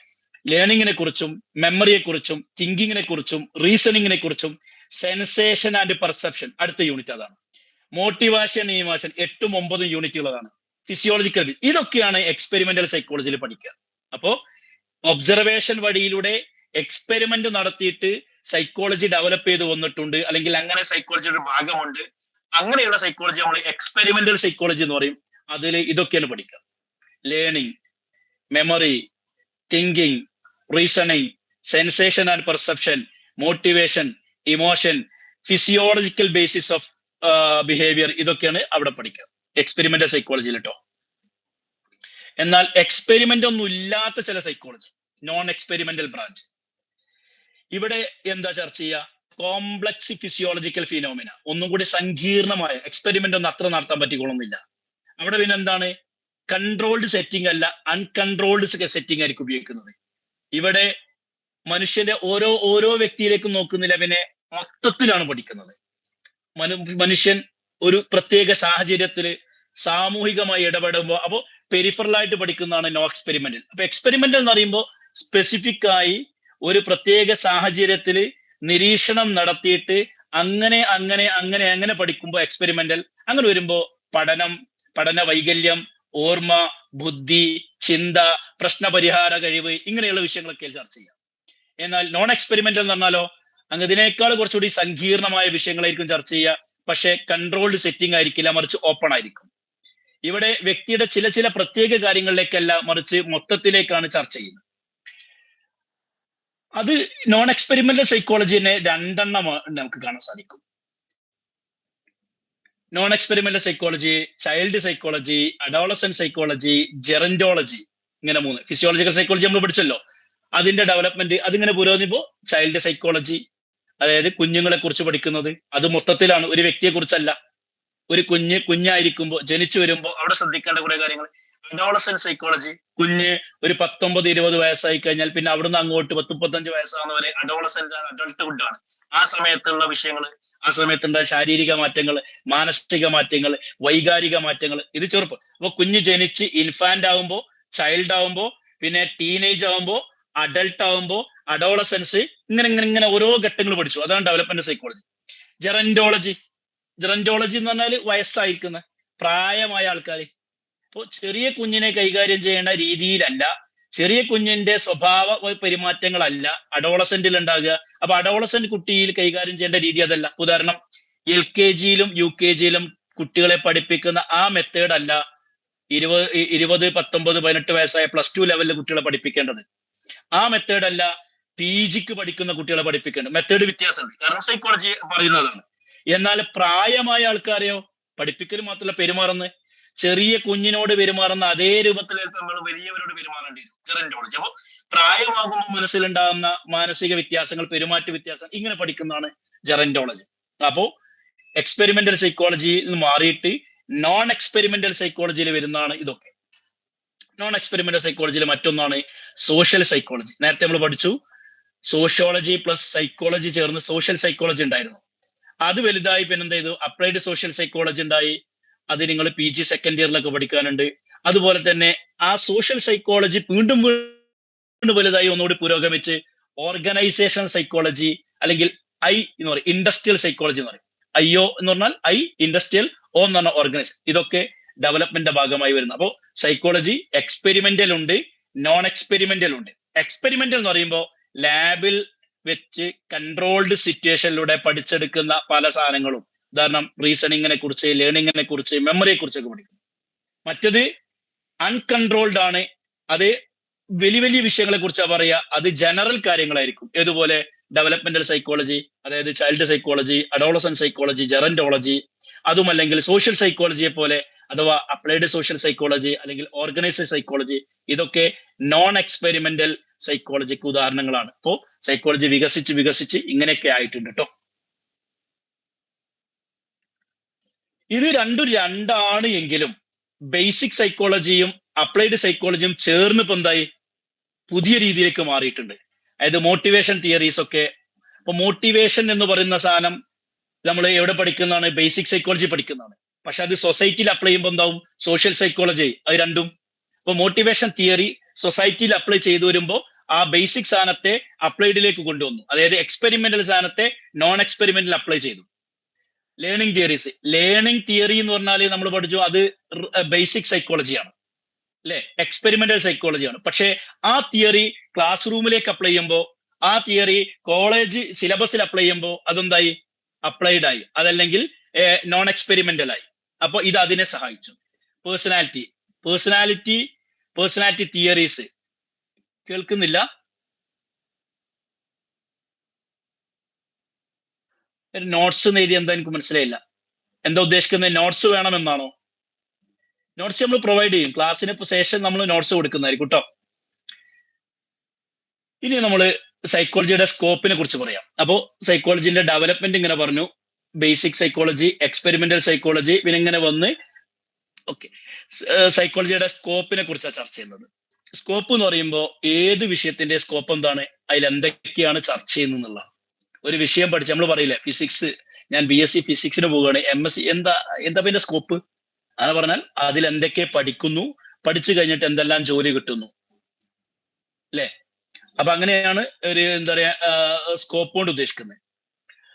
ലേണിങ്ങിനെ കുറിച്ചും മെമ്മറിയെ കുറിച്ചും തിങ്കിങ്ങിനെ കുറിച്ചും റീസണിങ്ങിനെ കുറിച്ചും സെൻസേഷൻ ആൻഡ് പെർസെപ്ഷൻ അടുത്ത യൂണിറ്റ് അതാണ്. മോട്ടിവേഷൻ, ഇമോഷൻ 8ഉം 9ഉം യൂണിറ്റുകളാണ്. ഫിസിയോളജിക്കൽ, ഇതൊക്കെയാണ് എക്സ്പെരിമെന്റൽ സൈക്കോളജിയിൽ പഠിക്കുക. അപ്പോ ഒബ്സർവേഷൻ വഴിയിലൂടെ എക്സ്പെരിമെന്റ് നടത്തിയിട്ട് സൈക്കോളജി ഡെവലപ്പ് ചെയ്ത് വന്നിട്ടുണ്ട്, അല്ലെങ്കിൽ അങ്ങനെ സൈക്കോളജിയുടെ ഭാഗമുണ്ട്. അങ്ങനെയുള്ള സൈക്കോളജി നമ്മൾ എക്സ്പെരിമെന്റൽ സൈക്കോളജി എന്ന് പറയും. അതിൽ ഇതൊക്കെയാണ് പഠിക്കുക: learning, memory, thinking, reasoning, sensation and perception, motivation, emotion, physiological basis of behaviour, ഇതൊക്കെയാണ് അവിടെ പഠിക്കുക എക്സ്പെരിമെന്റൽ സൈക്കോളജിയിൽ കേട്ടോ. എന്നാൽ എക്സ്പെരിമെന്റ് ഒന്നും ഇല്ലാത്ത ചില സൈക്കോളജി, നോൺ എക്സ്പെരിമെന്റൽ ബ്രാഞ്ച്, ഇവിടെ എന്താ ചർച്ച ചെയ്യുക? കോംപ്ലക്സ് ഫിസിയോളജിക്കൽ ഫിനോമിന, ഒന്നും കൂടി സങ്കീർണമായ, എക്സ്പെരിമെന്റ് ഒന്നും അത്ര നടത്താൻ പറ്റിക്കൊള്ളുന്നില്ല. അവിടെ പിന്നെ എന്താണ്? കൺട്രോൾഡ് സെറ്റിംഗ് അല്ല, അൺകൺട്രോൾഡ് സെറ്റിംഗ് ആയിരിക്കും ഉപയോഗിക്കുന്നത്. ഇവിടെ മനുഷ്യന്റെ ഓരോ വ്യക്തിയിലേക്കും നോക്കുന്നില്ല, പിന്നെ മൊത്തത്തിലാണ് പഠിക്കുന്നത്. മനുഷ്യൻ ഒരു പ്രത്യേക സാഹചര്യത്തില് സാമൂഹികമായി ഇടപെടുമ്പോൾ, അപ്പോ പെരിഫറൽ ആയിട്ട് പഠിക്കുന്നതാണ് നോ എക്സ്പെരിമെന്റൽ. അപ്പൊ എക്സ്പെരിമെന്റൽ എന്ന് പറയുമ്പോൾ സ്പെസിഫിക് ആയി ഒരു പ്രത്യേക സാഹചര്യത്തിൽ നിരീക്ഷണം നടത്തിയിട്ട് അങ്ങനെ അങ്ങനെ അങ്ങനെ അങ്ങനെ പഠിക്കുമ്പോൾ എക്സ്പെരിമെന്റൽ. അങ്ങനെ വരുമ്പോൾ പഠന വൈകല്യം, ഓർമ്മ, ബുദ്ധി, ചിന്ത, പ്രശ്നപരിഹാര കഴിവ്, ഇങ്ങനെയുള്ള വിഷയങ്ങളൊക്കെ ചർച്ച ചെയ്യാം. എന്നാൽ നോൺ എക്സ്പെരിമെന്റൽ എന്ന് പറഞ്ഞാലോ അങ്ങ് ഇതിനേക്കാൾ കുറച്ചുകൂടി സങ്കീർണമായ വിഷയങ്ങളായിരിക്കും ചർച്ച ചെയ്യുക. പക്ഷെ കൺട്രോൾഡ് സെറ്റിംഗ് ആയിരിക്കില്ല, മറിച്ച് ഓപ്പൺ ആയിരിക്കും. ഇവിടെ വ്യക്തിയുടെ ചില പ്രത്യേക കാര്യങ്ങളിലേക്കല്ല, മറിച്ച് മൊത്തത്തിലേക്കാണ് ചർച്ച ചെയ്യുന്നത്. അത് നോൺ എക്സ്പെരിമെന്റൽ സൈക്കോളജിനെ 2 എണ്ണം നമുക്ക് കാണാൻ സാധിക്കും. Non experimental psychology, child psychology, adolescent psychology, gerontology, ഇങ്ങനെ 3. ഫിസിയോളജിക്കൽ സൈക്കോളജി നമ്മൾ പഠിച്ചല്ലോ, അതിന്റെ ഡെവലപ്മെന്റ് അതിങ്ങനെ പുരോഗമിപ്പോ ചൈൽഡ് സൈക്കോളജി, അതായത് കുഞ്ഞുങ്ങളെ കുറിച്ച് പഠിക്കുന്നത്, അത് മൊത്തത്തിലാണ്, ഒരു വ്യക്തിയെ കുറിച്ചല്ല. ഒരു കുഞ്ഞായിരിക്കുമ്പോൾ, ജനിച്ചു വരുമ്പോൾ അവിടെ ശ്രദ്ധിക്കേണ്ട കുറെ കാര്യങ്ങൾ. അഡോളസെന്റ് സൈക്കോളജി, കുഞ്ഞ് ഒരു 19-20 വയസ്സായി കഴിഞ്ഞാൽ പിന്നെ അവിടുന്ന് അങ്ങോട്ട് 10-35 വയസ്സാകുന്നവരെ അഡോളസെന്റ് ആണ്, അഡൾട്ട്ഹുഡ് ആണ്. ആ സമയത്തുള്ള വിഷയങ്ങൾ, ആ സമയത്തുണ്ടായ ശാരീരിക മാറ്റങ്ങൾ, മാനസിക മാറ്റങ്ങൾ, വൈകാരിക മാറ്റങ്ങൾ, ഇത് ചെറുപ്പം. അപ്പൊ കുഞ്ഞ് ജനിച്ച് ഇൻഫാന്റ് ആവുമ്പോ, ചൈൽഡ് ആവുമ്പോ, പിന്നെ ടീനേജ് ആവുമ്പോ, അഡൾട്ട് ആവുമ്പോ, അഡോളസെൻസ്, ഇങ്ങനെ ഓരോ ഘട്ടങ്ങൾ പഠിച്ചു. അതാണ് ഡെവലപ്മെന്റ് സൈക്കോളജി. ജെറന്റോളജി എന്ന് പറഞ്ഞാൽ വയസ്സായിരിക്കുന്ന പ്രായമായ ആൾക്കാർ. അപ്പോൾ ചെറിയ കുഞ്ഞിനെ കൈകാര്യം ചെയ്യേണ്ട രീതിയിലല്ല, ചെറിയ കുഞ്ഞിന്റെ സ്വഭാവ പെരുമാറ്റങ്ങളല്ല അഡോളസെന്റിൽ ഉണ്ടാകുക. അപ്പൊ അഡോളസെന്റ് കുട്ടിയിൽ കൈകാര്യം ചെയ്യേണ്ട രീതി അതല്ല. ഉദാഹരണം, LKG-യിലും UKG-യിലും കുട്ടികളെ പഠിപ്പിക്കുന്ന ആ മെത്തേഡ് അല്ല 20, 19, 18 വയസ്സായ +2 ലെവലിലെ കുട്ടികളെ പഠിപ്പിക്കേണ്ടത്. ആ മെത്തേഡ് അല്ല PGക്ക് പഠിക്കുന്ന കുട്ടികളെ പഠിപ്പിക്കേണ്ടത്. മെത്തേഡ് വ്യത്യാസമുണ്ട്, കാരണം സൈക്കോളജി പറയുന്നതാണ്. എന്നാൽ പ്രായമായ ആൾക്കാരെയോ പഠിപ്പിക്കൽ മാത്രമല്ല, പെരുമാറുന്നത് ചെറിയ കുഞ്ഞിനോട് പെരുമാറുന്ന അതേ രൂപത്തിൽ നമ്മൾ വലിയവരോട് പെരുമാറേണ്ടി വരും. ജെറന്റോളജി. അപ്പോൾ പ്രായമാകുമ്പോൾ മനസ്സിലുണ്ടാകുന്ന മാനസിക വ്യത്യാസങ്ങൾ, പെരുമാറ്റ വ്യത്യാസം, ഇങ്ങനെ പഠിക്കുന്നതാണ് ജെറന്റോളജി. അപ്പോ എക്സ്പെരിമെന്റൽ സൈക്കോളജിയിൽ നിന്ന് മാറിയിട്ട് നോൺ എക്സ്പെരിമെന്റൽ സൈക്കോളജിയിൽ വരുന്നതാണ് ഇതൊക്കെ. നോൺ എക്സ്പെരിമെന്റൽ സൈക്കോളജിയിൽ മറ്റൊന്നാണ് സോഷ്യൽ സൈക്കോളജി. നേരത്തെ നമ്മൾ പഠിച്ചു, സോഷ്യോളജി പ്ലസ് സൈക്കോളജി ചേർന്ന് സോഷ്യൽ സൈക്കോളജി ഉണ്ടായിരുന്നു. അത് വലുതായി പിന്നെന്ത് ചെയ്തു? അപ്ലൈഡ് സോഷ്യൽ സൈക്കോളജി ഉണ്ടായി. അത് നിങ്ങൾ PG സെക്കൻഡ് ഇയറിലൊക്കെ പഠിക്കാനുണ്ട്. അതുപോലെ തന്നെ ആ സോഷ്യൽ സൈക്കോളജി വീണ്ടും വലുതായി ഒന്നുകൂടി പുരോഗമിച്ച് ഓർഗനൈസേഷൻ സൈക്കോളജി, അല്ലെങ്കിൽ I എന്ന് പറയും ഇൻഡസ്ട്രിയൽ സൈക്കോളജി എന്ന് പറയും. IO എന്ന് പറഞ്ഞാൽ I, ഇൻഡസ്ട്രിയൽ, O എന്ന് പറഞ്ഞാൽ ഓർഗനൈസ്. ഇതൊക്കെ ഡെവലപ്മെന്റിന്റെ ഭാഗമായി വരുന്നത്. അപ്പോൾ സൈക്കോളജി എക്സ്പെരിമെന്റൽ ഉണ്ട്, നോൺ എക്സ്പെരിമെന്റൽ ഉണ്ട്. എക്സ്പെരിമെന്റൽ എന്ന് പറയുമ്പോൾ ലാബിൽ വെച്ച് കൺട്രോൾഡ് സിറ്റുവേഷനിലൂടെ പഠിച്ചെടുക്കുന്ന പല സാധനങ്ങളും, ഉദാഹരണം റീസണിങ്ങിനെ കുറിച്ച്, ലേണിങ്ങിനെ കുറിച്ച്, മെമ്മറിയെ കുറിച്ചൊക്കെ പഠിക്കും. മറ്റത് അൺകൺട്രോൾഡ് ആണ്, അത് വലിയ വിഷയങ്ങളെ കുറിച്ചാണ് പറയുക, അത് ജനറൽ കാര്യങ്ങളായിരിക്കും. ഏതുപോലെ ഡെവലപ്മെന്റൽ സൈക്കോളജി, അതായത് child psychology, adolescent psychology, gerontology. അതുമല്ലെങ്കിൽ സോഷ്യൽ സൈക്കോളജിയെ പോലെ, അഥവാ അപ്ലൈഡ് സോഷ്യൽ സൈക്കോളജി അല്ലെങ്കിൽ ഓർഗനൈസ്ഡ് സൈക്കോളജി, ഇതൊക്കെ നോൺ എക്സ്പെരിമെന്റൽ സൈക്കോളജിക്ക് ഉദാഹരണങ്ങളാണ്. ഇപ്പോ സൈക്കോളജി വികസിച്ച് ഇങ്ങനെയൊക്കെ ആയിട്ടുണ്ട് കേട്ടോ. ഇത് രണ്ടാണ് എങ്കിലും ബേസിക് സൈക്കോളജിയും അപ്ലൈഡ് സൈക്കോളജിയും ചേർന്ന് ഇപ്പൊ എന്തായി പുതിയ രീതിയിലേക്ക് മാറിയിട്ടുണ്ട്. അതായത് മോട്ടിവേഷൻ തിയറീസ് ഒക്കെ അപ്പൊ മോട്ടിവേഷൻ എന്ന് പറയുന്ന സാധനം നമ്മൾ എവിടെ പഠിക്കുന്നതാണ്? ബേസിക് സൈക്കോളജി പഠിക്കുന്നതാണ്. പക്ഷെ അത് സൊസൈറ്റിയിൽ അപ്ലൈ ചെയ്യുമ്പോൾ എന്താവും? Social psychology. അത് രണ്ടും. അപ്പൊ മോട്ടിവേഷൻ തിയറി സൊസൈറ്റിയിൽ അപ്ലൈ ചെയ്തു വരുമ്പോൾ ആ ബേസിക് സാധനത്തെ അപ്ലൈഡിലേക്ക് കൊണ്ടുവന്നു. അതായത് എക്സ്പെരിമെന്റൽ സാധനത്തെ നോൺ എക്സ്പെരിമെന്റൽ അപ്ലൈ ചെയ്തു. Learning theories. ലേണിംഗ് തിയറി എന്ന് പറഞ്ഞാൽ നമ്മൾ പഠിച്ചു അത് ബേസിക് സൈക്കോളജിയാണ്, അല്ലെ? എക്സ്പെരിമെന്റൽ സൈക്കോളജിയാണ്. പക്ഷെ ആ തിയറി ക്ലാസ് റൂമിലേക്ക് അപ്ലൈ ചെയ്യുമ്പോൾ, ആ തിയറി കോളേജ് സിലബസിൽ അപ്ലൈ ചെയ്യുമ്പോൾ അതെന്തായി? അപ്ലൈഡ് ആയി. അതല്ലെങ്കിൽ നോൺ എക്സ്പെരിമെന്റൽ ആയി. അപ്പൊ ഇത് അതിനെ സഹായിച്ചു. Personality theories. കേൾക്കുന്നില്ല? നോട്ട്സ് എഴുതി എന്താ എനിക്ക് മനസ്സിലായില്ല. എന്താ ഉദ്ദേശിക്കുന്നത്? നോട്ട്സ് വേണമെന്നാണോ? നോട്ട്സ് നമ്മൾ പ്രൊവൈഡ് ചെയ്യും. ക്ലാസ്സിന് ശേഷം നമ്മൾ നോട്ട്സ് കൊടുക്കുന്നതായിരിക്കും കേട്ടോ. ഇനി നമ്മൾ സൈക്കോളജിയുടെ സ്കോപ്പിനെ കുറിച്ച് പറയാം. അപ്പോൾ സൈക്കോളജിന്റെ ഡെവലപ്മെന്റ് ഇങ്ങനെ പറഞ്ഞു. ബേസിക് സൈക്കോളജി, എക്സ്പെരിമെന്റൽ സൈക്കോളജി, പിന്നെ ഇങ്ങനെ വന്ന് ഓക്കെ. സൈക്കോളജിയുടെ സ്കോപ്പിനെ കുറിച്ചാണ് ചർച്ച ചെയ്യുന്നത്. സ്കോപ്പ് എന്ന് പറയുമ്പോൾ ഏത് വിഷയത്തിന്റെ സ്കോപ്പ് എന്താണ്? അതിൽ എന്തൊക്കെയാണ് ചർച്ച ചെയ്യുന്നത്? ഒരു വിഷയം പഠിച്ച് നമ്മൾ പറയില്ലേ, ഫിസിക്സ്, ഞാൻ BSc ഫിസിക്സിന് പോവുകയാണ്, MSc, എന്താ പിന്നെ സ്കോപ്പ്? അത് പറഞ്ഞാൽ അതിൽ എന്തൊക്കെ പഠിക്കുന്നു, പഠിച്ചു കഴിഞ്ഞിട്ട് എന്തെല്ലാം ജോലി കിട്ടുന്നു, അല്ലെ? അപ്പൊ അങ്ങനെയാണ് ഒരു എന്താ പറയാ സ്കോപ്പ് കൊണ്ട് ഉദ്ദേശിക്കുന്നത്.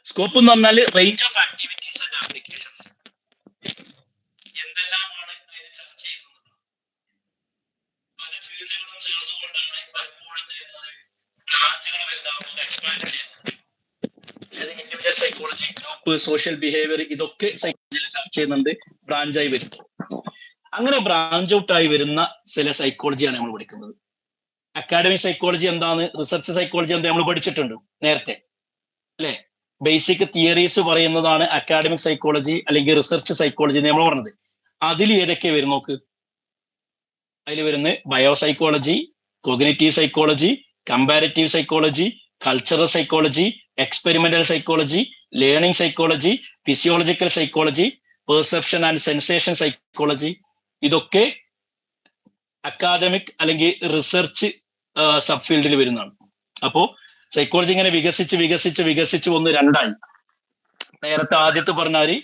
സ്കോപ്പ് എന്ന് പറഞ്ഞാൽ range of activities and applications. എന്തെല്ലാമാണ് അതിൽ ചർച്ച ചെയ്യുന്നത്? പല ഫീൽഡുകളും ചേർന്നുകൊണ്ടാണ് പലപ്പോഴും ബ്രാഞ്ചുകൾ വലുതാവുന്നത്, എക്സ്പാൻഡ് ചെയ്യുന്നത്. Individual psychology, group, social behaviour, ഇതൊക്കെ സൈക്കോളജിയിൽ ചർച്ച ചെയ്യുന്നുണ്ട്. ബ്രാഞ്ചായി വരും. അങ്ങനെ ബ്രാഞ്ച് ഔട്ട് ആയി വരുന്ന ചില സൈക്കോളജിയാണ് നമ്മൾ പഠിക്കുന്നത്. അക്കാഡമിക് സൈക്കോളജി എന്താണ്, റിസർച്ച് സൈക്കോളജി എന്താ നമ്മൾ പഠിച്ചിട്ടുണ്ട് നേരത്തെ, അല്ലെ? ബേസിക് തിയറീസ് പറയുന്നതാണ് അക്കാഡമിക് സൈക്കോളജി അല്ലെങ്കിൽ റിസർച്ച് സൈക്കോളജി നമ്മൾ പറഞ്ഞത്. അതിൽ ഏതൊക്കെ വരും നോക്ക്. അതിൽ വരുന്നത് biopsychology, cognitive psychology, comparative psychology, cultural psychology, experimental psychology, learning psychology, physiological psychology, perception and sensation psychology. ഇതൊക്കെ അക്കാദമിക് അല്ലെങ്കിൽ റിസർച്ച് സബ് ഫീൽഡിൽ വരുന്നതാണ്. അപ്പോ സൈക്കോളജി ഇങ്ങനെ വികസിച്ച് ഒന്ന് രണ്ടായി. നേരത്തെ ആദ്യത്തെ പറഞ്ഞാല്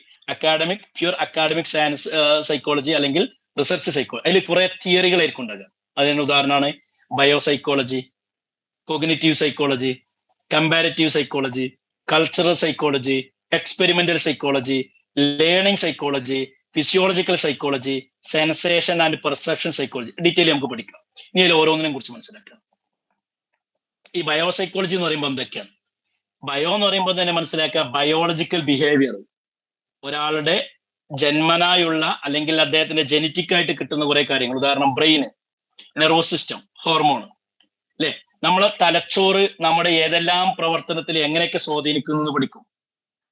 പ്യൂർ അക്കാഡമിക് സയൻസ് സൈക്കോളജി അല്ലെങ്കിൽ റിസർച്ച് സൈക്കോളജി. അതിൽ കുറെ തിയറികളായിരിക്കും ഉണ്ടാകുക. അതിന് ഉദാഹരണമാണ് biopsychology, cognitive psychology, comparative psychology, cultural psychology, experimental psychology, learning psychology, physiological psychology, sensation and perception psychology. Detail നമുക്ക് പഠിക്കാം. ഇനി അതിൽ ഓരോന്നിനെ കുറിച്ച് മനസ്സിലാക്കാം. ഈ ബയോസൈക്കോളജി എന്ന് പറയുമ്പോൾ എന്തൊക്കെയാണ്? ബയോ എന്ന് പറയുമ്പോൾ തന്നെ മനസ്സിലാക്കുക, ബയോളജിക്കൽ ബിഹേവിയർ, ഒരാളുടെ ജന്മനായുള്ള അല്ലെങ്കിൽ അദ്ദേഹത്തിന്റെ ജനറ്റിക് ആയിട്ട് കിട്ടുന്ന കുറെ കാര്യങ്ങൾ. ഉദാഹരണം ബ്രെയിന്, നെർവസ് സിസ്റ്റം, ഹോർമോൺ, അല്ലെ? നമ്മളെ തലച്ചോറ് നമ്മുടെ ഏതെല്ലാം പ്രവർത്തനത്തിൽ എങ്ങനെയൊക്കെ സ്വാധീനിക്കുന്നു എന്ന് പഠിക്കും.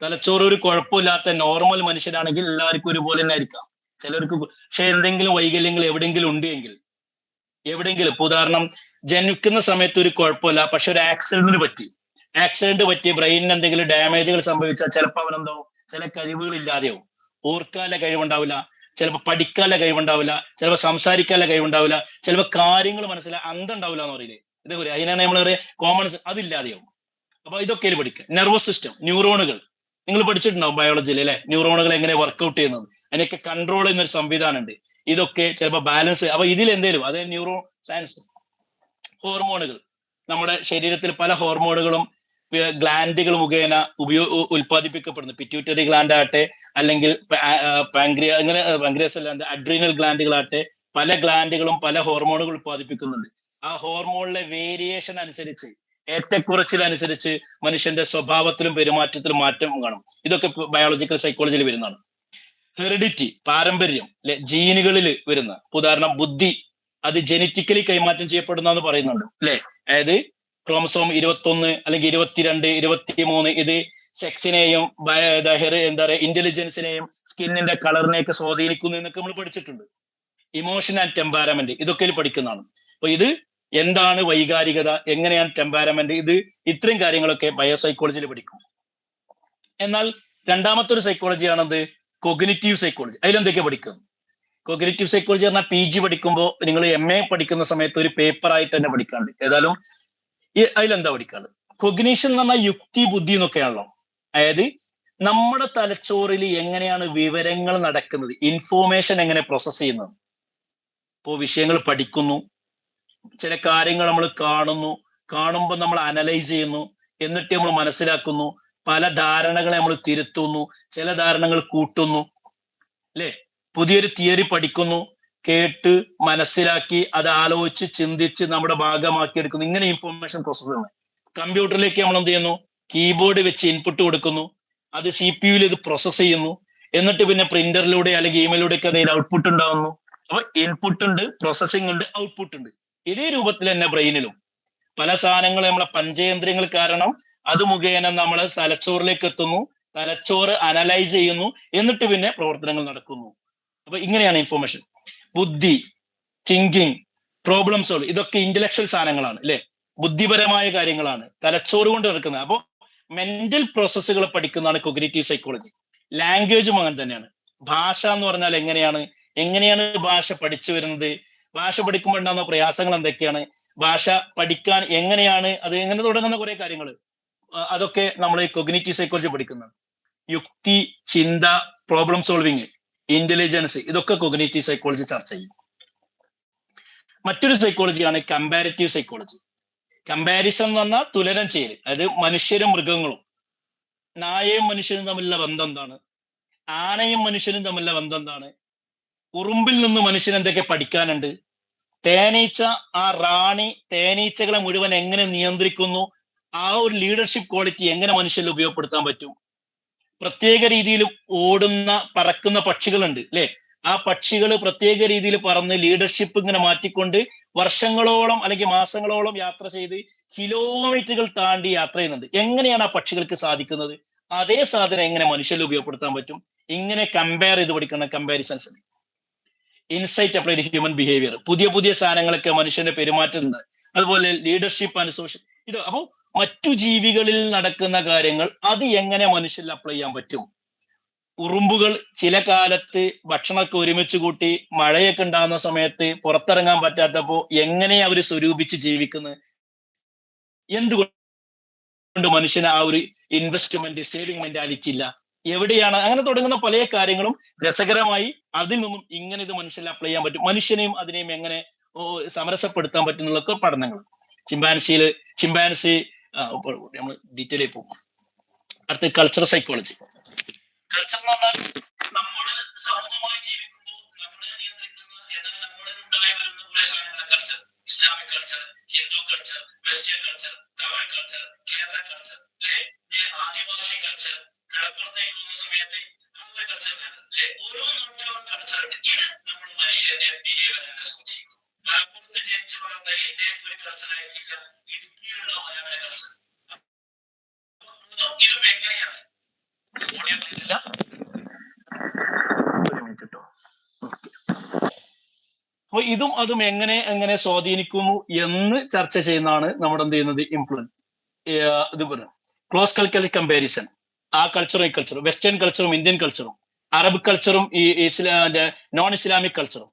തലച്ചോറ് ഒരു കുഴപ്പമില്ലാത്ത നോർമൽ മനുഷ്യരാണെങ്കിൽ എല്ലാവർക്കും ഒരുപോലെ തന്നെ ആയിരിക്കാം. ചിലർക്ക് പക്ഷെ എന്തെങ്കിലും വൈകല്യങ്ങൾ എവിടെയെങ്കിലും ഉണ്ടെങ്കിൽ, ഇപ്പൊ ഉദാഹരണം ജനിക്കുന്ന സമയത്ത് ഒരു കുഴപ്പമില്ല, പക്ഷെ ഒരു ആക്സിഡന്റ് പറ്റി ബ്രെയിനിന് എന്തെങ്കിലും ഡാമേജുകൾ സംഭവിച്ചാൽ ചിലപ്പോൾ അവനെന്താവും, ചില കഴിവുകൾ ഇല്ലാതെയാവും. ഓർക്കാനുള്ള കഴിവുണ്ടാവില്ല, ചിലപ്പോൾ പഠിക്കാനുള്ള കഴിവുണ്ടാവില്ല, ചിലപ്പോൾ സംസാരിക്കാനുള്ള കഴിവുണ്ടാവില്ല, ചിലപ്പോൾ കാര്യങ്ങൾ അന്തണ്ടാവില്ല എന്ന് പറയില്ലേ, ഇതേപോലെ അതിനാണ് നമ്മൾ പറയാ കോമൺ, അതില്ലാതെയാവും. അപ്പൊ ഇതൊക്കെ പഠിക്കുക. നെർവസ് സിസ്റ്റം, ന്യൂറോണുകൾ നിങ്ങൾ പഠിച്ചിട്ടുണ്ടാവും ബയോളജിയിൽ, അല്ലെ? ന്യൂറോണുകൾ എങ്ങനെ വർക്ക്ഔട്ട് ചെയ്യുന്നത്, അതിനൊക്കെ കൺട്രോൾ ചെയ്യുന്ന ഒരു സംവിധാനം ഉണ്ട്. ഇതൊക്കെ ചിലപ്പോൾ ബാലൻസ്. അപ്പൊ ഇതിൽ എന്തേലും, അതായത് ന്യൂറോ സയൻസ്. ഹോർമോണുകൾ, നമ്മുടെ ശരീരത്തിൽ പല ഹോർമോണുകളും ഗ്ലാൻഡുകൾ മുഖേന ഉൽപ്പാദിപ്പിക്കപ്പെടുന്നു. പിറ്റ്യൂട്ടറി ഗ്ലാൻഡ് ആട്ടെ, അല്ലെങ്കിൽ പാങ്ക്രിയാസ് അല്ലാണ്ട് അഡ്രീനൽ ഗ്ലാൻഡുകളാട്ടെ, പല ഗ്ലാൻഡുകളും പല ഹോർമോണുകൾ ഉൽപ്പാദിപ്പിക്കുന്നുണ്ട്. ആ ഹോർമോണിലെ വേരിയേഷൻ അനുസരിച്ച്, ഏറ്റക്കുറച്ചിലനുസരിച്ച് മനുഷ്യന്റെ സ്വഭാവത്തിലും പെരുമാറ്റത്തിലും മാറ്റം കാണും. ഇതൊക്കെ ബയോളജിക്കൽ സൈക്കോളജിയിൽ വരുന്നതാണ്. ഹെറിഡിറ്റി, പാരമ്പര്യം, അല്ലെ? ജീനുകളിൽ വരുന്ന, ഉദാഹരണം ബുദ്ധി, അത് ജനറ്റിക്കലി കൈമാറ്റം ചെയ്യപ്പെടുന്ന പറയുന്നുണ്ട്, അല്ലെ? അതായത് ക്രോമസോം 21 അല്ലെങ്കിൽ 22, 23, ഇത് സെക്സിനെയും എന്താ പറയാ ഇന്റലിജൻസിനെയും സ്കിന്നിന്റെ കളറിനെയൊക്കെ സ്വാധീനിക്കുന്നു എന്നൊക്കെ നമ്മൾ പഠിച്ചിട്ടുണ്ട്. ഇമോഷൻ ആൻഡ് ടെമ്പറാമെന്റ്, ഇതൊക്കെ പഠിക്കുന്നതാണ്. അപ്പൊ ഇത് എന്താണ് വൈകാരികത, എങ്ങനെയാണ് ടെമ്പറാമെന്റ്, ഇത് ഇത്രയും കാര്യങ്ങളൊക്കെ ബയോസൈക്കോളജിയിൽ പഠിക്കും. എന്നാൽ രണ്ടാമത്തെ ഒരു സൈക്കോളജിയാണത് കോഗ്നിറ്റീവ് സൈക്കോളജി. അതിലെന്തൊക്കെ പഠിക്കും? കോഗ്നിറ്റീവ് സൈക്കോളജി പറഞ്ഞാൽ PG പഠിക്കുമ്പോൾ നിങ്ങൾ MA പഠിക്കുന്ന സമയത്ത് ഒരു പേപ്പർ ആയിട്ട് തന്നെ പഠിക്കാണ്ട്. ഏതായാലും അതിലെന്താ പഠിക്കാറ്? കൊഗ്നീഷൻ എന്ന് പറഞ്ഞാൽ യുക്തി ബുദ്ധി എന്നൊക്കെയാണല്ലോ. അതായത് നമ്മുടെ തലച്ചോറിൽ എങ്ങനെയാണ് വിവരങ്ങൾ നടക്കുന്നത്, ഇൻഫോർമേഷൻ എങ്ങനെ പ്രോസസ് ചെയ്യുന്നത്. ഇപ്പോൾ വിഷയങ്ങൾ പഠിക്കുന്നു, ചില കാര്യങ്ങൾ നമ്മൾ കാണുമ്പോൾ നമ്മൾ അനലൈസ് ചെയ്യുന്നു, എന്നിട്ട് നമ്മൾ മനസ്സിലാക്കുന്നു, പല ധാരണകളെ നമ്മൾ തിരുത്തുന്നു, ചില ധാരണകൾ കൂട്ടുന്നു, അല്ലെ? പുതിയൊരു തിയറി പഠിക്കുന്നു, കേട്ട് മനസ്സിലാക്കി അത് ആലോചിച്ച് ചിന്തിച്ച് നമ്മുടെ ഭാഗമാക്കി എടുക്കുന്നു. ഇങ്ങനെ ഇൻഫോർമേഷൻ പ്രോസസ് ആണ്. കമ്പ്യൂട്ടറിലേക്ക് നമ്മൾ എന്ത് ചെയ്യുന്നു, കീബോർഡ് വെച്ച് ഇൻപുട്ട് കൊടുക്കുന്നു, അത് CPU-ൽ ഇത് പ്രോസസ് ചെയ്യുന്നു, എന്നിട്ട് പിന്നെ പ്രിന്ററിലൂടെ അല്ലെങ്കിൽ ഇമെയിലൂടെ ഒക്കെ അതിൽ ഔട്ട്പുട്ട് ഉണ്ടാവുന്നു. അപ്പൊ ഇൻപുട്ട് ഉണ്ട്, പ്രോസസ്സിംഗ് ഉണ്ട്, ഔട്ട്പുട്ട് ഉണ്ട്. ഇതേ രൂപത്തിൽ തന്നെ ബ്രെയിനിലും പല സാധനങ്ങൾ നമ്മളെ പഞ്ചേന്ദ്രിയങ്ങൾ കാരണം അത് മുഖേന നമ്മളെ തലച്ചോറിലേക്ക് എത്തുന്നു, തലച്ചോറ് അനലൈസ് ചെയ്യുന്നു, എന്നിട്ട് പിന്നെ പ്രവർത്തനങ്ങൾ നടക്കുന്നു. അപ്പൊ ഇങ്ങനെയാണ് ഇൻഫോർമേഷൻ. ബുദ്ധി, തിങ്കിങ്, പ്രോബ്ലം സോൾവ്, ഇതൊക്കെ ഇന്റലക്ച്വൽ സാധനങ്ങളാണ്, അല്ലെ? ബുദ്ധിപരമായ കാര്യങ്ങളാണ്, തലച്ചോറ് കൊണ്ട് നടക്കുന്നത്. അപ്പോൾ മെന്റൽ പ്രോസസ്സുകൾ പഠിക്കുന്നതാണ് കൊഗ്നിറ്റീവ് സൈക്കോളജി. ലാംഗ്വേജും അങ്ങനെ തന്നെയാണ്. ഭാഷ എന്ന് പറഞ്ഞാൽ എങ്ങനെയാണ് ഭാഷ പഠിച്ചു വരുന്നത്, ഭാഷ പഠിക്കുമ്പോൾ ഉണ്ടാകുന്ന പ്രയാസങ്ങൾ എന്തൊക്കെയാണ്, ഭാഷ പഠിക്കാൻ എങ്ങനെയാണ്, അത് എങ്ങനെ തുടങ്ങുന്ന കുറെ കാര്യങ്ങൾ, അതൊക്കെ നമ്മൾ ഈ കൊഗ്നിറ്റീവ് സൈക്കോളജി പഠിക്കുന്നതാണ്. യുക്തി, ചിന്ത, പ്രോബ്ലം സോൾവിങ്, ഇന്റലിജൻസ്, ഇതൊക്കെ കൊഗ്നിറ്റീവ് സൈക്കോളജി ചർച്ച ചെയ്യും. മറ്റൊരു സൈക്കോളജിയാണ് കമ്പാരിറ്റീവ് സൈക്കോളജി. കമ്പാരിസൺ എന്ന് പറഞ്ഞാൽ തുലനം ചെയ്യൽ. അതായത് മനുഷ്യരും മൃഗങ്ങളും, നായയും മനുഷ്യനും തമ്മിലുള്ള ബന്ധം എന്താണ്, ആനയും മനുഷ്യനും തമ്മിലുള്ള ബന്ധം എന്താണ്, ഉറുമ്പിൽ നിന്ന് മനുഷ്യൻ എന്തൊക്കെ പഠിക്കാനുണ്ട്, തേനീച്ച, ആ റാണി തേനീച്ചകളെ മുഴുവൻ എങ്ങനെ നിയന്ത്രിക്കുന്നു, ആ ഒരു ലീഡർഷിപ്പ് ക്വാളിറ്റി എങ്ങനെ മനുഷ്യരിൽ ഉപയോഗപ്പെടുത്താൻ പറ്റും. പ്രത്യേക രീതിയിൽ ഓടുന്ന പറക്കുന്ന പക്ഷികളുണ്ട്, അല്ലെ? ആ പക്ഷികൾ പ്രത്യേക രീതിയിൽ പറന്ന് ലീഡർഷിപ്പ് ഇങ്ങനെ മാറ്റിക്കൊണ്ട് വർഷങ്ങളോളം അല്ലെങ്കിൽ മാസങ്ങളോളം യാത്ര ചെയ്ത് കിലോമീറ്ററുകൾ താണ്ടി യാത്ര ചെയ്യുന്നുണ്ട്. എങ്ങനെയാണ് ആ പക്ഷികൾക്ക് സാധിക്കുന്നത്? അതേ സാധനം എങ്ങനെ മനുഷ്യരിൽ ഉപയോഗപ്പെടുത്താൻ പറ്റും? ഇങ്ങനെ കമ്പയർ ചെയ്ത് പഠിക്കുന്ന comparisons. Insight applied human behaviour, പുതിയ സാധനങ്ങളൊക്കെ മനുഷ്യന്റെ പെരുമാറ്റമുണ്ട്. അതുപോലെ ലീഡർഷിപ്പ് ആൻഡ് സോഷ്യൽ, ഇത് അപ്പോൾ മറ്റു ജീവികളിൽ നടക്കുന്ന കാര്യങ്ങൾ അത് എങ്ങനെ മനുഷ്യരിൽ അപ്ലൈ ചെയ്യാൻ പറ്റും. ഉറുമ്പുകൾ ചില കാലത്ത് ഭക്ഷണമൊക്കെ ഒരുമിച്ച് കൂട്ടി മഴയൊക്കെ ഉണ്ടാകുന്ന സമയത്ത് പുറത്തിറങ്ങാൻ പറ്റാത്തപ്പോ എങ്ങനെ അവർ സ്വരൂപിച്ച് ജീവിക്കുന്നത്, എന്തുകൊണ്ട് മനുഷ്യന് ആ ഒരു ഇൻവെസ്റ്റ്മെന്റ് സേവിങ് മെന്റാലിറ്റി ഇല്ല, എവിടെയാണ്, അങ്ങനെ തുടങ്ങുന്ന പല കാര്യങ്ങളും രസകരമായി അതിൽ നിന്നും ഇങ്ങനെ ഇത് മനുഷ്യരിൽ അപ്ലൈ ചെയ്യാൻ പറ്റും, മനുഷ്യനെയും അതിനെയും എങ്ങനെ സമരസപ്പെടുത്താൻ പറ്റുന്നതൊക്കെ പഠനങ്ങൾ. ചിമ്പാൻസി നമ്മൾ ഡീറ്റെയിൽ ആയി പോകും. അടുത്ത കൾച്ചറൽ സൈക്കോളജി. കൾച്ചർ എന്ന് പറഞ്ഞാൽ നമ്മുടെ സമൂഹമായി ജീവിക്കുമ്പോൾ നമ്മളെ നിയന്ത്രിക്കുന്ന, എന്നാൽ നമ്മളിൽ ഉണ്ടായി വരുന്ന കുറെ സാധനങ്ങൾ. Culture, Islamic culture, Hindu culture, western culture, Tamil culture, Kerala culture, അല്ലെ? ആദിവാസി കൾച്ചർ, കടപ്പുറത്തേക്ക് പോകുന്ന സമയത്ത് നമ്മുടെ കൾച്ചർ, അല്ലെ? ഓരോ നാട്ടിലും കൾച്ചർ ഉണ്ട്. ഇത് നമ്മൾ മനുഷ്യന്റെ ബിഹേവിയറിനെ സ്വാധീനിക്കും. മലപ്പുറത്ത് ജനിച്ചു വളർന്ന എന്റെ ഒരു കൾച്ചർ ആയിരിക്കില്ല ഇടുക്കിയിലുള്ള മലയാള കൾച്ചർ. ഇതും എങ്ങനെയാണ് അപ്പൊ ഇതും അതും എങ്ങനെ സ്വാധീനിക്കുന്നു എന്ന് ചർച്ച ചെയ്യുന്നതാണ് നമ്മുടെ എന്ത് ചെയ്യുന്നത് ഇംപ്ലുവൻസ്. ഇത് പറയുന്നത് ക്ലോസ് കൾച്ചറൽ കമ്പാരിസൺ. ആ കൾച്ചറും ഈ കൾച്ചറും, വെസ്റ്റേൺ കൾച്ചറും ഇന്ത്യൻ കൾച്ചറും, അറബ് കൾച്ചറും ഈ നോൺ ഇസ്ലാമിക് കൾച്ചറും.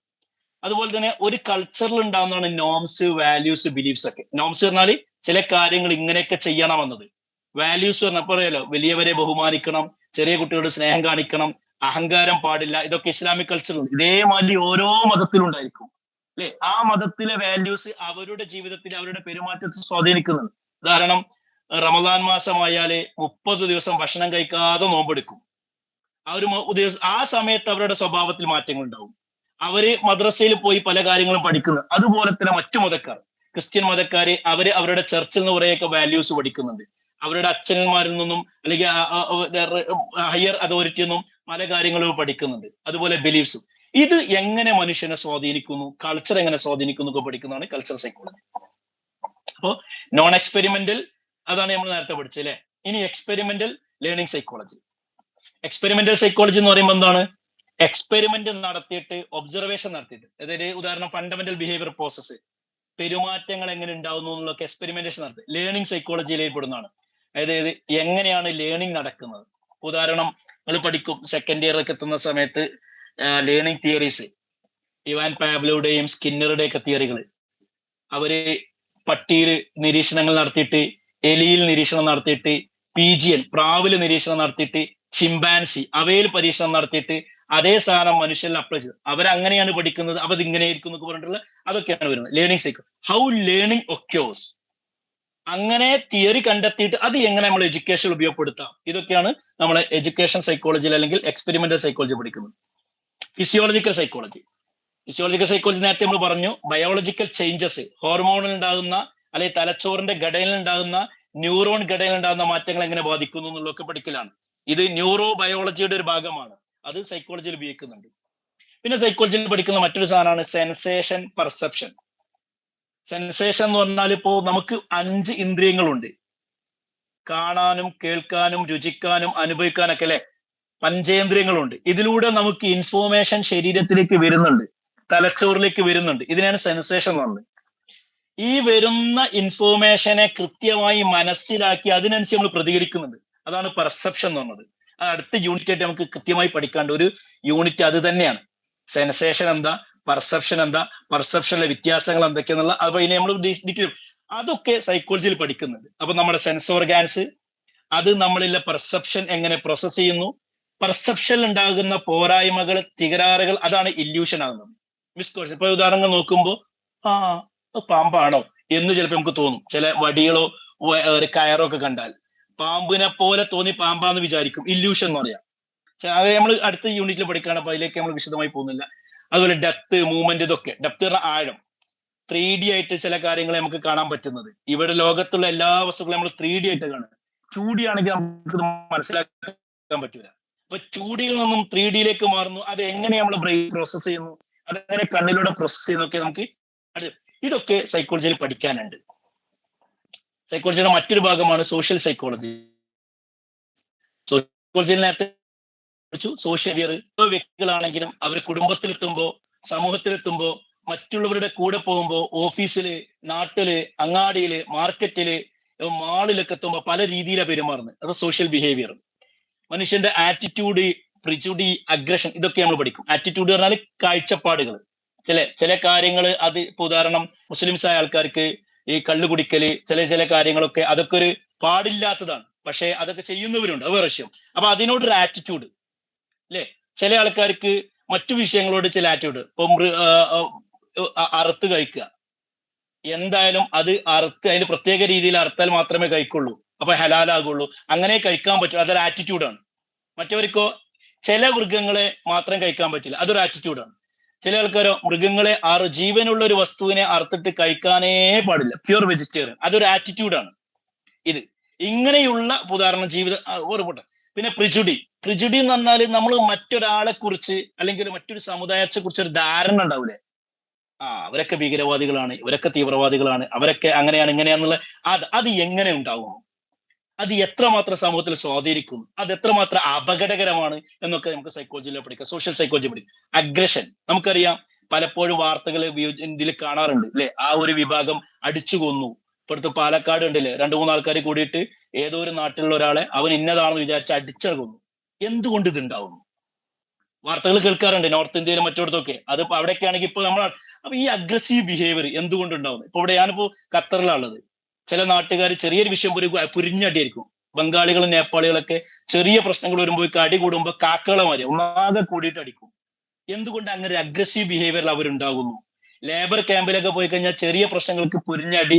അതുപോലെ തന്നെ ഒരു കൾച്ചറിൽ ഉണ്ടാകുന്നതാണ് നോംസ്, വാല്യൂസ്, ബിലീഫ്സ് ഒക്കെ. നോംസ് പറഞ്ഞാൽ ചില കാര്യങ്ങൾ ഇങ്ങനെയൊക്കെ ചെയ്യണമെന്നത്. വാല്യൂസ് പറഞ്ഞപ്പോൾ അറിയാലോ, വലിയവരെ ബഹുമാനിക്കണം, ചെറിയ കുട്ടികളോട് സ്നേഹം കാണിക്കണം, അഹങ്കാരം പാടില്ല, ഇതൊക്കെ ഇസ്ലാമിക് കൾച്ചറുണ്ട്. ഇതേമാതിരി ഓരോ മതത്തിലുണ്ടായിരിക്കും, അല്ലെ? ആ മതത്തിലെ വാല്യൂസ് അവരുടെ ജീവിതത്തിൽ, അവരുടെ പെരുമാറ്റത്തിൽ സ്വാധീനിക്കുന്നുണ്ട്. ഉദാഹരണം, റമദാൻ മാസമായാല് 30 ദിവസം ഭക്ഷണം കഴിക്കാതെ നോമ്പെടുക്കും. ആ സമയത്ത് അവരുടെ സ്വഭാവത്തിൽ മാറ്റങ്ങൾ ഉണ്ടാവും. അവര് മദ്രസയിൽ പോയി പല കാര്യങ്ങളും പഠിക്കുന്നു. അതുപോലെ തന്നെ മറ്റു മതക്കാർ, ക്രിസ്ത്യൻ മതക്കാര്, അവര് അവരുടെ ചർച്ചിൽ നിന്ന് കുറേയൊക്കെ വാല്യൂസ് പഠിക്കുന്നുണ്ട്. അവരുടെ അച്ഛന്മാരിൽ നിന്നും അല്ലെങ്കിൽ ഹയർ അതോറിറ്റിയിൽ നിന്നും പല കാര്യങ്ങളും പഠിക്കുന്നുണ്ട്. അതുപോലെ ബിലീഫ്സും. ഇത് എങ്ങനെ മനുഷ്യനെ സ്വാധീനിക്കുന്നു, കൾച്ചർ എങ്ങനെ സ്വാധീനിക്കുന്നു ഒക്കെ പഠിക്കുന്നതാണ് കൾച്ചർ സൈക്കോളജി. അപ്പോ നോൺ എക്സ്പെരിമെന്റൽ, അതാണ് നമ്മൾ നേരത്തെ പഠിച്ചത്, അല്ലെ? ഇനി experimental learning psychology. Experimental psychology എന്ന് പറയുമ്പോൾ എന്താണ്? എക്സ്പെരിമെന്റ് നടത്തിയിട്ട്, ഒബ്സർവേഷൻ നടത്തിയിട്ട്, അതായത് ഉദാഹരണം ഫണ്ടമെന്റൽ ബിഹേവിയർ പ്രോസസ്, പെരുമാറ്റങ്ങൾ എങ്ങനെ ഉണ്ടാവുന്നു എന്നുള്ളതൊക്കെ എക്സ്പെരിമെന്റേഷൻ നടത്തി ലേണിംഗ് സൈക്കോളജിയിലേക്ക് പെടുന്നതാണ്. അതായത് എങ്ങനെയാണ് ലേണിംഗ് നടക്കുന്നത്. ഉദാഹരണം, നിങ്ങൾ പഠിക്കും സെക്കൻഡ് ഇയർ ഒക്കെ എത്തുന്ന സമയത്ത് ലേണിംഗ് തിയറീസ്, ഇവാൻ പാബ്ലോയുടെയും സ്കിന്നറുടെയും ഒക്കെ തിയറികൾ. അവര് പട്ടിയിൽ നിരീക്ഷണങ്ങൾ നടത്തിയിട്ട് എലിയിൽ നിരീക്ഷണം നടത്തിയിട്ട്, പീജിയൻ പ്രാവിൽ നിരീക്ഷണം നടത്തിയിട്ട്, ചിമ്പാൻസി അവയിൽ പരീക്ഷണം നടത്തിയിട്ട് അതേ സാധനം മനുഷ്യരിൽ അപ്ലൈ ചെയ്തു. അവരങ്ങനെയാണ് പഠിക്കുന്നത്, അപ്പൊ ഇത് ഇങ്ങനെ ആയിരിക്കും എന്നൊക്കെ പറഞ്ഞിട്ടുള്ള അതൊക്കെയാണ് വരുന്നത് ലേണിംഗ് സൈക്കിൾ. ഹൗ ലേണിംഗ് ഒക്യോസ്, അങ്ങനെ തിയറി കണ്ടെത്തിയിട്ട് അത് എങ്ങനെ നമ്മൾ എഡ്യൂക്കേഷൻ ഉപയോഗപ്പെടുത്താം, ഇതൊക്കെയാണ് നമ്മൾ എഡ്യൂക്കേഷൻ സൈക്കോളജിയിൽ അല്ലെങ്കിൽ എക്സ്പെരിമെന്റൽ സൈക്കോളജി പഠിക്കുന്നത്. Physiological psychology. ഫിസിയോളജിക്കൽ സൈക്കോളജി നേരത്തെ നമ്മൾ പറഞ്ഞു, ബയോളജിക്കൽ ചേഞ്ചസ്, ഹോർമോണിൽ ഉണ്ടാകുന്ന അല്ലെങ്കിൽ തലച്ചോറിന്റെ ഘടനയിൽ ഉണ്ടാകുന്ന ന്യൂറോൺ ഘടനയിൽ ഉണ്ടാകുന്ന മാറ്റങ്ങൾ എങ്ങനെ ബാധിക്കുന്നു എന്നുള്ളതൊക്കെ പഠിക്കലാണ്. ഇത് ന്യൂറോ ബയോളജിയുടെ ഒരു ഭാഗമാണ്, അത് സൈക്കോളജിയിൽ ഉപയോഗിക്കുന്നുണ്ട്. പിന്നെ സൈക്കോളജിയിൽ പഠിക്കുന്ന മറ്റൊരു സാധനമാണ് സെൻസേഷൻ പെർസെപ്ഷൻ. സെൻസേഷൻ എന്ന് പറഞ്ഞാൽ ഇപ്പോ നമുക്ക് 5 ഇന്ദ്രിയങ്ങളുണ്ട്, കാണാനും കേൾക്കാനും രുചിക്കാനും അനുഭവിക്കാനൊക്കെ അല്ലെ, പഞ്ചേന്ദ്രിയങ്ങളുണ്ട്. ഇതിലൂടെ നമുക്ക് ഇൻഫോർമേഷൻ ശരീരത്തിലേക്ക് വരുന്നുണ്ട്, തലച്ചോറിലേക്ക് വരുന്നുണ്ട്. ഇതിനാണ് സെൻസേഷൻ എന്ന് പറയുന്നത്. ഈ വരുന്ന ഇൻഫോർമേഷനെ കൃത്യമായി മനസ്സിലാക്കി അതിനനുസരിച്ച് നമ്മൾ പ്രതികരിക്കുന്നുണ്ട്, അതാണ് പെർസെപ്ഷൻ എന്ന് പറയുന്നത്. അത് അടുത്ത യൂണിറ്റ് ആയിട്ട് നമുക്ക് കൃത്യമായി പഠിക്കാണ്ട് ഒരു യൂണിറ്റ് അത് തന്നെയാണ്. സെൻസേഷൻ എന്താ, പെർസെപ്ഷൻ എന്താ, പെർസെപ്ഷനിലെ വ്യത്യാസങ്ങൾ എന്തൊക്കെയെന്നുള്ള അപ്പൊ ഇനി നമ്മൾ ഡീറ്റെയിൽ അതൊക്കെ സൈക്കോളജിയിൽ പഠിക്കുന്നുണ്ട്. അപ്പൊ നമ്മുടെ സെൻസ് ഓർഗാൻസ് അത് നമ്മളിലെ പെർസെപ്ഷൻ എങ്ങനെ പ്രോസസ് ചെയ്യുന്നു, പെർസെപ്ഷനിൽ ഉണ്ടാകുന്ന പോരായ്മകൾ, തികരാറുകൾ, അതാണ് ഇല്യൂഷൻ ആകുന്നത്, മിസ്കോൺസെപ്ഷൻ. ഇപ്പൊ ഉദാഹരണം നോക്കുമ്പോൾ പാമ്പാണോ എന്ന് ചിലപ്പോൾ നമുക്ക് തോന്നും. ചില വടികളോ ഒരു കയറോ ഒക്കെ കണ്ടാൽ പാമ്പിനെ പോലെ തോന്നി പാമ്പാന്ന് വിചാരിക്കും, ഇല്യൂഷൻ എന്ന് പറയാം. അത് നമ്മൾ അടുത്ത യൂണിറ്റിൽ പഠിക്കുകയാണ്, അപ്പൊ അതിലേക്ക് നമ്മൾ വിശദമായി പോകുന്നില്ല. അതുപോലെ ഡെപ്ത്, മൂവ്മെന്റ്, ഇതൊക്കെ ഡെപ്ത് പറഞ്ഞ ആഴം, 3D ആയിട്ട് ചില കാര്യങ്ങളെ നമുക്ക് കാണാൻ പറ്റുന്നത്. ഇവിടെ ലോകത്തുള്ള എല്ലാ വസ്തുക്കളും നമ്മൾ 3D ആയിട്ട് കാണുക. 2D ആണെങ്കിൽ നമുക്ക് മനസ്സിലാക്കാൻ പറ്റൂല. അപ്പൊ 2Dയിൽ നിന്നും 3Dയിലേക്ക് മാറുന്നു. അത് എങ്ങനെ നമ്മൾ ബ്രെയിൻ പ്രോസസ് ചെയ്യുന്നു, അതെങ്ങനെ കണ്ണിലൂടെ പ്രോസസ് ചെയ്യുന്നൊക്കെ നമുക്ക് ഇതൊക്കെ സൈക്കോളജിയിൽ പഠിക്കാനുണ്ട്. സൈക്കോളജിയുടെ മറ്റൊരു ഭാഗമാണ് സോഷ്യൽ സൈക്കോളജി. സൈക്കോളജിയിൽ നേരത്തെ സോഷ്യൽ വ്യക്തികളാണെങ്കിലും അവർ കുടുംബത്തിലെത്തുമ്പോൾ, സമൂഹത്തിലെത്തുമ്പോൾ, മറ്റുള്ളവരുടെ കൂടെ പോകുമ്പോൾ, ഓഫീസില്, നാട്ടില്, അങ്ങാടിയില്, മാർക്കറ്റില്, മാളിലൊക്കെ എത്തുമ്പോൾ പല രീതിയിലാണ് പെരുമാറുന്നത്. അത് സോഷ്യൽ ബിഹേവിയർ. മനുഷ്യന്റെ ആറ്റിറ്റ്യൂഡ്, പ്രിജുഡി, അഗ്രഷൻ, ഇതൊക്കെ നമ്മൾ പഠിക്കും. ആറ്റിറ്റ്യൂഡ് പറഞ്ഞാൽ കാഴ്ചപ്പാടുകൾ, ചില കാര്യങ്ങൾ. അത് ഇപ്പൊ ഉദാഹരണം മുസ്ലിംസ് ആയ ആൾക്കാർക്ക് ഈ കള്ളു കുടിക്കല്, ചില കാര്യങ്ങളൊക്കെ അതൊക്കെ ഒരു പാടില്ലാത്തതാണ്, പക്ഷെ അതൊക്കെ ചെയ്യുന്നവരുണ്ട്, അത് വേറെ വിഷയം. അപ്പൊ അതിനോടൊരു ആറ്റിറ്റ്യൂഡ് അല്ലെ. ചില ആൾക്കാർക്ക് മറ്റു വിഷയങ്ങളോട് ചില ആറ്റിറ്റ്യൂഡ്. ഇപ്പൊ അറുത്ത് കഴിക്കുക, എന്തായാലും അത് അറുത്ത് അതിന് പ്രത്യേക രീതിയിൽ അറുത്താൽ മാത്രമേ കഴിക്കുള്ളൂ, അപ്പൊ ഹലാലാകുള്ളൂ, അങ്ങനെ കഴിക്കാൻ പറ്റും, അതൊരു ആറ്റിറ്റ്യൂഡാണ്. മറ്റവർക്കോ ചില മൃഗങ്ങളെ മാത്രം കഴിക്കാൻ പറ്റില്ല, അതൊരു ആറ്റിറ്റ്യൂഡാണ്. ചില ആൾക്കാരോ മൃഗങ്ങളെ ജീവനുള്ള ഒരു വസ്തുവിനെ അറുത്തിട്ട് കഴിക്കാനേ പാടില്ല, പ്യുവർ വെജിറ്റേറിയൻ, അതൊരു ആറ്റിറ്റ്യൂഡാണ്. ഇത് ഇങ്ങനെയുള്ള ഉദാഹരണം ഓർമ്മ. പിന്നെ പ്രിജുഡി എന്ന് പറഞ്ഞാൽ നമ്മൾ മറ്റൊരാളെ കുറിച്ച് അല്ലെങ്കിൽ മറ്റൊരു സമുദായത്തെ കുറിച്ച് ഒരു ധാരണ ഉണ്ടാവില്ലേ, അവരൊക്കെ ഭീകരവാദികളാണ്, ഇവരൊക്കെ തീവ്രവാദികളാണ്, അവരൊക്കെ അങ്ങനെയാണ് ഇങ്ങനെയാന്നുള്ള അത് എങ്ങനെ ഉണ്ടാവും, അത് എത്രമാത്രം സമൂഹത്തിൽ സ്വാധീനിക്കും, അത് എത്രമാത്രം അപകടകരമാണ് എന്നൊക്കെ നമുക്ക് സൈക്കോളജിയിൽ പഠിക്കാം, സോഷ്യൽ സൈക്കോളജി പഠിക്കും. അഗ്രഷൻ നമുക്കറിയാം, പലപ്പോഴും വാർത്തകൾ ഇതിൽ കാണാറുണ്ട് അല്ലെ, ആ ഒരു വിഭാഗം അടിച്ചു കൊന്നു. ഇപ്പോഴത്തെ പാലക്കാട് ഉണ്ടല്ലേ, 2-3 ആൾക്കാർ കൂടിയിട്ട് ഏതോ ഒരു നാട്ടിലുള്ള ഒരാളെ അവൻ ഇന്നതാണെന്ന് വിചാരിച്ച് അടിച്ചു കൊന്നു. എന്തുകൊണ്ട് ഇത് ഉണ്ടാവുന്നു? വാർത്തകൾ കേൾക്കാറുണ്ട് നോർത്ത് ഇന്ത്യയിലും മറ്റോടത്തൊക്കെ. അത് അവിടെയൊക്കെ ആണെങ്കിൽ ഇപ്പൊ നമ്മൾ അപ്പൊ ഈ അഗ്രസീവ് ബിഹേവിയർ എന്തുകൊണ്ടുണ്ടാവുന്നത്? ഇപ്പൊ ഇവിടെ ഞാനിപ്പോ ഖത്തറിലാണുള്ളത്. ചില നാട്ടുകാർ ചെറിയൊരു വിഷയം ഒരു പുരിഞ്ഞടിയായിരിക്കും. ബംഗാളികളും നേപ്പാളികളൊക്കെ ചെറിയ പ്രശ്നങ്ങൾ വരുമ്പോൾ അടി കൂടുമ്പോൾ കാക്കകളെ മാറി ഒന്നാകെ കൂടിയിട്ട് അടിക്കും. എന്തുകൊണ്ട് അങ്ങനെ ഒരു അഗ്രസീവ് ബിഹേവിയറിൽ അവരുണ്ടാകുന്നു? ലേബർ ക്യാമ്പിലൊക്കെ പോയി കഴിഞ്ഞാൽ ചെറിയ പ്രശ്നങ്ങൾക്ക് പുരിഞ്ഞടി,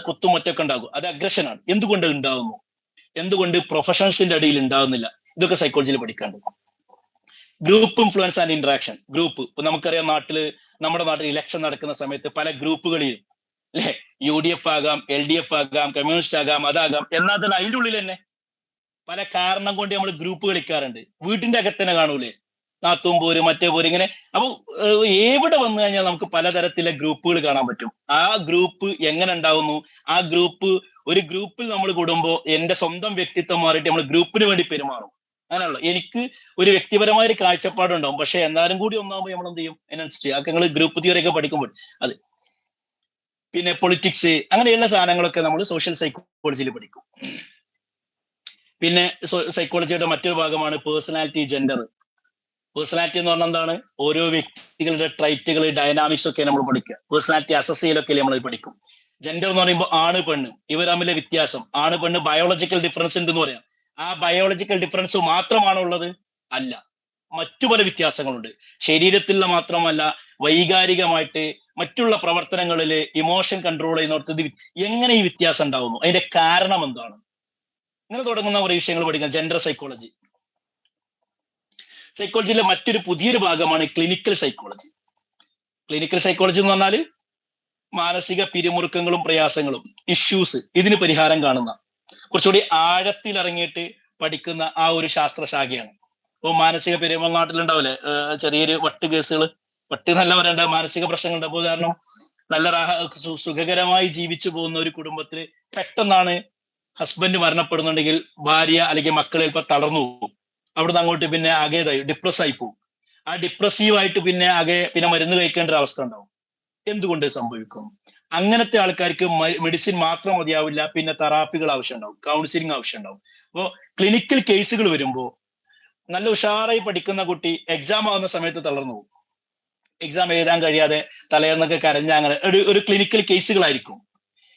കുത്തുമൊറ്റൊക്കെ ഉണ്ടാകും, അത് അഗ്രഷനാണ്. എന്തുകൊണ്ട് ഉണ്ടാകുന്നു? എന്തുകൊണ്ട് പ്രൊഫഷണൽസിന്റെ അടിയിൽ ഉണ്ടാകുന്നില്ല? ഇതൊക്കെ സൈക്കോളജിയിൽ പഠിക്കാണ്ട്. Group influence and interaction. Group ഇപ്പൊ നമുക്കറിയാം, നമ്മുടെ നാട്ടിൽ ഇലക്ഷൻ നടക്കുന്ന സമയത്ത് പല ഗ്രൂപ്പുകളിലും അല്ലെ, UDF ആകാം, LDF ആകാം, കമ്മ്യൂണിസ്റ്റ് ആകാം, അതാകാം. എന്നാൽ തന്നെ അതിൻ്റെ ഉള്ളിൽ തന്നെ പല കാരണം കൊണ്ട് നമ്മൾ ഗ്രൂപ്പ് കളിക്കാറുണ്ട്. വീട്ടിന്റെ അകത്ത് തന്നെ കാണൂലേ, നാത്തും പോര്, മറ്റേ പോര്, ഇങ്ങനെ. അപ്പൊ എവിടെ വന്നു കഴിഞ്ഞാൽ നമുക്ക് പലതരത്തിലെ ഗ്രൂപ്പുകൾ കാണാൻ പറ്റും. ആ ഗ്രൂപ്പ് എങ്ങനെ ഉണ്ടാവുന്നു? ആ ഒരു ഗ്രൂപ്പിൽ നമ്മൾ കൂടുമ്പോൾ എന്റെ സ്വന്തം വ്യക്തിത്വം മാറിയിട്ട് നമ്മൾ ഗ്രൂപ്പിന് വേണ്ടി പെരുമാറും. അങ്ങനെയുള്ള എനിക്ക് ഒരു വ്യക്തിപരമായ ഒരു കാഴ്ചപ്പാടുണ്ടാവും, പക്ഷെ എന്നാലും കൂടി ഒന്നാകുമ്പോൾ നമ്മൾ എന്ത് ചെയ്യും, അതിനനുസരിച്ച് അതൊക്കെ നിങ്ങൾ ഗ്രൂപ്പ് തിയറി ഒക്കെ പഠിക്കുമ്പോൾ അത്. പിന്നെ പൊളിറ്റിക്സ്, അങ്ങനെയുള്ള സാധനങ്ങളൊക്കെ നമ്മൾ സോഷ്യൽ സൈക്കോളജിയിൽ പഠിക്കും. പിന്നെ സൈക്കോളജിയുടെ മറ്റൊരു ഭാഗമാണ് പേഴ്സണാലിറ്റി, ജെൻഡർ. പേഴ്സണാലിറ്റി എന്ന് പറഞ്ഞാൽ എന്താണ്? ഓരോ വ്യക്തികളുടെ ട്രൈറ്റുകൾ, ഡൈനാമിക്സ് ഒക്കെ നമ്മൾ പഠിക്കുക. പേഴ്സണാലിറ്റി അസസ് ചെയ്യലൊക്കെ നമ്മൾ പഠിക്കും. ജെൻഡർ എന്ന് പറയുമ്പോൾ ആണ് പെണ്ണ് ഇവർ തമ്മിലെ വ്യത്യാസം, ആണ് പെണ്ണ് ബയോളജിക്കൽ ഡിഫറൻസ് ഉണ്ടെന്ന് പറയാം. ആ ബയോളജിക്കൽ ഡിഫറൻസ് മാത്രമാണോ ഉള്ളത്? അല്ല, മറ്റു പല വ്യത്യാസങ്ങളുണ്ട്. ശരീരത്തിലുള്ള മാത്രമല്ല, വൈകാരികമായിട്ട് മറ്റുള്ള പ്രവർത്തനങ്ങളിൽ ഇമോഷൻ കൺട്രോൾ ചെയ്യുന്നിടത്ത് എങ്ങനെ ഈ വ്യത്യാസം ഉണ്ടാവുന്നു, അതിന്റെ കാരണം എന്താണ്, ഇങ്ങനെ തുടങ്ങുന്ന കുറെ വിഷയങ്ങൾ പഠിക്കാം. Gender psychology. സൈക്കോളജിയിലെ മറ്റൊരു പുതിയൊരു ഭാഗമാണ് ക്ലിനിക്കൽ സൈക്കോളജി. ക്ലിനിക്കൽ സൈക്കോളജി എന്ന് പറഞ്ഞാൽ മാനസിക പിരിമുറുക്കങ്ങളും പ്രയാസങ്ങളും, ഇഷ്യൂസ്, ഇതിന് പരിഹാരം കാണുന്ന, കുറച്ചുകൂടി ആഴത്തിൽ ഇറങ്ങിയിട്ട് പഠിക്കുന്ന ആ ഒരു ശാസ്ത്രശാഖയാണ്. ഇപ്പൊ മാനസിക പിരിമുറുക്കം നാട്ടിലുണ്ടാവില്ലേ, ചെറിയൊരു വട്ട് കേസുകൾ, വട്ട് നല്ല പറയേണ്ട മാനസിക പ്രശ്നങ്ങളുണ്ട്. അപ്പൊ ഉദാഹരണം, നല്ല സുഖകരമായി ജീവിച്ചു പോകുന്ന ഒരു കുടുംബത്തിൽ പെട്ടെന്നാണ് ഹസ്ബൻഡ് മരണപ്പെടുന്നുണ്ടെങ്കിൽ ഭാര്യ അല്ലെങ്കിൽ മക്കൾ ചിലപ്പോൾ തളർന്നു പോകും. അവിടുന്ന് അങ്ങോട്ട് പിന്നെ ആകേതായി ഡിപ്രസ് ആയി പോകും. ആ ഡിപ്രസീവായിട്ട് പിന്നെ പിന്നെ മരുന്ന് കഴിക്കേണ്ട ഒരു അവസ്ഥ ഉണ്ടാവും. എന്തുകൊണ്ട് സംഭവിക്കും? അങ്ങനത്തെ ആൾക്കാർക്ക് മെഡിസിൻ മാത്രം മതിയാവില്ല, പിന്നെ തെറാപ്പികൾ ആവശ്യമുണ്ടാവും, കൗൺസിലിംഗ് ആവശ്യമുണ്ടാവും. അപ്പോൾ ക്ലിനിക്കൽ കേസുകൾ വരുമ്പോൾ നല്ല ഉഷാറായി പഠിക്കുന്ന കുട്ടി എക്സാം ആവുന്ന സമയത്ത് തളർന്നു പോകും. എക്സാം എഴുതാൻ കഴിയാതെ തലേന്നൊക്കെ കരഞ്ഞ അങ്ങനെ ഒരു ക്ലിനിക്കൽ കേസുകളായിരിക്കും.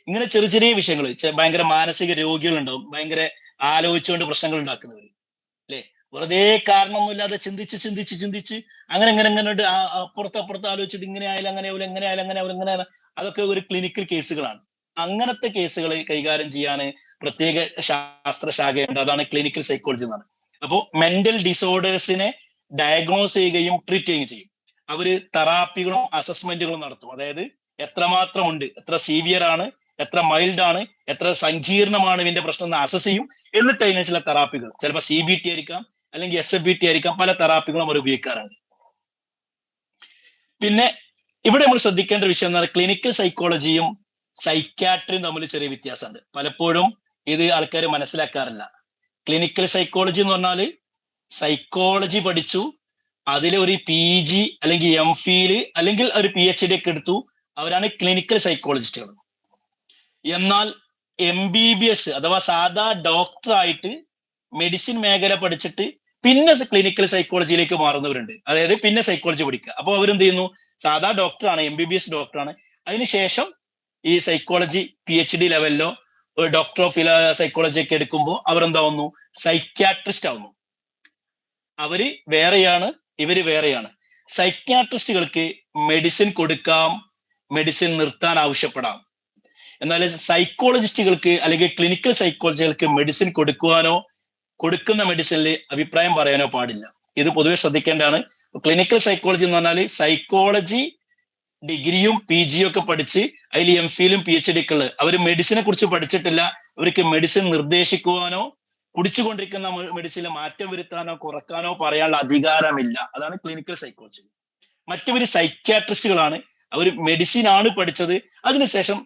ഇങ്ങനെ ചെറിയ ചെറിയ വിഷയങ്ങൾ, ഭയങ്കര മാനസിക രോഗികൾ ഉണ്ടാവും, ഭയങ്കര ആലോചിച്ചുകൊണ്ട് പ്രശ്നങ്ങൾ ഉണ്ടാക്കുന്നവർ, അല്ലെ, വെറുതെ കാരണമൊന്നുമില്ലാതെ ചിന്തിച്ച് അങ്ങനെ അപ്പുറത്ത് ആലോചിച്ചിട്ട് ഇങ്ങനെ ആയാലും അങ്ങനെ ആവില്ല, എങ്ങനെ ആയാലും അങ്ങനെ ആവില്ല, എങ്ങനെ ആയാലും, അതൊക്കെ ഒരു ക്ലിനിക്കൽ കേസുകളാണ്. അങ്ങനത്തെ കേസുകൾ കൈകാര്യം ചെയ്യാൻ പ്രത്യേക ശാസ്ത്രശാഖയുണ്ട്, അതാണ് ക്ലിനിക്കൽ സൈക്കോളജി എന്നാണ്. അപ്പോൾ മെന്റൽ ഡിസോർഡേഴ്സിനെ ഡയഗ്നോസ് ചെയ്യുകയും ട്രീറ്റ് ചെയ്യുകയും ചെയ്യും. അവര് തെറാപ്പികളും അസസ്മെന്റുകളും നടത്തും. അതായത് എത്രമാത്രം ഉണ്ട്, എത്ര സീവിയർ ആണ്, എത്ര മൈൽഡ് ആണ്, എത്ര സങ്കീർണമാണ് ഇതിന്റെ പ്രശ്നം എന്ന് അസസ് ചെയ്യും. എന്നിട്ട് അതിന് ചില തെറാപ്പികൾ, ചിലപ്പോൾ CBT ആയിരിക്കാം, അല്ലെങ്കിൽ SFBT ആയിരിക്കാം, പല തെറാപ്പികളും അവർ ഉപയോഗിക്കാറുണ്ട്. പിന്നെ ഇവിടെ നമ്മൾ ശ്രദ്ധിക്കേണ്ട വിഷയം എന്ന് പറഞ്ഞാൽ ക്ലിനിക്കൽ സൈക്കോളജിയും സൈക്യാട്രിയും തമ്മിൽ ചെറിയ വ്യത്യാസമുണ്ട്. പലപ്പോഴും ഇത് ആൾക്കാർ മനസ്സിലാക്കാറില്ല. ക്ലിനിക്കൽ സൈക്കോളജി എന്ന് പറഞ്ഞാൽ സൈക്കോളജി പഠിച്ചു, അതിൽ ഒരു PG അല്ലെങ്കിൽ MPhil അല്ലെങ്കിൽ ഒരു PhD ഒക്കെ എടുത്തു, അവരാണ് ക്ലിനിക്കൽ സൈക്കോളജിസ്റ്റുകൾ. എന്നാൽ MBBS അഥവാ സാധാ ഡോക്ടറായിട്ട് മെഡിസിൻ മേഖല പഠിച്ചിട്ട് പിന്നെ ക്ലിനിക്കൽ സൈക്കോളജിയിലേക്ക് മാറുന്നവരുണ്ട്. അതായത് പിന്നെ സൈക്കോളജി പഠിക്കുക. അപ്പോൾ അവരെന്ത് ചെയ്യുന്നു, സാധാ ഡോക്ടറാണ്, MBBS ഡോക്ടറാണ്, അതിനുശേഷം ഈ സൈക്കോളജി PhD ലെവലിലോ ഒരു ഡോക്ടർ ഓഫ് സൈക്കോളജി ഒക്കെ എടുക്കുമ്പോൾ അവരെന്താവുന്നു, സൈക്യാട്രിസ്റ്റ് ആവുന്നു. അവര് വേറെയാണ്, ഇവര് വേറെയാണ്. സൈക്യാട്രിസ്റ്റുകൾക്ക് മെഡിസിൻ കൊടുക്കാം, മെഡിസിൻ നിർത്താൻ ആവശ്യപ്പെടാം. എന്നാൽ സൈക്കോളജിസ്റ്റുകൾക്ക് അല്ലെങ്കിൽ ക്ലിനിക്കൽ സൈക്കോളജികൾക്ക് മെഡിസിൻ കൊടുക്കുവാനോ കൊടുക്കുന്ന മെഡിസിനിൽ അഭിപ്രായം പറയാനോ പാടില്ല. ഇത് പൊതുവെ ശ്രദ്ധിക്കേണ്ടതാണ്. ക്ലിനിക്കൽ സൈക്കോളജി എന്ന് പറഞ്ഞാൽ സൈക്കോളജി ഡിഗ്രിയും PG ഒക്കെ പഠിച്ച് അതിൽ MPhilഉം PhD ഒക്കെ ഉള്ളത്, അവർ മെഡിസിനെ കുറിച്ച് പഠിച്ചിട്ടില്ല. അവർക്ക് മെഡിസിൻ നിർദ്ദേശിക്കുവാനോ കുടിച്ചുകൊണ്ടിരിക്കുന്ന മെഡിസിനിൽ മാറ്റം വരുത്താനോ കുറക്കാനോ പറയാനുള്ള അധികാരമില്ല. അതാണ് ക്ലിനിക്കൽ സൈക്കോളജി. മറ്റവര് സൈക്യാട്രിസ്റ്റുകളാണ്, അവർ മെഡിസിൻ ആണ് പഠിച്ചത്, അതിനുശേഷം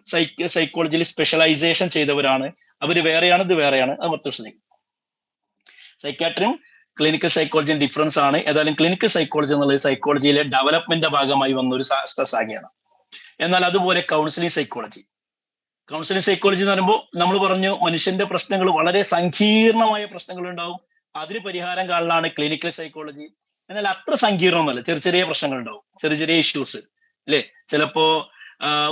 സൈക്കോളജിയിൽ സ്പെഷ്യലൈസേഷൻ ചെയ്തവരാണ്. അവർ വേറെയാണ്, ഇത് വേറെയാണ്. അത് മൊത്തം ശ്രദ്ധിക്കും. സൈക്യാട്രിയും ക്ലിനിക്കൽ സൈക്കോളജിയും ഡിഫറൻസ് ആണ്. ഏതായാലും ക്ലിനിക്കൽ സൈക്കോളജി എന്നുള്ളത് സൈക്കോളജിയിലെ ഡെവലപ്മെന്റിന്റെ ഭാഗമായി വന്ന ഒരു ശാസ്ത്രശാഖയാണ്. എന്നാൽ അതുപോലെ കൗൺസിലിംഗ് സൈക്കോളജി എന്ന് പറയുമ്പോൾ നമ്മൾ പറഞ്ഞു, മനുഷ്യന്റെ പ്രശ്നങ്ങൾ വളരെ സങ്കീർണമായ പ്രശ്നങ്ങൾ ഉണ്ടാവും, അതിന് പരിഹാരം കാണലാണ് ക്ലിനിക്കൽ സൈക്കോളജി. എന്നാൽ അത്ര സങ്കീർണമൊന്നുമല്ല, ചെറിയ ചെറിയ പ്രശ്നങ്ങൾ ഉണ്ടാവും, ചെറിയ ചെറിയ ഇഷ്യൂസ്, അല്ലെ. ചിലപ്പോ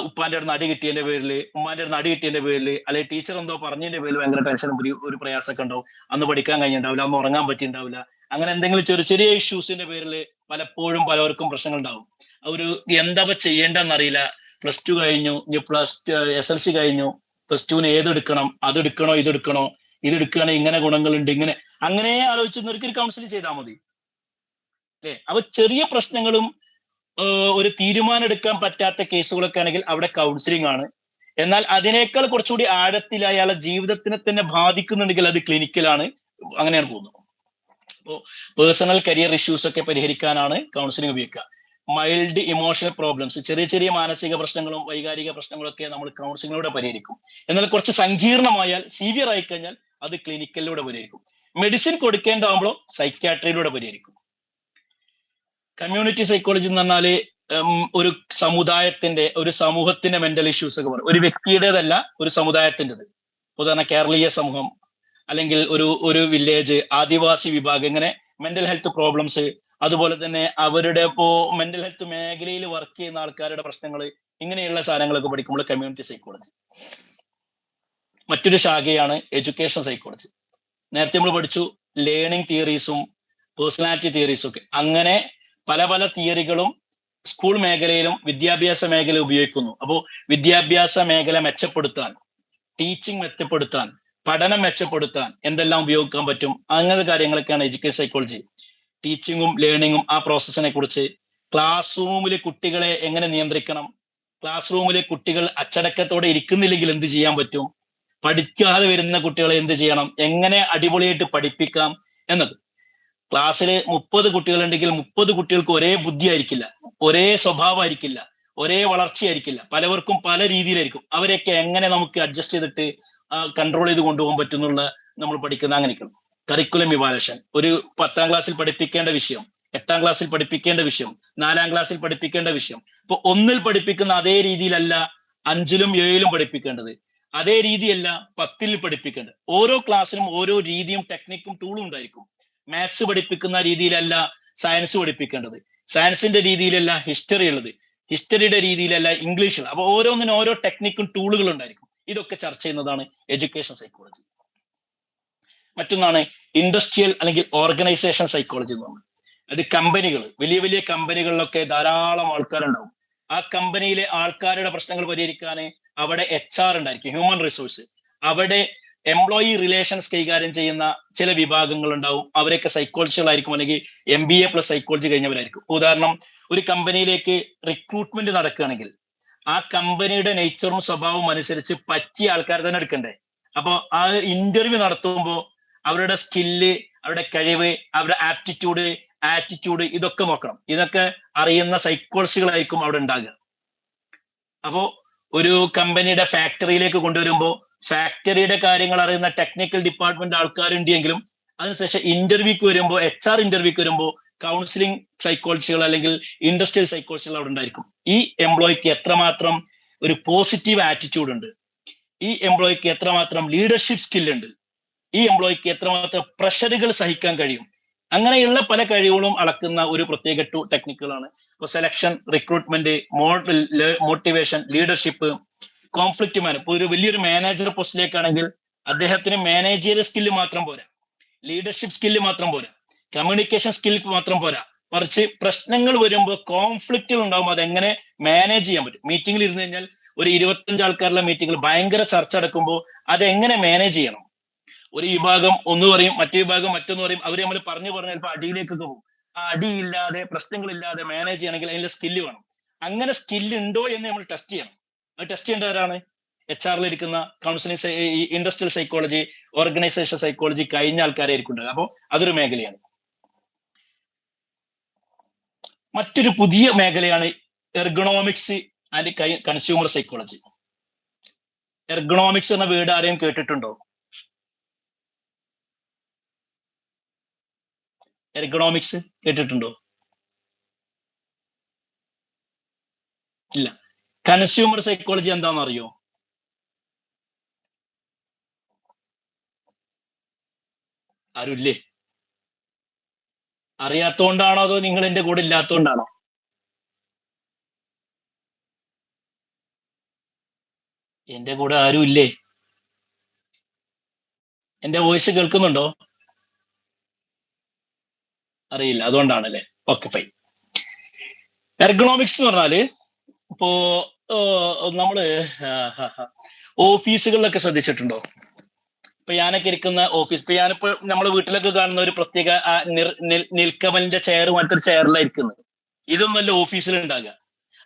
ഉപ്പാന്റെ അടുത്ത് അടി കിട്ടിയതിന്റെ പേരിൽ, ഉമ്മാന്റെ അടുത്ത് അടി കിട്ടിയതിന്റെ പേരിൽ, അല്ലെങ്കിൽ ടീച്ചർ എന്തോ പറഞ്ഞതിന്റെ പേരിൽ ഭയങ്കര ടെൻഷനും ഒരു പ്രയാസമൊക്കെ ഉണ്ടാവും. അന്ന് പഠിക്കാൻ കഴിഞ്ഞിട്ടുണ്ടാവില്ല, അന്ന് ഉറങ്ങാൻ പറ്റിയിട്ടുണ്ടാവില്ല. അങ്ങനെ എന്തെങ്കിലും ചെറിയ ചെറിയ ഇഷ്യൂസിന്റെ പേരിൽ പലപ്പോഴും പലവർക്കും പ്രശ്നങ്ങൾ ഉണ്ടാവും. ഒരു എന്താ ചെയ്യേണ്ടെന്നറിയില്ല. +2 കഴിഞ്ഞു, ഇനി SLC കഴിഞ്ഞു, +2ന് ഏതെടുക്കണം, അതെടുക്കണോ ഇതെടുക്കണോ, ഇതെടുക്കുകയാണെങ്കിൽ ഇങ്ങനെ ഗുണങ്ങളുണ്ട്, ഇങ്ങനെ അങ്ങനെ ആലോചിച്ചവർക്ക് ഒരു കൗൺസിലിംഗ് ചെയ്താൽ മതി, അല്ലെ. അപ്പൊ ചെറിയ പ്രശ്നങ്ങളും ഒരു തീരുമാനം എടുക്കാൻ പറ്റാത്ത കേസുകളൊക്കെ ആണെങ്കിൽ അവിടെ കൗൺസിലിംഗ് ആണ്. എന്നാൽ അതിനേക്കാൾ കുറച്ചുകൂടി ആഴത്തിൽ അയാളെ ജീവിതത്തിനെ തന്നെ ബാധിക്കുന്നുണ്ടെങ്കിൽ അത് ക്ലിനിക്കലാണ്. അങ്ങനെയാണ് പോകുന്നത്. അപ്പോൾ പേഴ്സണൽ കരിയർ ഇഷ്യൂസ് ഒക്കെ പരിഹരിക്കാനാണ് കൗൺസിലിംഗ് ഉപയോഗിക്കുക. മൈൽഡ് ഇമോഷണൽ പ്രോബ്ലംസ്, ചെറിയ ചെറിയ മാനസിക പ്രശ്നങ്ങളും വൈകാരിക പ്രശ്നങ്ങളൊക്കെ നമ്മൾ കൗൺസിലിങ്ങിലൂടെ പരിഹരിക്കും. എന്നാൽ കുറച്ച് സങ്കീർണമായാൽ, സീവിയർ ആയി കഴിഞ്ഞാൽ അത് ക്ലിനിക്കലിലൂടെ പരിഹരിക്കും. മെഡിസിൻ കൊടുക്കേണ്ടതാകുമ്പോൾ സൈക്യാട്രിയിലൂടെ പരിഹരിക്കും. കമ്മ്യൂണിറ്റി സൈക്കോളജി എന്ന് പറഞ്ഞാല് ഒരു സമുദായത്തിന്റെ, ഒരു സമൂഹത്തിന്റെ മെന്റൽ ഇഷ്യൂസ് ഒക്കെ പറയും. ഒരു വ്യക്തിയുടേതല്ല, ഒരു സമുദായത്തിൻ്റെത്. ഉദാഹരണം കേരളീയ സമൂഹം, അല്ലെങ്കിൽ ഒരു വില്ലേജ്, ആദിവാസി വിഭാഗം, ഇങ്ങനെ മെന്റൽ ഹെൽത്ത് പ്രോബ്ലംസ്. അതുപോലെ തന്നെ അവരുടെ മെന്റൽ ഹെൽത്ത് മേഖലയിൽ വർക്ക് ചെയ്യുന്ന ആൾക്കാരുടെ പ്രശ്നങ്ങൾ, ഇങ്ങനെയുള്ള സാധനങ്ങളൊക്കെ പഠിക്കുമ്പോൾ കമ്മ്യൂണിറ്റി സൈക്കോളജി. മറ്റൊരു ശാഖയാണ് എഡ്യൂക്കേഷൻ സൈക്കോളജി. നേരത്തെ നമ്മൾ പഠിച്ചു ലേണിംഗ് തിയറീസും പേഴ്സണാലിറ്റി തിയറീസും ഒക്കെ. അങ്ങനെ പല പല തിയറികളും സ്കൂൾ മേഖലയിലും വിദ്യാഭ്യാസ മേഖല ഉപയോഗിക്കുന്നു. അപ്പോൾ വിദ്യാഭ്യാസ മേഖല മെച്ചപ്പെടുത്താൻ, ടീച്ചിങ് മെച്ചപ്പെടുത്താൻ, പഠനം മെച്ചപ്പെടുത്താൻ എന്തെല്ലാം ഉപയോഗിക്കാൻ പറ്റും, അങ്ങനത്തെ കാര്യങ്ങളൊക്കെയാണ് എഡ്യൂക്കേഷൻ സൈക്കോളജി. ടീച്ചിങ്ങും ലേണിങ്ങും ആ പ്രോസസ്സിനെ കുറിച്ച്, ക്ലാസ് റൂമിലെ കുട്ടികളെ എങ്ങനെ നിയന്ത്രിക്കണം, ക്ലാസ് റൂമിലെ കുട്ടികൾ അച്ചടക്കത്തോടെ ഇരിക്കുന്നില്ലെങ്കിൽ എന്ത് ചെയ്യാൻ പറ്റും, പഠിക്കാതെ വരുന്ന കുട്ടികളെ എന്ത് ചെയ്യണം, എങ്ങനെ അടിപൊളിയായിട്ട് പഠിപ്പിക്കാം എന്നത്. ക്ലാസ്സിൽ 30 കുട്ടികളുണ്ടെങ്കിൽ 30 കുട്ടികൾക്ക് ഒരേ ബുദ്ധി ആയിരിക്കില്ല, ഒരേ സ്വഭാവമായിരിക്കില്ല, ഒരേ വളർച്ചയായിരിക്കില്ല, പലവർക്കും പല രീതിയിലായിരിക്കും. അവരെയൊക്കെ എങ്ങനെ നമുക്ക് അഡ്ജസ്റ്റ് ചെയ്തിട്ട് കൺട്രോൾ ചെയ്ത് കൊണ്ടുപോകാൻ പറ്റുന്നുള്ള നമ്മൾ പഠിക്കുന്ന അങ്ങനെയൊക്കെ. കരിക്കുലം ഇവാലുവേഷൻ, ഒരു 10ാം ക്ലാസ്സിൽ പഠിപ്പിക്കേണ്ട വിഷയം 8ാം ക്ലാസ്സിൽ പഠിപ്പിക്കേണ്ട വിഷയം 4ാം ക്ലാസ്സിൽ പഠിപ്പിക്കേണ്ട വിഷയം ഇപ്പൊ 1ൽ പഠിപ്പിക്കുന്ന അതേ രീതിയിലല്ല 5ലും 7ലും പഠിപ്പിക്കേണ്ടത്, അതേ രീതിയല്ല 10ൽ പഠിപ്പിക്കേണ്ടത്. ഓരോ ക്ലാസ്സിനും ഓരോ രീതിയും ടെക്നിക്കും ടൂളും ഉണ്ടായിരിക്കും. മാത്സ് പഠിപ്പിക്കുന്ന രീതിയിലല്ല സയൻസ് പഠിപ്പിക്കേണ്ടത്, സയൻസിന്റെ രീതിയിലല്ല ഹിസ്റ്ററി ഉള്ളത്, ഹിസ്റ്ററിയുടെ രീതിയിലല്ല ഇംഗ്ലീഷ്. അപ്പൊ ഓരോന്നിനും ഓരോ ടെക്നിക്കും ടൂളുകൾ ഉണ്ടായിരിക്കും. ഇതൊക്കെ ചർച്ച ചെയ്യുന്നതാണ് എഡ്യൂക്കേഷൻ സൈക്കോളജി. മറ്റൊന്നാണ് ഇൻഡസ്ട്രിയൽ അല്ലെങ്കിൽ ഓർഗനൈസേഷൻ സൈക്കോളജി എന്ന് പറയുന്നത്. അത് കമ്പനികൾ, വലിയ വലിയ കമ്പനികളിലൊക്കെ ധാരാളം ആൾക്കാരുണ്ടാവും. ആ കമ്പനിയിലെ ആൾക്കാരുടെ പ്രശ്നങ്ങൾ പരിഹരിക്കാൻ അവിടെ HR ഉണ്ടായിരിക്കും, ഹ്യൂമൻ റിസോഴ്സ്. അവിടെ എംപ്ലോയി റിലേഷൻസ് കൈകാര്യം ചെയ്യുന്ന ചില വിഭാഗങ്ങൾ ഉണ്ടാവും. അവരൊക്കെ സൈക്കോളജികളായിരിക്കും, അല്ലെങ്കിൽ MBA+ സൈക്കോളജി കഴിഞ്ഞവരായിരിക്കും. ഉദാഹരണം, ഒരു കമ്പനിയിലേക്ക് റിക്രൂട്ട്മെന്റ് നടക്കുകയാണെങ്കിൽ ആ കമ്പനിയുടെ നേച്ചറും സ്വഭാവവും അനുസരിച്ച് പറ്റിയ ആൾക്കാരെ തന്നെ എടുക്കണ്ടേ. അപ്പൊ ആ ഇന്റർവ്യൂ നടത്തുമ്പോൾ അവരുടെ സ്കില്ല്, അവരുടെ കഴിവ്, അവരുടെ ആറ്റിറ്റ്യൂഡ് ഇതൊക്കെ നോക്കണം. ഇതൊക്കെ അറിയുന്ന സൈക്കോളജികളായിരിക്കും അവിടെ ഉണ്ടാകുക. അപ്പോ ഒരു കമ്പനിയുടെ ഫാക്ടറിയിലേക്ക് കൊണ്ടുവരുമ്പോൾ ഫാക്ടറിയുടെ കാര്യങ്ങൾ അറിയുന്ന ടെക്നിക്കൽ ഡിപ്പാർട്ട്മെന്റ് ആൾക്കാരുണ്ടെങ്കിലും അതിനുശേഷം ഇന്റർവ്യൂക്ക് വരുമ്പോൾ, HR ഇന്റർവ്യൂക്ക് വരുമ്പോൾ കൗൺസിലിംഗ് സൈക്കോളജികൾ അല്ലെങ്കിൽ ഇൻഡസ്ട്രിയൽ സൈക്കോളജികൾ അവിടെ ഉണ്ടായിരിക്കും. ഈ എംപ്ലോയിക്ക് എത്രമാത്രം ഒരു പോസിറ്റീവ് ആറ്റിറ്റ്യൂഡ് ഉണ്ട്, ഈ എംപ്ലോയിക്ക് എത്രമാത്രം ലീഡർഷിപ്പ് സ്കില്ലുണ്ട്, ഈ എംപ്ലോയിക്ക് എത്രമാത്രം പ്രഷറുകൾ സഹിക്കാൻ കഴിയും, അങ്ങനെയുള്ള പല കഴിവുകളും അളക്കുന്ന ഒരു പ്രത്യേക ടെക്നിക്കുകളാണ്. ഇപ്പൊ selection, recruitment, motivation, leadership, conflict ഇപ്പൊ ഒരു വലിയൊരു മാനേജർ പോസ്റ്റിലേക്കാണെങ്കിൽ അദ്ദേഹത്തിന് മാനേജറിയൽ സ്കില്ല് മാത്രം പോരാ, ലീഡർഷിപ്പ് സ്കില്ല് മാത്രം പോരാ, കമ്മ്യൂണിക്കേഷൻ സ്കിൽ മാത്രം പോരാ, മറിച്ച് പ്രശ്നങ്ങൾ വരുമ്പോൾ കോൺഫ്ലിക്റ്റുകൾ ഉണ്ടാകുമ്പോൾ അതെങ്ങനെ മാനേജ് ചെയ്യാൻ പറ്റും. മീറ്റിംഗിൽ ഇരുന്ന് കഴിഞ്ഞാൽ ഒരു 25 ആൾക്കാരുടെ മീറ്റിംഗിൽ ഭയങ്കര ചർച്ച നടക്കുമ്പോൾ അതെങ്ങനെ മാനേജ് ചെയ്യണം. ഒരു വിഭാഗം ഒന്ന് പറയും, മറ്റു വിഭാഗം മറ്റൊന്ന് പറയും, അവർ നമ്മൾ പറഞ്ഞു ചിലപ്പോൾ അടിയിലേക്കൊക്കെ പോകും. ആ അടിയില്ലാതെ, പ്രശ്നങ്ങളില്ലാതെ മാനേജ് ചെയ്യണമെങ്കിൽ അതിന്റെ സ്കില്ല് വേണം. അങ്ങനെ സ്കില്ല് ഉണ്ടോ എന്ന് നമ്മൾ ടെസ്റ്റ് ചെയ്യണം. അത് ടെസ്റ്റ് ചെയ്യേണ്ടവരാണ് HR ഇരിക്കുന്ന counselling, industrial psychology, organisation psychology കഴിഞ്ഞ ആൾക്കാരായിരിക്കും ഉണ്ടാകുക. അപ്പോൾ അതൊരു മേഖലയാണ്. മറ്റൊരു പുതിയ മേഖലയാണ് ergonomics and consumer psychology. Ergonomics എന്ന വേർഡ് ആരെയും കേട്ടിട്ടുണ്ടോ? എർഗണോമിക്സ് കേട്ടിട്ടുണ്ടോ? ഇല്ല. കൺസ്യൂമർ സൈക്കോളജി എന്താണെന്ന് അറിയോ? ആരുമില്ലേ? അറിയാത്തോണ്ടാണോ അതോ നിങ്ങൾ എന്റെ കൂടെ ഇല്ലാത്തോണ്ടാണോ? എന്റെ കൂടെ ആരും ഇല്ലേ? എന്റെ വോയിസ് കേൾക്കുന്നുണ്ടോ? അറിയില്ല, അതുകൊണ്ടാണല്ലേ. Okay, fine. എർഗണോമിക്സ് എന്ന് പറഞ്ഞാല് ഇപ്പോ നമ്മള് ഓഫീസുകളിലൊക്കെ ശ്രദ്ധിച്ചിട്ടുണ്ടോ? ഇപ്പൊ ഞാനൊക്കെ ഇരിക്കുന്ന ഓഫീസ്, ഇപ്പൊ ഞാനിപ്പോ നമ്മുടെ വീട്ടിലൊക്കെ കാണുന്ന ഒരു പ്രത്യേക നിൽക്കമലിന്റെ ചെയർ മറ്റൊരു ചെയറിലായിരിക്കുന്നത്. ഇതൊന്നല്ല ഓഫീസിൽ ഉണ്ടാകുക.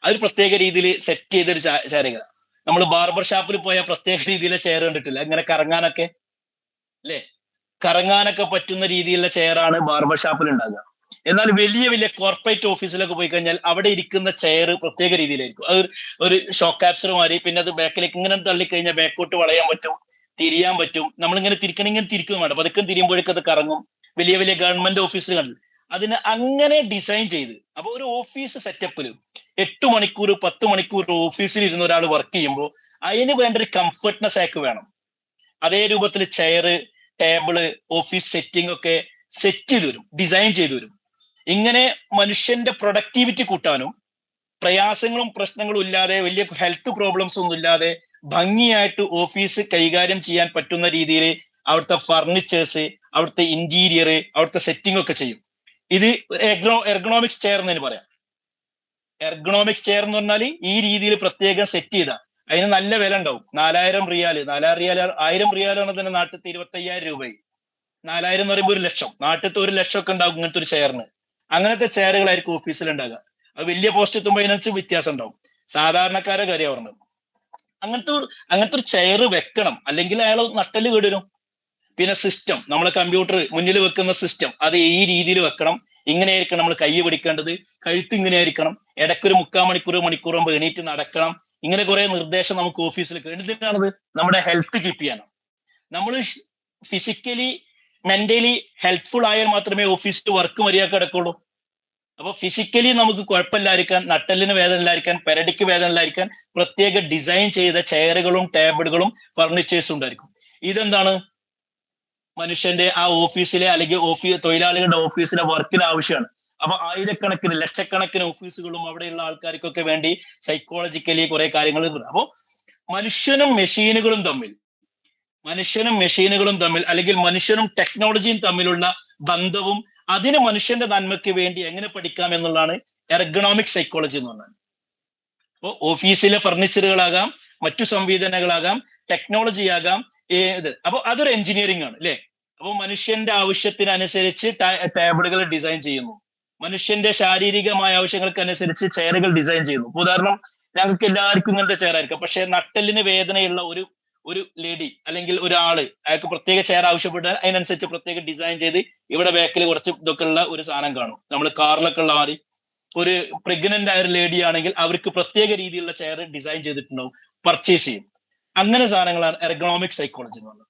അതൊരു പ്രത്യേക രീതിയിൽ സെറ്റ് ചെയ്തൊരു ചെയറുകൾ. നമ്മൾ ബാർബർ ഷാപ്പിൽ പോയാൽ പ്രത്യേക രീതിയിലെ ചെയർ കണ്ടിട്ടില്ല, ഇങ്ങനെ കറങ്ങാനൊക്കെ അല്ലെ, കറങ്ങാനൊക്കെ പറ്റുന്ന രീതിയിലുള്ള ചെയറാണ് ബാർബർ ഷാപ്പിൽ ഉണ്ടാകുക. എന്നാൽ വലിയ വലിയ കോർപ്പറേറ്റ് ഓഫീസിലൊക്കെ പോയി കഴിഞ്ഞാൽ അവിടെ ഇരിക്കുന്ന ചെയർ പ്രത്യേക രീതിയിലായിരിക്കും. അത് ഒരു ഷോക്ക് ആബ്സർ മാറി, പിന്നെ അത് ബാക്കിലേക്ക് ഇങ്ങനെ തള്ളിക്കഴിഞ്ഞാൽ ബാക്കോട്ട് വളയാൻ പറ്റും, തിരിയാൻ പറ്റും. നമ്മളിങ്ങനെ തിരിക്കണമെങ്കിൽ തിരിക്കും വേണ്ട, പതുക്കെ തിരിയുമ്പോഴേക്കും അത് കറങ്ങും. വലിയ വലിയ ഗവൺമെന്റ് ഓഫീസുകൾ അതിന് അങ്ങനെ ഡിസൈൻ ചെയ്ത്, അപ്പൊ ഒരു ഓഫീസ് സെറ്റപ്പിൽ 8 മണിക്കൂർ 10 മണിക്കൂർ ഓഫീസിൽ ഇരുന്ന ഒരാൾ വർക്ക് ചെയ്യുമ്പോൾ അതിന് വേണ്ട ഒരു കംഫർട്ട്നെസ് ആക്ക് വേണം. അതേ രൂപത്തിൽ ചെയർ, ടേബിള്, ഓഫീസ് സെറ്റിംഗ് ഒക്കെ സെറ്റ് ചെയ്ത് വരും, ഡിസൈൻ ചെയ്തു വരും. ഇങ്ങനെ മനുഷ്യന്റെ പ്രൊഡക്ടിവിറ്റി കൂട്ടാനും പ്രയാസങ്ങളും പ്രശ്നങ്ങളും ഇല്ലാതെ, വലിയ ഹെൽത്ത് പ്രോബ്ലംസ് ഒന്നും ഇല്ലാതെ ഭംഗിയായിട്ട് ഓഫീസ് കൈകാര്യം ചെയ്യാൻ പറ്റുന്ന രീതിയിൽ അവിടുത്തെ ഫർണിച്ചേഴ്സ്, അവിടുത്തെ ഇന്റീരിയർ, അവിടുത്തെ സെറ്റിംഗ് ഒക്കെ ചെയ്യും. ഇത് എർഗണോമിക്സ് ചെയർ എന്ന് പറയാം. എർഗണോമിക്സ് ചെയർ എന്ന് പറഞ്ഞാൽ ഈ രീതിയിൽ പ്രത്യേകം സെറ്റ് ചെയ്ത, അതിന് നല്ല വില ഉണ്ടാവും. 4000 റിയാൽ, 1000 റിയാൽ പറഞ്ഞാൽ തന്നെ നാട്ടിലത്തെ 25,000 രൂപയായി. 4000 എന്ന് പറയുമ്പോൾ 1,00,000, നാട്ടിലത്തെ 1,00,000 ഒക്കെ ഉണ്ടാവും ഇങ്ങനത്തെ ഒരു ചെയറിന്. അങ്ങനത്തെ ചെയറുകളായിരിക്കും ഓഫീസിൽ ഉണ്ടാകുക. അത് വലിയ പോസ്റ്റ് എത്തുമ്പോൾ അതിനനുസരിച്ച് വ്യത്യാസം ഉണ്ടാവും. സാധാരണക്കാരെ കാര്യം പറഞ്ഞത്. അങ്ങനത്തെ ഒരു ചെയർ വെക്കണം, അല്ലെങ്കിൽ അയാൾ നട്ടല് കേടുവരും. പിന്നെ സിസ്റ്റം, നമ്മളെ കമ്പ്യൂട്ടർ മുന്നിൽ വെക്കുന്ന സിസ്റ്റം, അത് ഈ രീതിയിൽ വെക്കണം. ഇങ്ങനെയായിരിക്കണം നമ്മൾ കൈ പിടിക്കേണ്ടത്, കഴുത്ത് ഇങ്ങനെ ആയിരിക്കണം, ഇടയ്ക്കൊരു 3/4 മണിക്കൂർ എണീറ്റ് നടക്കണം. ഇങ്ങനെ കുറെ നിർദ്ദേശം നമുക്ക് ഓഫീസിൽ. എന്തിനാണത്? നമ്മുടെ ഹെൽത്ത് കീപ്പ് ചെയ്യാനാണ്. നമ്മൾ ഫിസിക്കലി മെന്റലി ഹെൽപ്ഫുൾ ആയാൽ മാത്രമേ ഓഫീസിൽ വർക്ക് മര്യാദ കിടക്കുള്ളൂ. അപ്പൊ ഫിസിക്കലി നമുക്ക് കുഴപ്പമില്ലായിരിക്കാൻ, നട്ടലിന് വേദന ഇല്ലായിരിക്കാൻ, പെരടിക്ക് വേദന ഇല്ലായിരിക്കാൻ പ്രത്യേക ഡിസൈൻ ചെയ്ത ചെയറുകളും ടേബിളുകളും ഫർണിച്ചേഴ്സും ഉണ്ടായിരിക്കും. ഇതെന്താണ്? മനുഷ്യന്റെ ആ ഓഫീസിലെ അല്ലെങ്കിൽ തൊഴിലാളികളുടെ ഓഫീസിലെ വർക്കിന് ആവശ്യമാണ്. അപ്പൊ ആയിരക്കണക്കിന് ലക്ഷക്കണക്കിന് ഓഫീസുകളും അവിടെയുള്ള ആൾക്കാർക്കൊക്കെ വേണ്ടി സൈക്കോളജിക്കലി കുറെ കാര്യങ്ങൾ. അപ്പോ മനുഷ്യനും മെഷീനുകളും തമ്മിൽ അല്ലെങ്കിൽ മനുഷ്യനും ടെക്നോളജിയും തമ്മിലുള്ള ബന്ധവും അതിന് മനുഷ്യന്റെ നന്മയ്ക്ക് വേണ്ടി എങ്ങനെ പഠിക്കാം എന്നുള്ളതാണ് എർഗണോമിക് സൈക്കോളജി എന്ന് പറഞ്ഞാൽ. അപ്പോൾ ഓഫീസിലെ ഫർണിച്ചറുകളാകാം, മറ്റു സംവിധാനങ്ങളാകാം, ടെക്നോളജി ആകാം, അപ്പൊ അതൊരു എഞ്ചിനീയറിംഗ് ആണ് അല്ലെ. അപ്പോൾ മനുഷ്യന്റെ ആവശ്യത്തിനനുസരിച്ച് ടേബിളുകൾ ഡിസൈൻ ചെയ്യുന്നു, മനുഷ്യന്റെ ശാരീരികമായ ആവശ്യങ്ങൾക്ക് അനുസരിച്ച് ചെയറുകൾ ഡിസൈൻ ചെയ്യുന്നു. ഉദാഹരണം, ഞങ്ങൾക്ക് എല്ലാവർക്കും ഇങ്ങനത്തെ ചെയർ ആയിരിക്കും, പക്ഷെ നട്ടലിന് വേദനയുള്ള ഒരു ലേഡി അല്ലെങ്കിൽ ഒരാള് അയാൾക്ക് പ്രത്യേക ചെയർ ആവശ്യപ്പെട്ടാൽ അതിനനുസരിച്ച് പ്രത്യേക ഡിസൈൻ ചെയ്ത് ഇവിടെ ബാക്കിൽ കുറച്ച് ഇതൊക്കെ ഉള്ള ഒരു സാധനം കാണും. നമ്മൾ കാറിലൊക്കെ ഉള്ള മാതിരി. ഒരു പ്രഗ്നന്റ് ആയ ഒരു ലേഡി ആണെങ്കിൽ അവർക്ക് പ്രത്യേക രീതിയിലുള്ള ചെയർ ഡിസൈൻ ചെയ്തിട്ടുണ്ടാവും, പർച്ചേസ് ചെയ്യും. അങ്ങനെ സാധനങ്ങളാണ് എർഗണോമിക് സൈക്കോളജി എന്ന് പറയുന്നത്.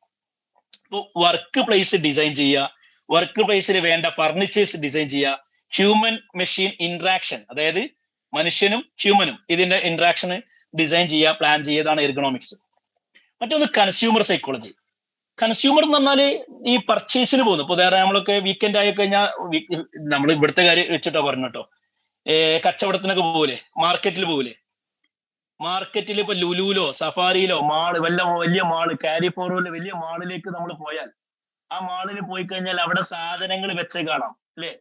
ഇപ്പോൾ വർക്ക് പ്ലേസ് ഡിസൈൻ ചെയ്യുക, വർക്ക് പ്ലേസിൽ വേണ്ട ഫർണിച്ചേഴ്സ് ഡിസൈൻ ചെയ്യുക, ഹ്യൂമൻ മെഷീൻ ഇന്ററാക്ഷൻ, അതായത് മനുഷ്യനും ഹ്യൂമനും ഇതിന്റെ ഇന്ററാക്ഷൻ ഡിസൈൻ ചെയ്യുക, പ്ലാൻ ചെയ്തതാണ് എർഗണോമിക്സ്. മറ്റൊന്ന് കൺസ്യൂമർ സൈക്കോളജി. കൺസ്യൂമർ എന്ന് പറഞ്ഞാല് ഈ പർച്ചേസിന് പോകുന്നു. ഇപ്പൊ ഉദാഹരണം നമ്മളൊക്കെ വീക്കെൻഡ് ആയി കഴിഞ്ഞാൽ, നമ്മൾ ഇവിടുത്തെ കാര്യം വെച്ചിട്ടോ പറഞ്ഞു കേട്ടോ, കച്ചവടത്തിനൊക്കെ പോകൂലേ, മാർക്കറ്റിൽ പോകൂലേ. മാർക്കറ്റിൽ ഇപ്പൊ ലുലുലോ സഫാരിയിലോ വലിയ മാള്, കാരിഫോറോയിലെ വലിയ മാളിലേക്ക് നമ്മൾ പോയാൽ, ആ മാളിൽ പോയി കഴിഞ്ഞാൽ അവിടെ സാധനങ്ങൾ വെച്ച് കാണാം അല്ലെ.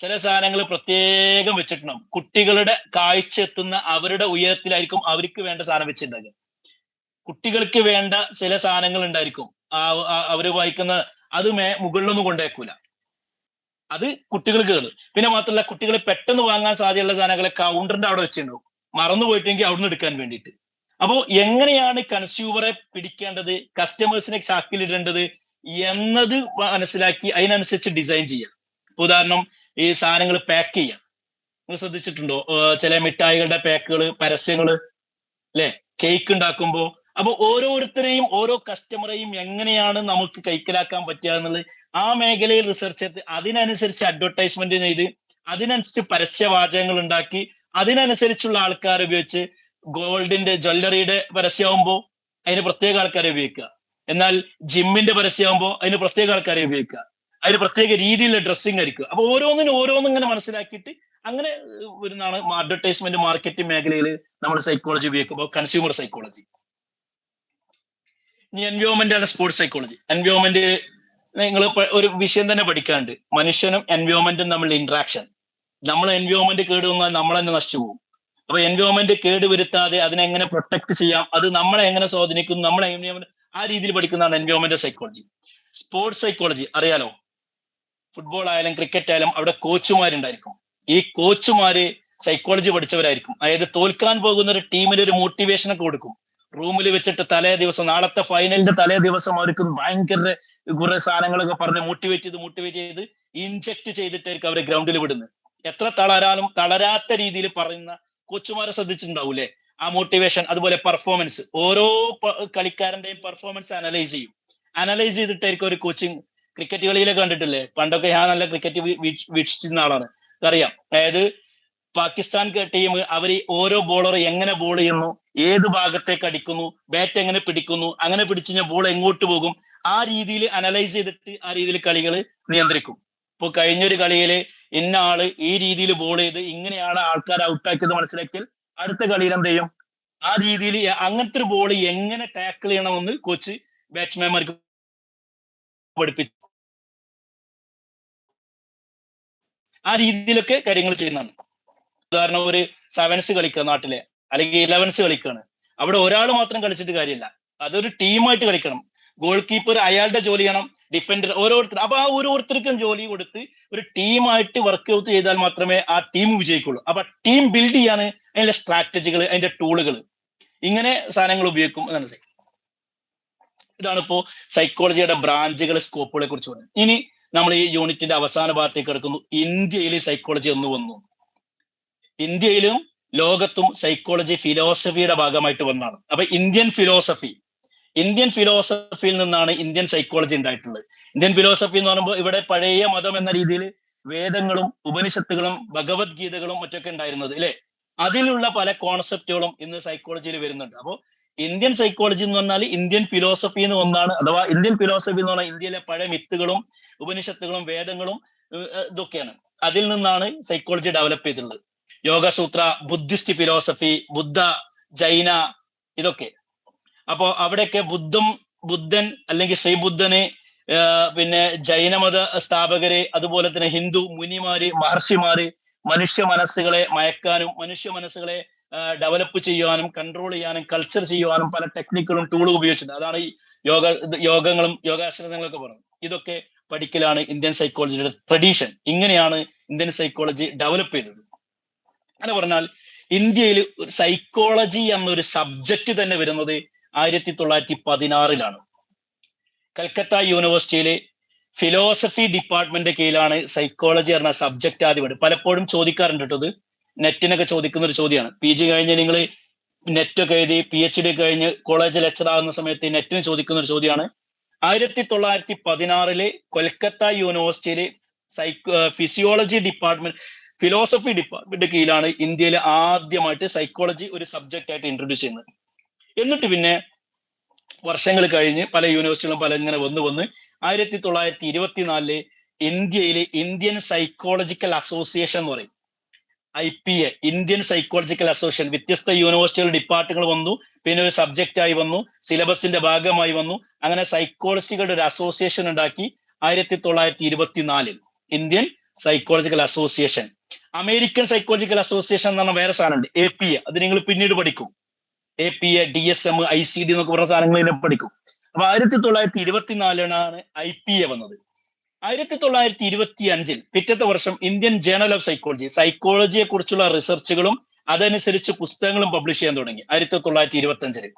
ചില സാധനങ്ങൾ പ്രത്യേകം വെച്ചിട്ടുണ്ടാവും. കുട്ടികളുടെ കാഴ്ച എത്തുന്ന അവരുടെ ഉയരത്തിലായിരിക്കും അവർക്ക് വേണ്ട സാധനം വെച്ചിട്ടുണ്ടാകുക. കുട്ടികൾക്ക് വേണ്ട ചില സാധനങ്ങൾ ഉണ്ടായിരിക്കും, അവര് വായിക്കുന്ന അത് മുകളിലൊന്നും കൊണ്ടേക്കൂല, അത് കുട്ടികൾക്ക് കേറും. പിന്നെ മാത്രമല്ല, കുട്ടികൾ പെട്ടെന്ന് വാങ്ങാൻ സാധ്യതയുള്ള സാധനങ്ങളെ കൗണ്ടറിന്റെ അവിടെ വെച്ചിട്ടുണ്ടാവും, മറന്നു പോയിട്ടെങ്കിൽ അവിടുന്ന് എടുക്കാൻ വേണ്ടിയിട്ട്. അപ്പോൾ എങ്ങനെയാണ് കൺസ്യൂമറെ പിടിക്കേണ്ടത്, കസ്റ്റമേഴ്സിനെ ചാക്കിലിടേണ്ടത് എന്നത് മനസ്സിലാക്കി അതിനനുസരിച്ച് ഡിസൈൻ ചെയ്യാം. ഉദാഹരണം, ഈ സാധനങ്ങൾ പാക്ക് ചെയ്യാം. നിങ്ങൾ ശ്രദ്ധിച്ചിട്ടുണ്ടോ? ചില മിഠായികളുടെ പാക്കുകൾ, പരസ്യങ്ങള് അല്ലെ, കേക്ക് ഉണ്ടാക്കുമ്പോൾ. അപ്പൊ ഓരോരുത്തരെയും ഓരോ കസ്റ്റമറെയും എങ്ങനെയാണ് നമുക്ക് കൈക്കലാക്കാൻ പറ്റുക എന്നുള്ളത് ആ മേഖലയിൽ റിസർച്ച് ചെയ്ത് അതിനനുസരിച്ച് അഡ്വർടൈസ്മെന്റ് ചെയ്ത് അതിനനുസരിച്ച് പരസ്യവാചകങ്ങൾ ഉണ്ടാക്കി അതിനനുസരിച്ചുള്ള ആൾക്കാരെ ഉപയോഗിച്ച്, ഗോൾഡിന്റെ ജ്വല്ലറിയുടെ പരസ്യമാകുമ്പോൾ അതിന് പ്രത്യേക ആൾക്കാരെ ഉപയോഗിക്കുക, എന്നാൽ ജിമ്മിന്റെ പരസ്യമാകുമ്പോൾ അതിന് പ്രത്യേക ആൾക്കാരെ ഉപയോഗിക്കുക, അതിന് പ്രത്യേക രീതിയിലുള്ള ഡ്രസ്സിങ് ആയിരിക്കും. അപ്പൊ ഓരോന്നും ഇങ്ങനെ മനസ്സിലാക്കിയിട്ട് അങ്ങനെ വരുന്നതാണ് അഡ്വർടൈസ്മെന്റ് മാർക്കറ്റിംഗ് മേഖലയിൽ നമ്മൾ സൈക്കോളജി ഉപയോഗിക്കുമ്പോൾ കൺസ്യൂമർ സൈക്കോളജി. ഇനി എൻവയോൺമെന്റ് ആണ് സ്പോർട്സ് സൈക്കോളജി. എൻവയോൺമെന്റ് നിങ്ങൾ ഒരു വിഷയം തന്നെ പഠിക്കാണ്ട്, മനുഷ്യനും എൻവയോൺമെന്റും തമ്മിലുള്ള ഇന്ററാക്ഷൻ. നമ്മൾ എൻവയോൺമെന്റ് കേടുവന്നാൽ നമ്മൾ തന്നെ നശിച്ചു പോകും. അപ്പൊ എൻവയോൺമെന്റ് കേടുവരുത്താതെ അതിനെങ്ങനെ പ്രൊട്ടക്ട് ചെയ്യാം, അത് നമ്മളെ എങ്ങനെ സ്വാധീനിക്കും, നമ്മളെ എൻവയോൺമെന്റ് ആ രീതിയിൽ പഠിക്കുന്നതാണ് എൻവയോൺമെന്റ് സൈക്കോളജി. സ്പോർട്സ് സൈക്കോളജി അറിയാലോ, ഫുട്ബോൾ ആയാലും ക്രിക്കറ്റ് ആയാലും അവിടെ കോച്ചുമാരുണ്ടായിരിക്കും. ഈ കോച്ചുമാര് സൈക്കോളജി പഠിച്ചവരായിരിക്കും. അതായത് തോൽക്കാൻ പോകുന്ന ഒരു ടീമിന് ഒരു മോട്ടിവേഷൻ ഒക്കെ കൊടുക്കും. റൂമിൽ വെച്ചിട്ട് തലേ ദിവസം, നാളത്തെ ഫൈനലിന്റെ തലേ ദിവസം അവർക്ക് ഭയങ്കര കുറെ സാധനങ്ങളൊക്കെ പറഞ്ഞ് മോട്ടിവേറ്റ് ചെയ്ത് ഇൻജെക്ട് ചെയ്തിട്ടായിരിക്കും അവരെ ഗ്രൗണ്ടിൽ വിടുന്നത്. എത്ര തളരാത്ത രീതിയിൽ പറയുന്ന കോച്ചുമാരെ ശ്രദ്ധിച്ചിട്ടുണ്ടാവൂലേ. ആ മോട്ടിവേഷൻ, അതുപോലെ പെർഫോമൻസ്, ഓരോ കളിക്കാരന്റെയും പെർഫോമൻസ് അനലൈസ് ചെയ്തിട്ടായിരിക്കും ഒരു കോച്ചിങ്. ക്രിക്കറ്റ് കളിയിലൊക്കെ കണ്ടിട്ടില്ലേ, പണ്ടൊക്കെ ഞാൻ നല്ല ക്രിക്കറ്റ് വീക്ഷിച്ചിരുന്ന ആളാണ്, അറിയാം. അതായത് പാകിസ്ഥാൻ ടീം അവർ ഓരോ ബോളർ എങ്ങനെ ബോൾ ചെയ്യുന്നു, ഏത് ഭാഗത്തേക്ക് അടിക്കുന്നു, ബാറ്റ് എങ്ങനെ പിടിക്കുന്നു, അങ്ങനെ പിടിച്ചു കഴിഞ്ഞാൽ ബോൾ എങ്ങോട്ട് പോകും, ആ രീതിയിൽ അനലൈസ് ചെയ്തിട്ട് ആ രീതിയിൽ കളികൾ നിയന്ത്രിക്കും. ഇപ്പൊ കഴിഞ്ഞൊരു കളിയില് ഇന്ന ആള് ഈ രീതിയിൽ ബോൾ ചെയ്ത് ഇങ്ങനെയാണ് ആൾക്കാരെ ഔട്ടാക്കിയത് മനസ്സിലാക്കിയാൽ അടുത്ത കളിയിൽ എന്ത് ചെയ്യും, ആ രീതിയിൽ അങ്ങനത്തെ ഒരു ബോൾ എങ്ങനെ ടാക്കിൾ ചെയ്യണമെന്ന് കോച്ച് ബാറ്റ്സ്മാൻമാർക്ക് പഠിപ്പിച്ചു. ആ രീതിയിലൊക്കെ കാര്യങ്ങൾ ചെയ്യുന്നതാണ്. ഉദാഹരണം, ഒരു സെവൻസ് കളിക്കുക നാട്ടിലെ, അല്ലെങ്കിൽ 11s കളിക്കുകയാണ്. അവിടെ ഒരാൾ മാത്രം കളിച്ചിട്ട് കാര്യമില്ല, അതൊരു ടീമായിട്ട് കളിക്കണം. ഗോൾ കീപ്പർ അയാളുടെ ജോലി ചെയ്യണം, ഡിഫൻഡർ ഓരോരുത്തർ. അപ്പൊ ആ ഓരോരുത്തർക്കും ജോലി കൊടുത്ത് ഒരു ടീമായിട്ട് വർക്ക്ഔട്ട് ചെയ്താൽ മാത്രമേ ആ ടീം വിജയിക്കുള്ളൂ. അപ്പൊ ടീം ബിൽഡ് ചെയ്യാന് അതിന്റെ സ്ട്രാറ്റജികൾ, അതിന്റെ ടൂളുകൾ, ഇങ്ങനെ സാധനങ്ങൾ ഉപയോഗിക്കും എന്നാണ്. ഇതാണ് ഇപ്പോ സൈക്കോളജിയുടെ ബ്രാഞ്ചുകൾ, സ്കോപ്പുകളെ കുറിച്ച് പറയുന്നത്. ഇനി നമ്മൾ ഈ യൂണിറ്റിന്റെ അവസാന ഭാഗത്തേക്ക് കിടക്കുന്നു. ഇന്ത്യയിൽ സൈക്കോളജി എന്ന് വന്നു. ഇന്ത്യയിലും ലോകത്തും സൈക്കോളജി ഫിലോസഫിയുടെ ഭാഗമായിട്ട് വന്നതാണ്. അപ്പൊ ഇന്ത്യൻ ഫിലോസഫിയിൽ നിന്നാണ് ഇന്ത്യൻ സൈക്കോളജി ഉണ്ടായിട്ടുള്ളത്. ഇന്ത്യൻ ഫിലോസഫി എന്ന് പറയുമ്പോൾ ഇവിടെ പഴയ മതം എന്ന രീതിയിൽ വേദങ്ങളും ഉപനിഷത്തുകളും ഭഗവത്ഗീതകളും മറ്റൊക്കെ ഉണ്ടായിരുന്നത് അല്ലെ, അതിലുള്ള പല കോൺസെപ്റ്റുകളും ഇന്ന് സൈക്കോളജിയിൽ വരുന്നുണ്ട്. അപ്പോൾ ഇന്ത്യൻ സൈക്കോളജി എന്ന് പറഞ്ഞാൽ ഇന്ത്യൻ ഫിലോസഫി എന്ന് ഒന്നാണ്. അഥവാ ഇന്ത്യൻ ഫിലോസഫി എന്ന് പറഞ്ഞാൽ ഇന്ത്യയിലെ പഴയ മിത്തുകളും ഉപനിഷത്തുകളും വേദങ്ങളും ഇതൊക്കെയാണ്. അതിൽ നിന്നാണ് സൈക്കോളജി ഡെവലപ്പ് ചെയ്തിട്ടുള്ളത്. യോഗസൂത്ര, ബുദ്ധിസ്റ്റ് ഫിലോസഫി, ബുദ്ധ, ജൈന, ഇതൊക്കെ. അപ്പോ അവിടെയൊക്കെ ബുദ്ധൻ അല്ലെങ്കിൽ ശ്രീബുദ്ധന്, പിന്നെ ജൈനമത സ്ഥാപകര്, അതുപോലെ തന്നെ ഹിന്ദു മുനിമാര്, മഹർഷിമാര് മനുഷ്യ മനസ്സുകളെ മയക്കാനും മനുഷ്യ മനസ്സുകളെ ഡെവലപ്പ് ചെയ്യാനും കൺട്രോൾ ചെയ്യാനും കൾച്ചർ ചെയ്യുവാനും പല ടെക്നിക്കുകളും ടൂളും ഉപയോഗിച്ചിട്ടുണ്ട്. അതാണ് ഈ യോഗങ്ങളും യോഗാശ്രമങ്ങളൊക്കെ പറയുന്നത്. ഇതൊക്കെ പഠിക്കലാണ് ഇന്ത്യൻ സൈക്കോളജിയുടെ ട്രഡീഷൻ. ഇങ്ങനെയാണ് ഇന്ത്യൻ സൈക്കോളജി ഡെവലപ്പ് ചെയ്തത്. അങ്ങനെ പറഞ്ഞാൽ ഇന്ത്യയിൽ സൈക്കോളജി എന്നൊരു സബ്ജക്റ്റ് തന്നെ വരുന്നത് 1916 കൽക്കത്ത യൂണിവേഴ്സിറ്റിയിലെ ഫിലോസഫി ഡിപ്പാർട്ട്മെന്റ് കീഴിലാണ് സൈക്കോളജി എന്ന സബ്ജക്റ്റ് ആദ്യമായിട്ട്. പലപ്പോഴും ചോദിക്കാറുണ്ട് കേട്ടോ, ഇത് നെറ്റിനൊക്കെ ചോദിക്കുന്ന ഒരു ചോദ്യമാണ്. PG കഴിഞ്ഞ് നിങ്ങൾ നെറ്റൊക്കെ എഴുതി PhD കഴിഞ്ഞ് കോളേജ് ലെക്ചർ ആകുന്ന സമയത്ത് നെറ്റിന് ചോദിക്കുന്ന ഒരു ചോദ്യമാണ്. 1916 കൊൽക്കത്ത യൂണിവേഴ്സിറ്റിയിലെ ഫിലോസഫി ഡിപ്പാർട്ട്മെന്റ് കീഴിലാണ് ഇന്ത്യയിൽ ആദ്യമായിട്ട് സൈക്കോളജി ഒരു സബ്ജക്റ്റ് ആയിട്ട് ഇൻട്രൊഡ്യൂസ് ചെയ്യുന്നത്. എന്നിട്ട് പിന്നെ വർഷങ്ങൾ കഴിഞ്ഞ് പല യൂണിവേഴ്സിറ്റികളും പല ഇങ്ങനെ വന്ന് 1924 ഇന്ത്യയിലെ ഇന്ത്യൻ സൈക്കോളജിക്കൽ അസോസിയേഷൻ എന്ന് പറയും, IPA, ഇന്ത്യൻ സൈക്കോളജിക്കൽ അസോസിയേഷൻ. വ്യത്യസ്ത യൂണിവേഴ്സിറ്റികൾ ഡിപ്പാർട്ട്മെന്റുകൾ വന്നു, പിന്നെ ഒരു സബ്ജക്റ്റ് ആയി വന്നു, സിലബസിന്റെ ഭാഗമായി വന്നു. അങ്ങനെ സൈക്കോളജിസ്റ്റുകളുടെ ഒരു അസോസിയേഷൻ ഉണ്ടാക്കി 1924 Indian psychological association. American psychological association എന്ന് പറഞ്ഞാൽ വേറെ സാധനമുണ്ട്, APA. അത് നിങ്ങൾ പിന്നീട് പഠിക്കും. APA, DSM, ICD എന്നൊക്കെ പറഞ്ഞ സാധനങ്ങൾ പഠിക്കും. അപ്പൊ 1924 IPA വന്നത്. 1925 പിറ്റത്തെ വർഷം ഇന്ത്യൻ ജേണൽ ഓഫ് സൈക്കോളജിയെ കുറിച്ചുള്ള റിസർച്ചുകളും അതനുസരിച്ച് പുസ്തകങ്ങളും പബ്ലിഷ് ചെയ്യാൻ തുടങ്ങി 1925.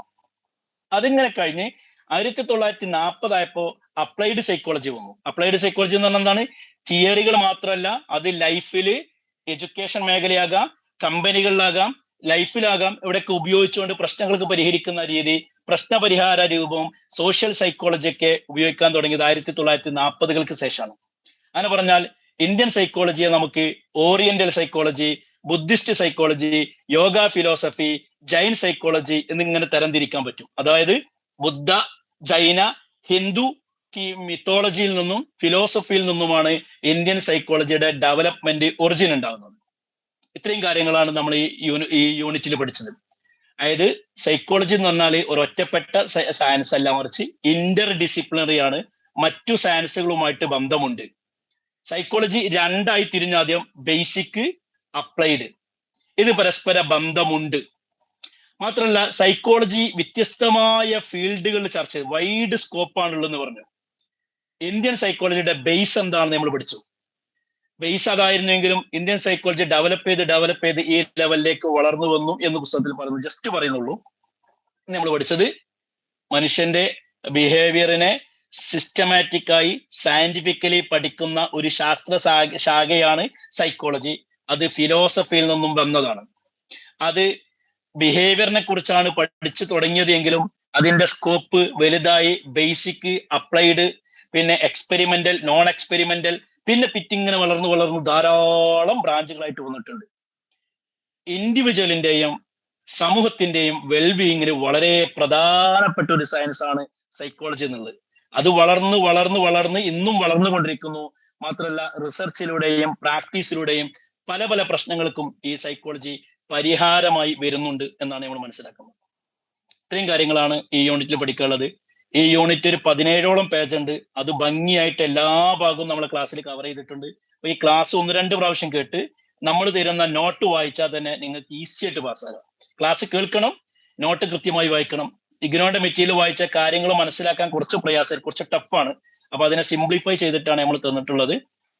അതിങ്ങനെ കഴിഞ്ഞ് 1940 ആയപ്പോ അപ്ലൈഡ് സൈക്കോളജി വന്നു. അപ്ലൈഡ് സൈക്കോളജി എന്ന് പറഞ്ഞാൽ എന്താണ്? തിയറികൾ മാത്രമല്ല, അത് ലൈഫിൽ, എഡ്യൂക്കേഷൻ മേഖലയാകാം, കമ്പനികളിലാകാം, ലൈഫിലാകാം, ഇവിടെയൊക്കെ ഉപയോഗിച്ചുകൊണ്ട് പ്രശ്നങ്ങൾക്ക് പരിഹരിക്കുന്ന രീതി, പ്രശ്നപരിഹാര രൂപവും സോഷ്യൽ സൈക്കോളജിയൊക്കെ ഉപയോഗിക്കാൻ തുടങ്ങിയത് 1940-കൾക്ക് ശേഷമാണ്. അങ്ങനെ പറഞ്ഞാൽ ഇന്ത്യൻ സൈക്കോളജിയെ നമുക്ക് oriental psychology, Buddhist psychology, yoga philosophy, Jain psychology എന്നിങ്ങനെ തരംതിരിക്കാൻ പറ്റും. അതായത് ബുദ്ധ, ജൈന, ഹിന്ദു മിത്തോളജിയിൽ നിന്നും ഫിലോസഫിയിൽ നിന്നുമാണ് ഇന്ത്യൻ സൈക്കോളജിയുടെ ഡെവലപ്മെന്റ് ഒറിജിൻ ഉണ്ടാകുന്നത്. ഇത്രയും കാര്യങ്ങളാണ് നമ്മൾ ഈ യൂണിറ്റിൽ പഠിച്ചത്. അതായത് സൈക്കോളജി എന്ന് പറഞ്ഞാൽ ഒരു ഒറ്റപ്പെട്ട സയൻസ് അല്ല, മറിച്ച് ഇന്റർ ഡിസിപ്ലിനറി ആണ്, മറ്റു സയൻസുകളുമായിട്ട് ബന്ധമുണ്ട്. സൈക്കോളജി രണ്ടായി തിരിഞ്ഞാദ്യം ബേസിക്, അപ്ലൈഡ്. ഇത് പരസ്പര ബന്ധമുണ്ട്. മാത്രമല്ല സൈക്കോളജി വ്യത്യസ്തമായ ഫീൽഡുകളിൽ ചർച്ച ചെയ്ത് വൈഡ് സ്കോപ്പാണുള്ളതെന്ന് പറഞ്ഞു. ഇന്ത്യൻ സൈക്കോളജിയുടെ ബേസ് എന്താണെന്ന് നമ്മൾ പഠിച്ചു. ബേസ് അതായിരുന്നെങ്കിലും ഇന്ത്യൻ സൈക്കോളജി ഡെവലപ്പ് ചെയ്ത് ഈ ലെവലിലേക്ക് വളർന്നു വന്നു എന്ന് പുസ്തകത്തിൽ പറയുന്നു. ജസ്റ്റ് പറയുന്നുള്ളൂ. നമ്മൾ പഠിച്ചത് മനുഷ്യന്റെ ബിഹേവിയറിനെ സിസ്റ്റമാറ്റിക്കായി സയന്റിഫിക്കലി പഠിക്കുന്ന ഒരു ശാസ്ത്ര ശാഖയാണ് സൈക്കോളജി. അത് ഫിലോസഫിയിൽ നിന്നും വന്നതാണ്. അത് ബിഹേവിയറിനെ കുറിച്ചാണ് പഠിച്ചു തുടങ്ങിയത് എങ്കിലും അതിന്റെ സ്കോപ്പ് വലുതായി ബേസിക്, അപ്ലൈഡ്, പിന്നെ എക്സ്പെരിമെന്റൽ, നോൺ എക്സ്പെരിമെന്റൽ, പിന്നെ പിറ്റിങ്ങനെ വളർന്നു ധാരാളം ബ്രാഞ്ചുകളായിട്ട് വന്നിട്ടുണ്ട്. ഇൻഡിവിജ്വലിന്റെയും സമൂഹത്തിന്റെയും വെൽബീയിങ്ങിന് വളരെ പ്രധാനപ്പെട്ട ഒരു സയൻസ് ആണ് സൈക്കോളജി എന്നുള്ളത്. അത് വളർന്ന് ഇന്നും വളർന്നുകൊണ്ടിരിക്കുന്നു. മാത്രമല്ല റിസർച്ചിലൂടെയും പ്രാക്ടീസിലൂടെയും പല പല പ്രശ്നങ്ങൾക്കും ഈ സൈക്കോളജി പരിഹാരമായി വരുന്നുണ്ട് എന്നാണ് നമ്മൾ മനസ്സിലാക്കുന്നത്. ഇത്രയും കാര്യങ്ങളാണ് ഈ യൂണിറ്റിൽ പഠിക്കാനുള്ളത്. ഈ യൂണിറ്റ് ഒരു 17ഓളം പേജ് ഉണ്ട്. അത് ഭംഗിയായിട്ട് എല്ലാ ഭാഗവും നമ്മളെ ക്ലാസ്സിൽ കവർ ചെയ്തിട്ടുണ്ട്. അപ്പൊ ഈ ക്ലാസ് 1-2 പ്രാവശ്യം കേട്ട് നമ്മൾ തരുന്ന നോട്ട് വായിച്ചാൽ തന്നെ നിങ്ങൾക്ക് ഈസി ആയിട്ട് പാസ്സാകാം. ക്ലാസ് കേൾക്കണം, നോട്ട് കൃത്യമായി വായിക്കണം. ഇഗ്നോയുടെ മെറ്റീരിയൽ വായിച്ച കാര്യങ്ങൾ മനസ്സിലാക്കാൻ കുറച്ച് പ്രയാസം, കുറച്ച് ടഫാണ്. അപ്പൊ അതിനെ സിംപ്ലിഫൈ ചെയ്തിട്ടാണ് നമ്മൾ തന്നിട്ടുള്ളത്.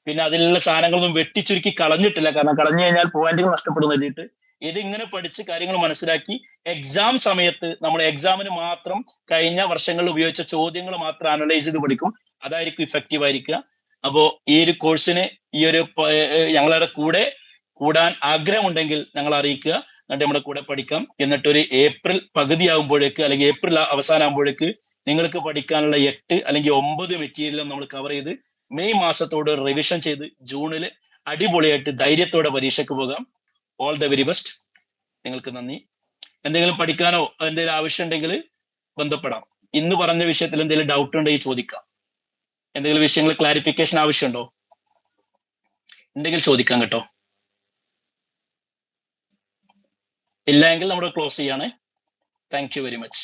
പിന്നെ അതിലുള്ള സാധനങ്ങളൊന്നും വെട്ടിച്ചുരുക്കി കളഞ്ഞിട്ടില്ല, കാരണം കളഞ്ഞു കഴിഞ്ഞാൽ പോയിന്റുകൾ നഷ്ടപ്പെടും എഴുതിയിട്ട്. ഇതിങ്ങനെ പഠിച്ച് കാര്യങ്ങൾ മനസ്സിലാക്കി എക്സാം സമയത്ത് നമ്മൾ എക്സാമിന് മാത്രം കഴിഞ്ഞ വർഷങ്ങളിൽ ഉപയോഗിച്ച ചോദ്യങ്ങൾ മാത്രം അനലൈസ് ചെയ്ത് പഠിക്കും. അതായിരിക്കും ഇഫക്റ്റീവ് ആയിരിക്കുക. അപ്പോ ഈ ഒരു കോഴ്സിന് ഈ ഒരു ഞങ്ങളുടെ കൂടെ കൂടാൻ ആഗ്രഹമുണ്ടെങ്കിൽ ഞങ്ങൾ അറിയിക്കുക. എന്നിട്ട് നമ്മുടെ കൂടെ പഠിക്കാം. എന്നിട്ട് ഒരു ഏപ്രിൽ പകുതി ആകുമ്പോഴേക്ക് അല്ലെങ്കിൽ ഏപ്രിൽ അവസാനം ആകുമ്പോഴേക്ക് നിങ്ങൾക്ക് പഠിക്കാനുള്ള 8 അല്ലെങ്കിൽ 9 മെറ്റീരിയലും നമ്മൾ കവർ ചെയ്ത് മെയ് മാസത്തോട് റിവിഷൻ ചെയ്ത് ജൂണിൽ അടിപൊളിയായിട്ട് ധൈര്യത്തോടെ പരീക്ഷയ്ക്ക് പോകാം. All the very best. നിങ്ങൾക്ക് നന്ദി. എന്തെങ്കിലും പഠിക്കാനോ എന്തെങ്കിലും ആവശ്യം ഉണ്ടെങ്കിൽ ബന്ധപ്പെടാം. ഇന്ന് പറഞ്ഞ വിഷയത്തിൽ എന്തെങ്കിലും ഡൗട്ട് ഉണ്ടെങ്കിൽ ചോദിക്കാം. എന്തെങ്കിലും വിഷയങ്ങൾ ക്ലാരിഫിക്കേഷൻ ആവശ്യമുണ്ടോ? ഉണ്ടെങ്കിൽ ചോദിക്കാം കേട്ടോ. ഇല്ല എങ്കിൽ നമ്മൾ ക്ലോസ് ചെയ്യാണ്. Thank you very much.